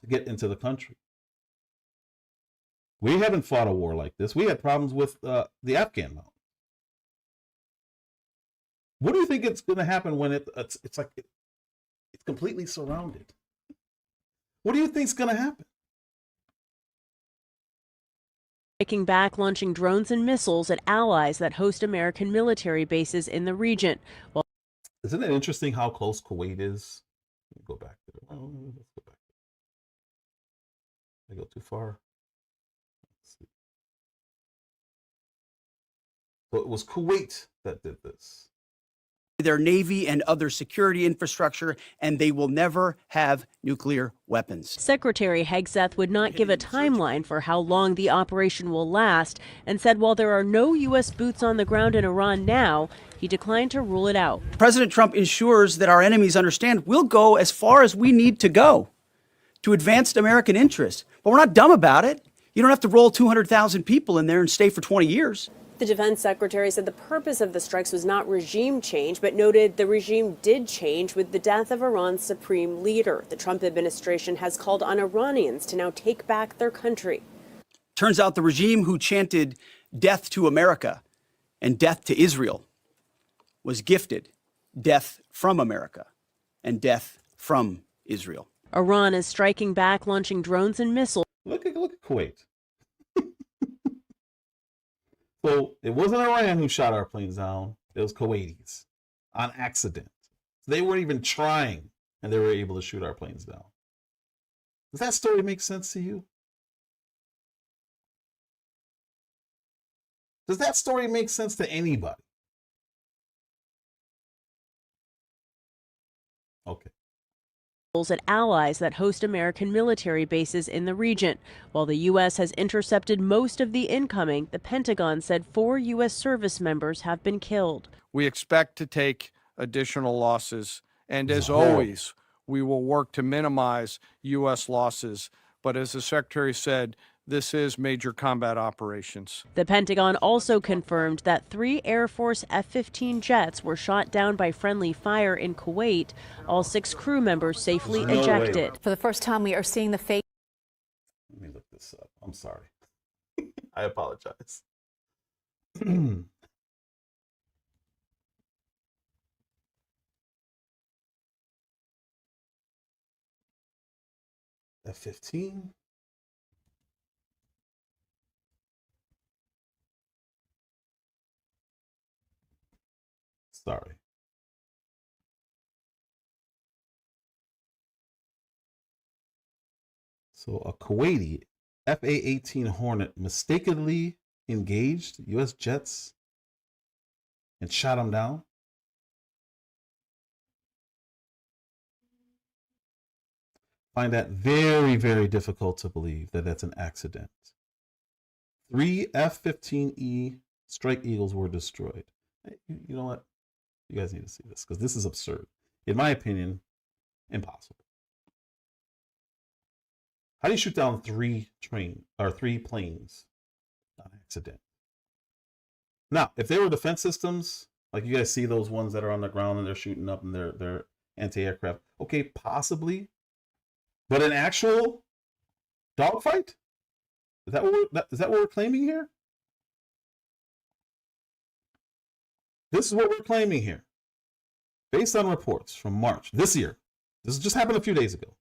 to get into the country. We haven't fought a war like this. We had problems with the Afghan mountain. What do you think it's going to happen when it's completely surrounded? What do you think is going to happen? Striking back, launching drones and missiles at allies that host American military bases in the region. Well, isn't it interesting how close Kuwait is? Let me go back to it. Oh, let's go back. Did I go too far? Let's see. So it was Kuwait that did this. Their navy and other security infrastructure, and they will never have nuclear weapons. Secretary Hegseth would not give a timeline for how long the operation will last and said while there are no U.S. boots on the ground in Iran now, he declined to rule it out. President Trump ensures that our enemies understand we'll go as far as we need to go to advance American interests. But we're not dumb about it. You don't have to roll 200,000 people in there and stay for 20 years. The defense secretary said the purpose of the strikes was not regime change, but noted the regime did change with the death of Iran's supreme leader. The Trump administration has called on Iranians to now take back their country. Turns out the regime who chanted death to America and death to Israel was gifted death from America and death from Israel. Iran is striking back, launching drones and missiles. Look at Kuwait. So it wasn't Iran who shot our planes down. It was Kuwaitis on accident. They weren't even trying, and they were able to shoot our planes down. Does that story make sense to you? Does that story make sense to anybody? Okay. At allies that host American military bases in the region. While the U.S. has intercepted most of the incoming, the Pentagon said 4 U.S. service members have been killed. We expect to take additional losses, and as always, we will work to minimize U.S. losses. But as the Secretary said, this is major combat operations. The Pentagon also confirmed that 3 Air Force F-15 jets were shot down by friendly fire in Kuwait. All 6 crew members safely ejected. For the first time, we are seeing the fake. Let me look this up. I'm sorry. I apologize. F-15. Sorry. So a Kuwaiti FA-18 Hornet mistakenly engaged U.S. jets and shot them down. Find that very, very difficult to believe that that's an accident. 3 F-15E Strike Eagles were destroyed. You know what? You guys need to see this because this is absurd. In my opinion, impossible. How do you shoot down 3 planes on accident? Now, if they were defense systems, like you guys see those ones that are on the ground and they're shooting up and they're anti-aircraft, okay, possibly. But an actual dogfight? Is that what we're claiming here? This is what we're claiming here. based on reports from March this year, this just happened a few days ago.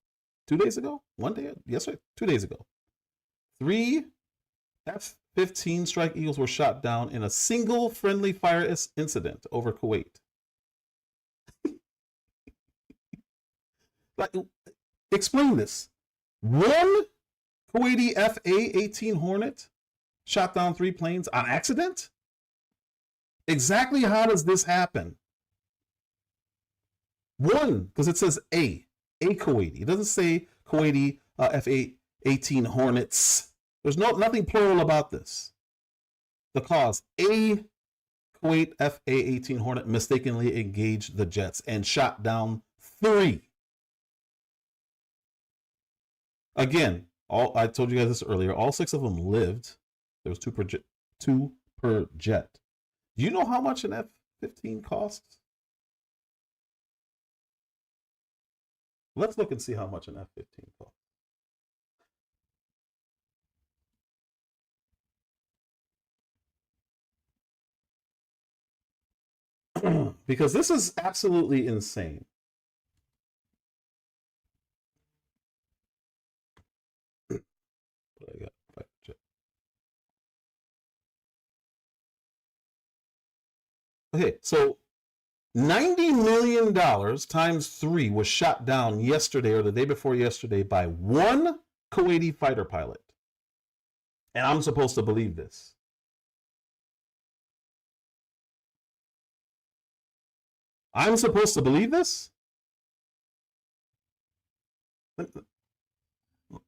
2 days ago? 1 day? Yesterday? 2 days ago. 3 F-15 Strike Eagles were shot down in a single friendly fire incident over Kuwait. Like, explain this. One Kuwaiti FA-18 Hornet shot down 3 planes on accident? Exactly how does this happen? One, because it says a Kuwaiti. It doesn't say Kuwaiti FA-18 Hornets. There's nothing plural about this. The cause, a Kuwait FA-18 Hornet mistakenly engaged the jets and shot down 3. Again, I told you guys this earlier. All 6 of them lived. There was 2 per jet. Do you know how much an F-15 costs? Let's look and see how much an F-15 costs. Because this is absolutely insane. What I got? Okay, so $90 million times 3 was shot down yesterday or the day before yesterday by one Kuwaiti fighter pilot. And I'm supposed to believe this. I'm supposed to believe this?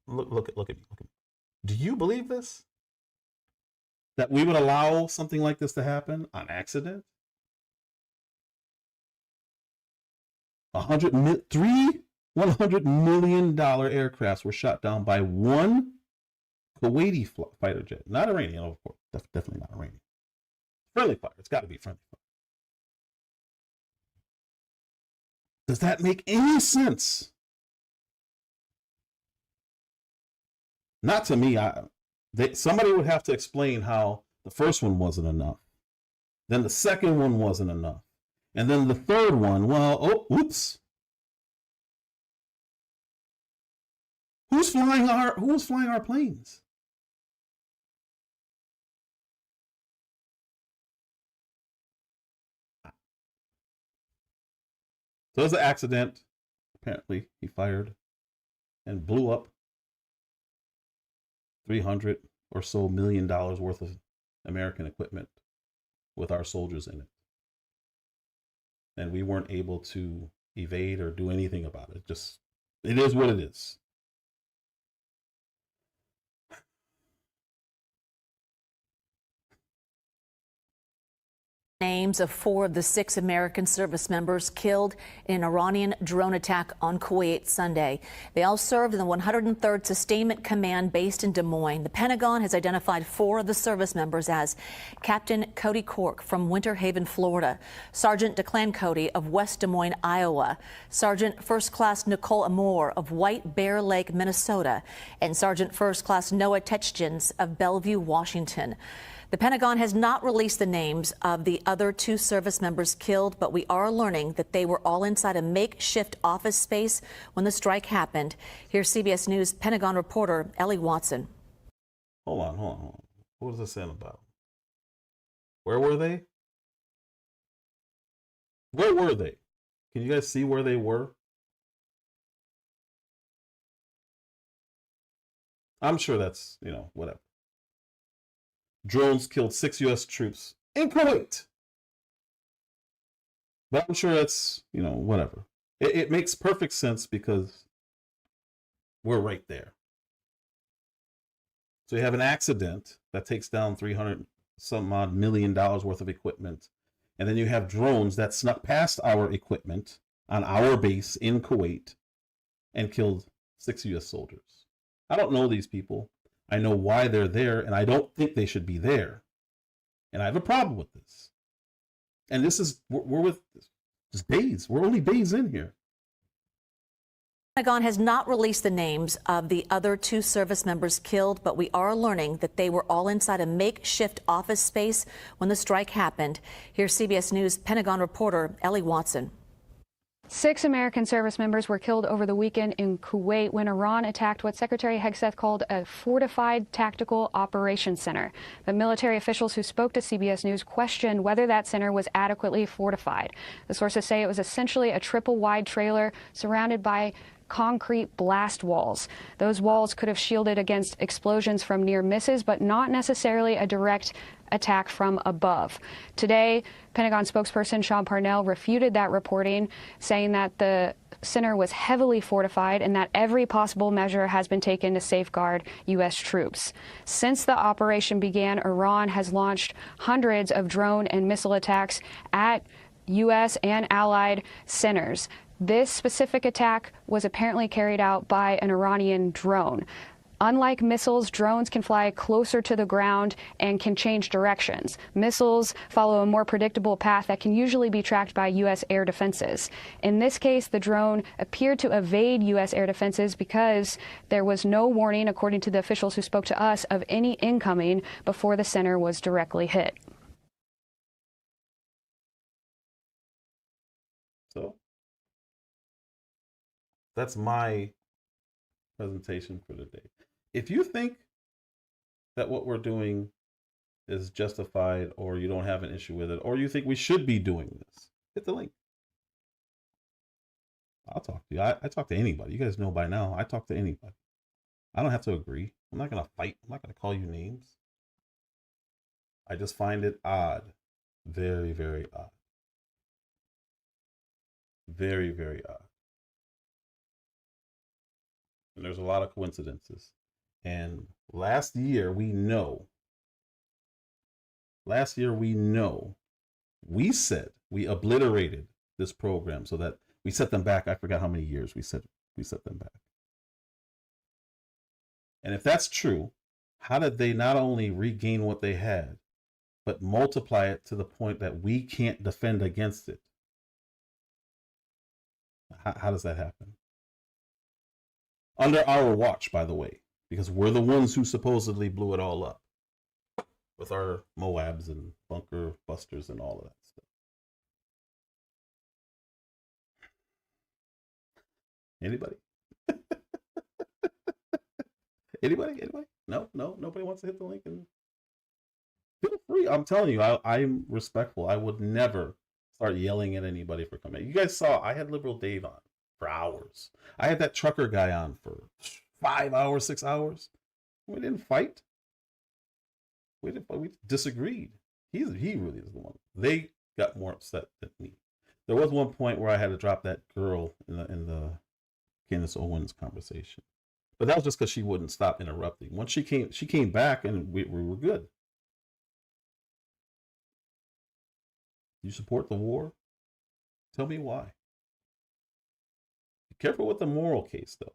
Look at me. Do you believe this? That we would allow something like this to happen on accident? 3 $100 million aircrafts were shot down by one Kuwaiti fighter jet. Not Iranian, of course. Definitely not Iranian. Friendly fire. It's got to be friendly fire. Does that make any sense? Not to me. Somebody would have to explain how the first one wasn't enough. Then the second one wasn't enough. And then the third one, well, oops. Who's flying our planes? So it was an accident. Apparently, he fired and blew up $300 or so million worth of American equipment with our soldiers in it. And we weren't able to evade or do anything about it. It is what it is. Names of 4 of the 6 American service members killed in an Iranian drone attack on Kuwait Sunday. They all served in the 103rd Sustainment Command based in Des Moines. The Pentagon has identified 4 of the service members as Captain Cody Cork from Winter Haven, Florida, Sergeant Declan Cody of West Des Moines, Iowa, Sergeant First Class Nicole Amore of White Bear Lake, Minnesota, and Sergeant First Class Noah Tetchins of Bellevue, Washington. The Pentagon has not released the names of the other 2 service members killed, but we are learning that they were all inside a makeshift office space when the strike happened. Here's CBS News Pentagon reporter Ellie Watson. Hold on. What was this saying about? Where were they? Where were they? Can you guys see where they were? I'm sure that's, whatever. Drones killed 6 U.S. troops in Kuwait. But I'm sure that's, whatever. It makes perfect sense because we're right there. So you have an accident that takes down $300 some odd million worth of equipment. And then you have drones that snuck past our equipment on our base in Kuwait and killed 6 U.S. soldiers. I don't know these people. I know why they're there, and I don't think they should be there. And I have a problem with this. And we're with just days. We're only days in here. The Pentagon has not released the names of the other 2 service members killed, but we are learning that they were all inside a makeshift office space when the strike happened. Here's CBS News Pentagon reporter Ellie Watson. 6 American service members were killed over the weekend in Kuwait when Iran attacked what Secretary Hegseth called a fortified tactical operations center. But military officials who spoke to CBS News questioned whether that center was adequately fortified. The sources say it was essentially a triple-wide trailer surrounded by concrete blast walls. Those walls could have shielded against explosions from near misses, but not necessarily a direct attack from above. Today, Pentagon spokesperson Sean Parnell refuted that reporting, saying that the center was heavily fortified and that every possible measure has been taken to safeguard U.S. troops. Since the operation began, Iran has launched hundreds of drone and missile attacks at U.S. and allied centers. This specific attack was apparently carried out by an Iranian drone. Unlike missiles, drones can fly closer to the ground and can change directions. Missiles follow a more predictable path that can usually be tracked by U.S. air defenses. In this case, the drone appeared to evade U.S. air defenses because there was no warning, according to the officials who spoke to us, of any incoming before the center was directly hit. So that's my presentation for the day. If you think that what we're doing is justified, or you don't have an issue with it, or you think we should be doing this, hit the link. I'll talk to you. I talk to anybody. You guys know by now, I talk to anybody. I don't have to agree. I'm not going to fight. I'm not going to call you names. I just find it odd. Very, very odd. Very, very odd. And there's a lot of coincidences. And last year we said we obliterated this program so that we set them back. I forgot how many years we set them back. And if that's true, how did they not only regain what they had, but multiply it to the point that we can't defend against it? How does that happen? Under our watch, by the way, because we're the ones who supposedly blew it all up with our Moabs and bunker busters and all of that stuff. Anybody? Anybody? No, nobody wants to hit the link. And feel free. I'm telling you, I'm respectful. I would never start yelling at anybody for coming. You guys saw I had Liberal Dave on for hours. I had that trucker guy on for 5 hours, 6 hours. We didn't fight. We disagreed. He really is the one. They got more upset than me. There was one point where I had to drop that girl in the Candace Owens conversation, but that was just because she wouldn't stop interrupting. Once she came back, and we were good. You support the war? Tell me why. Be careful with the moral case, though.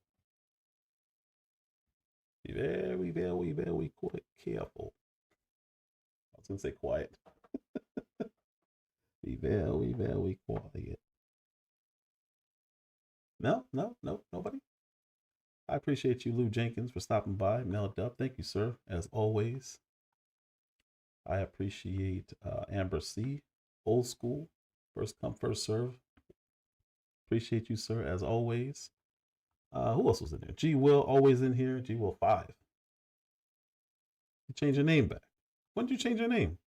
Be very, very, very careful. I was going to say quiet. Be very, very quiet. No, nobody. I appreciate you, Lou Jenkins, for stopping by. Mel Dub, thank you, sir, as always. I appreciate Amber C, old school, first come, first serve. Appreciate you, sir, as always. Who else was in there? G Will, always in here. G Will 5. You changed your name back. When did you change your name?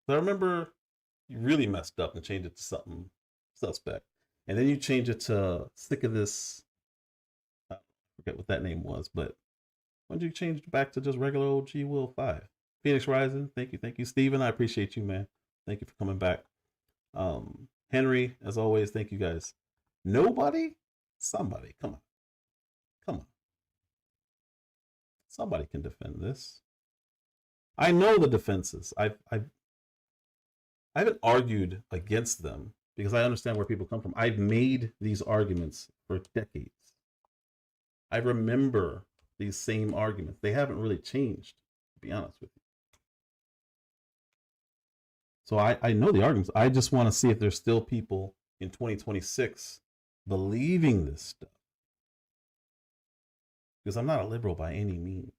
So I remember you really messed up and changed it to something suspect. And then you changed it to Sick of This. I forget what that name was, but when did you change it back to just regular old G Will 5? Phoenix Rising, thank you. Steven, I appreciate you, man. Thank you for coming back. Henry, as always, thank you guys. Nobody? Somebody, come on. Somebody can defend this. I know the defenses. I haven't argued against them because I understand where people come from. I've made these arguments for decades. I remember these same arguments. They haven't really changed, to be honest with you. So I know the arguments. I just want to see if there's still people in 2026 believing this stuff. Because I'm not a liberal by any means.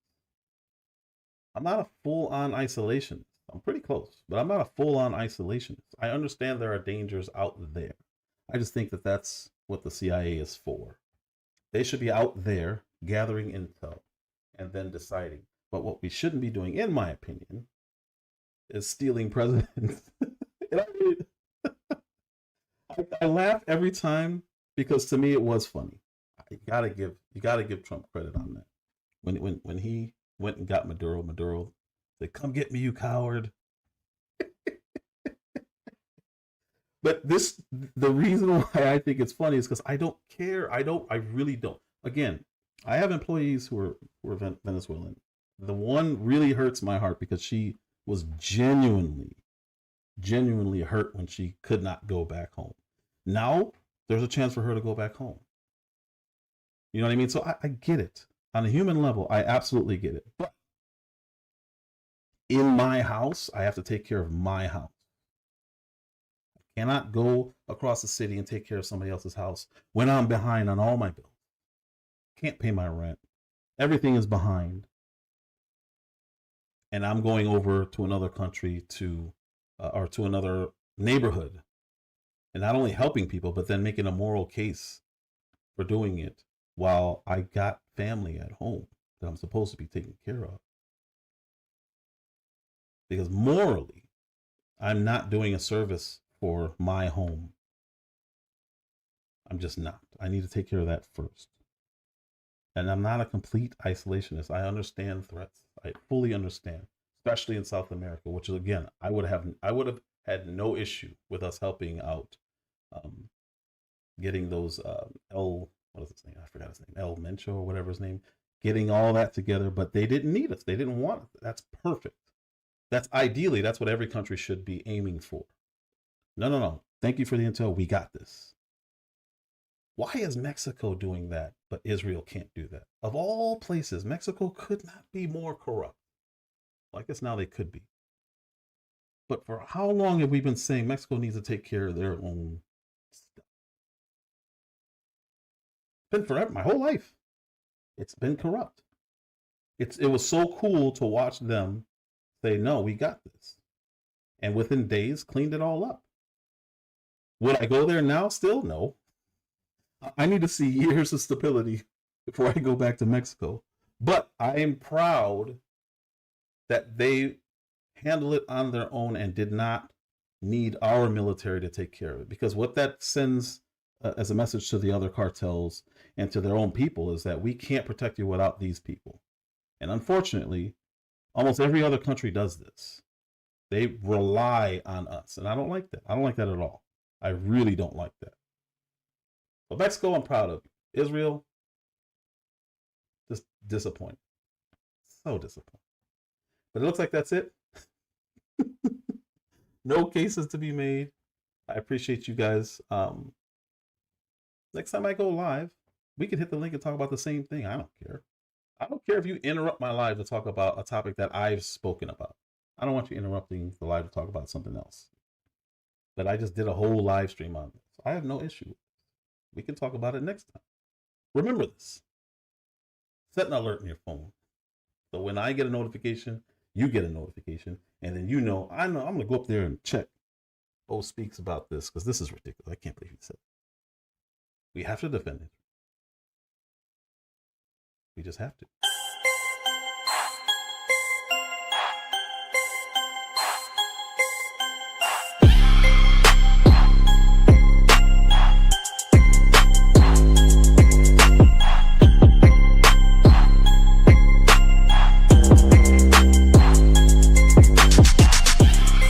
I'm not a full-on isolationist. I'm pretty close, but I'm not a full-on isolationist. I understand there are dangers out there. I just think that that's what the CIA is for. They should be out there gathering intel and then deciding. But what we shouldn't be doing, in my opinion, is stealing presidents. I laugh every time because to me it was funny. You gotta give Trump credit on that. When he went and got Maduro said, "Come get me, you coward." But the reason why I think it's funny is because I don't care. I really don't. Again, I have employees who are Venezuelan. The one really hurts my heart because she was genuinely hurt when she could not go back home. Now there's a chance for her to go back home. You know what I mean? So I get it. On a human level, I absolutely get it. But in my house, I have to take care of my house. I cannot go across the city and take care of somebody else's house when I'm behind on all my bills. Can't pay my rent. Everything is behind. And I'm going over to another country or to another neighborhood and not only helping people, but then making a moral case for doing it while I got family at home that I'm supposed to be taking care of. Because morally, I'm not doing a service for my home. I'm just not. I need to take care of that first. And I'm not a complete isolationist. I understand threats. I fully understand, especially in South America, which is, again, I would have had no issue with us helping out, getting those what is his name? I forgot his name. El Mencho or whatever his name. Getting all that together, but they didn't need us. They didn't want it. That's perfect. That's ideally, that's what every country should be aiming for. No. Thank you for the intel. We got this. Why is Mexico doing that, but Israel can't do that? Of all places, Mexico could not be more corrupt. Well, I guess now they could be. But for how long have we been saying Mexico needs to take care of their own stuff? It's been forever, my whole life. It's been corrupt. It was so cool to watch them say, no, we got this. And within days, cleaned it all up. Would I go there now still? No. I need to see years of stability before I go back to Mexico. But I am proud that they handle it on their own and did not need our military to take care of it. Because what that sends as a message to the other cartels and to their own people is that we can't protect you without these people. And unfortunately, almost every other country does this. They rely on us. And I don't like that. I don't like that at all. I really don't like that. But Mexico, I'm proud of. Israel, just disappointed. So disappointed. But it looks like that's it. No cases to be made. I appreciate you guys. Next time I go live, we can hit the link and talk about the same thing. I don't care. I don't care if you interrupt my live to talk about a topic that I've spoken about. I don't want you interrupting the live to talk about something else. But I just did a whole live stream on this. I have no issue with this. We can talk about it next time. Remember this. Set an alert in your phone. So when I get a notification, you get a notification. And then I know I'm going to go up there and check. Bo speaks about this because this is ridiculous. I can't believe he said it. We have to defend it. We just have to.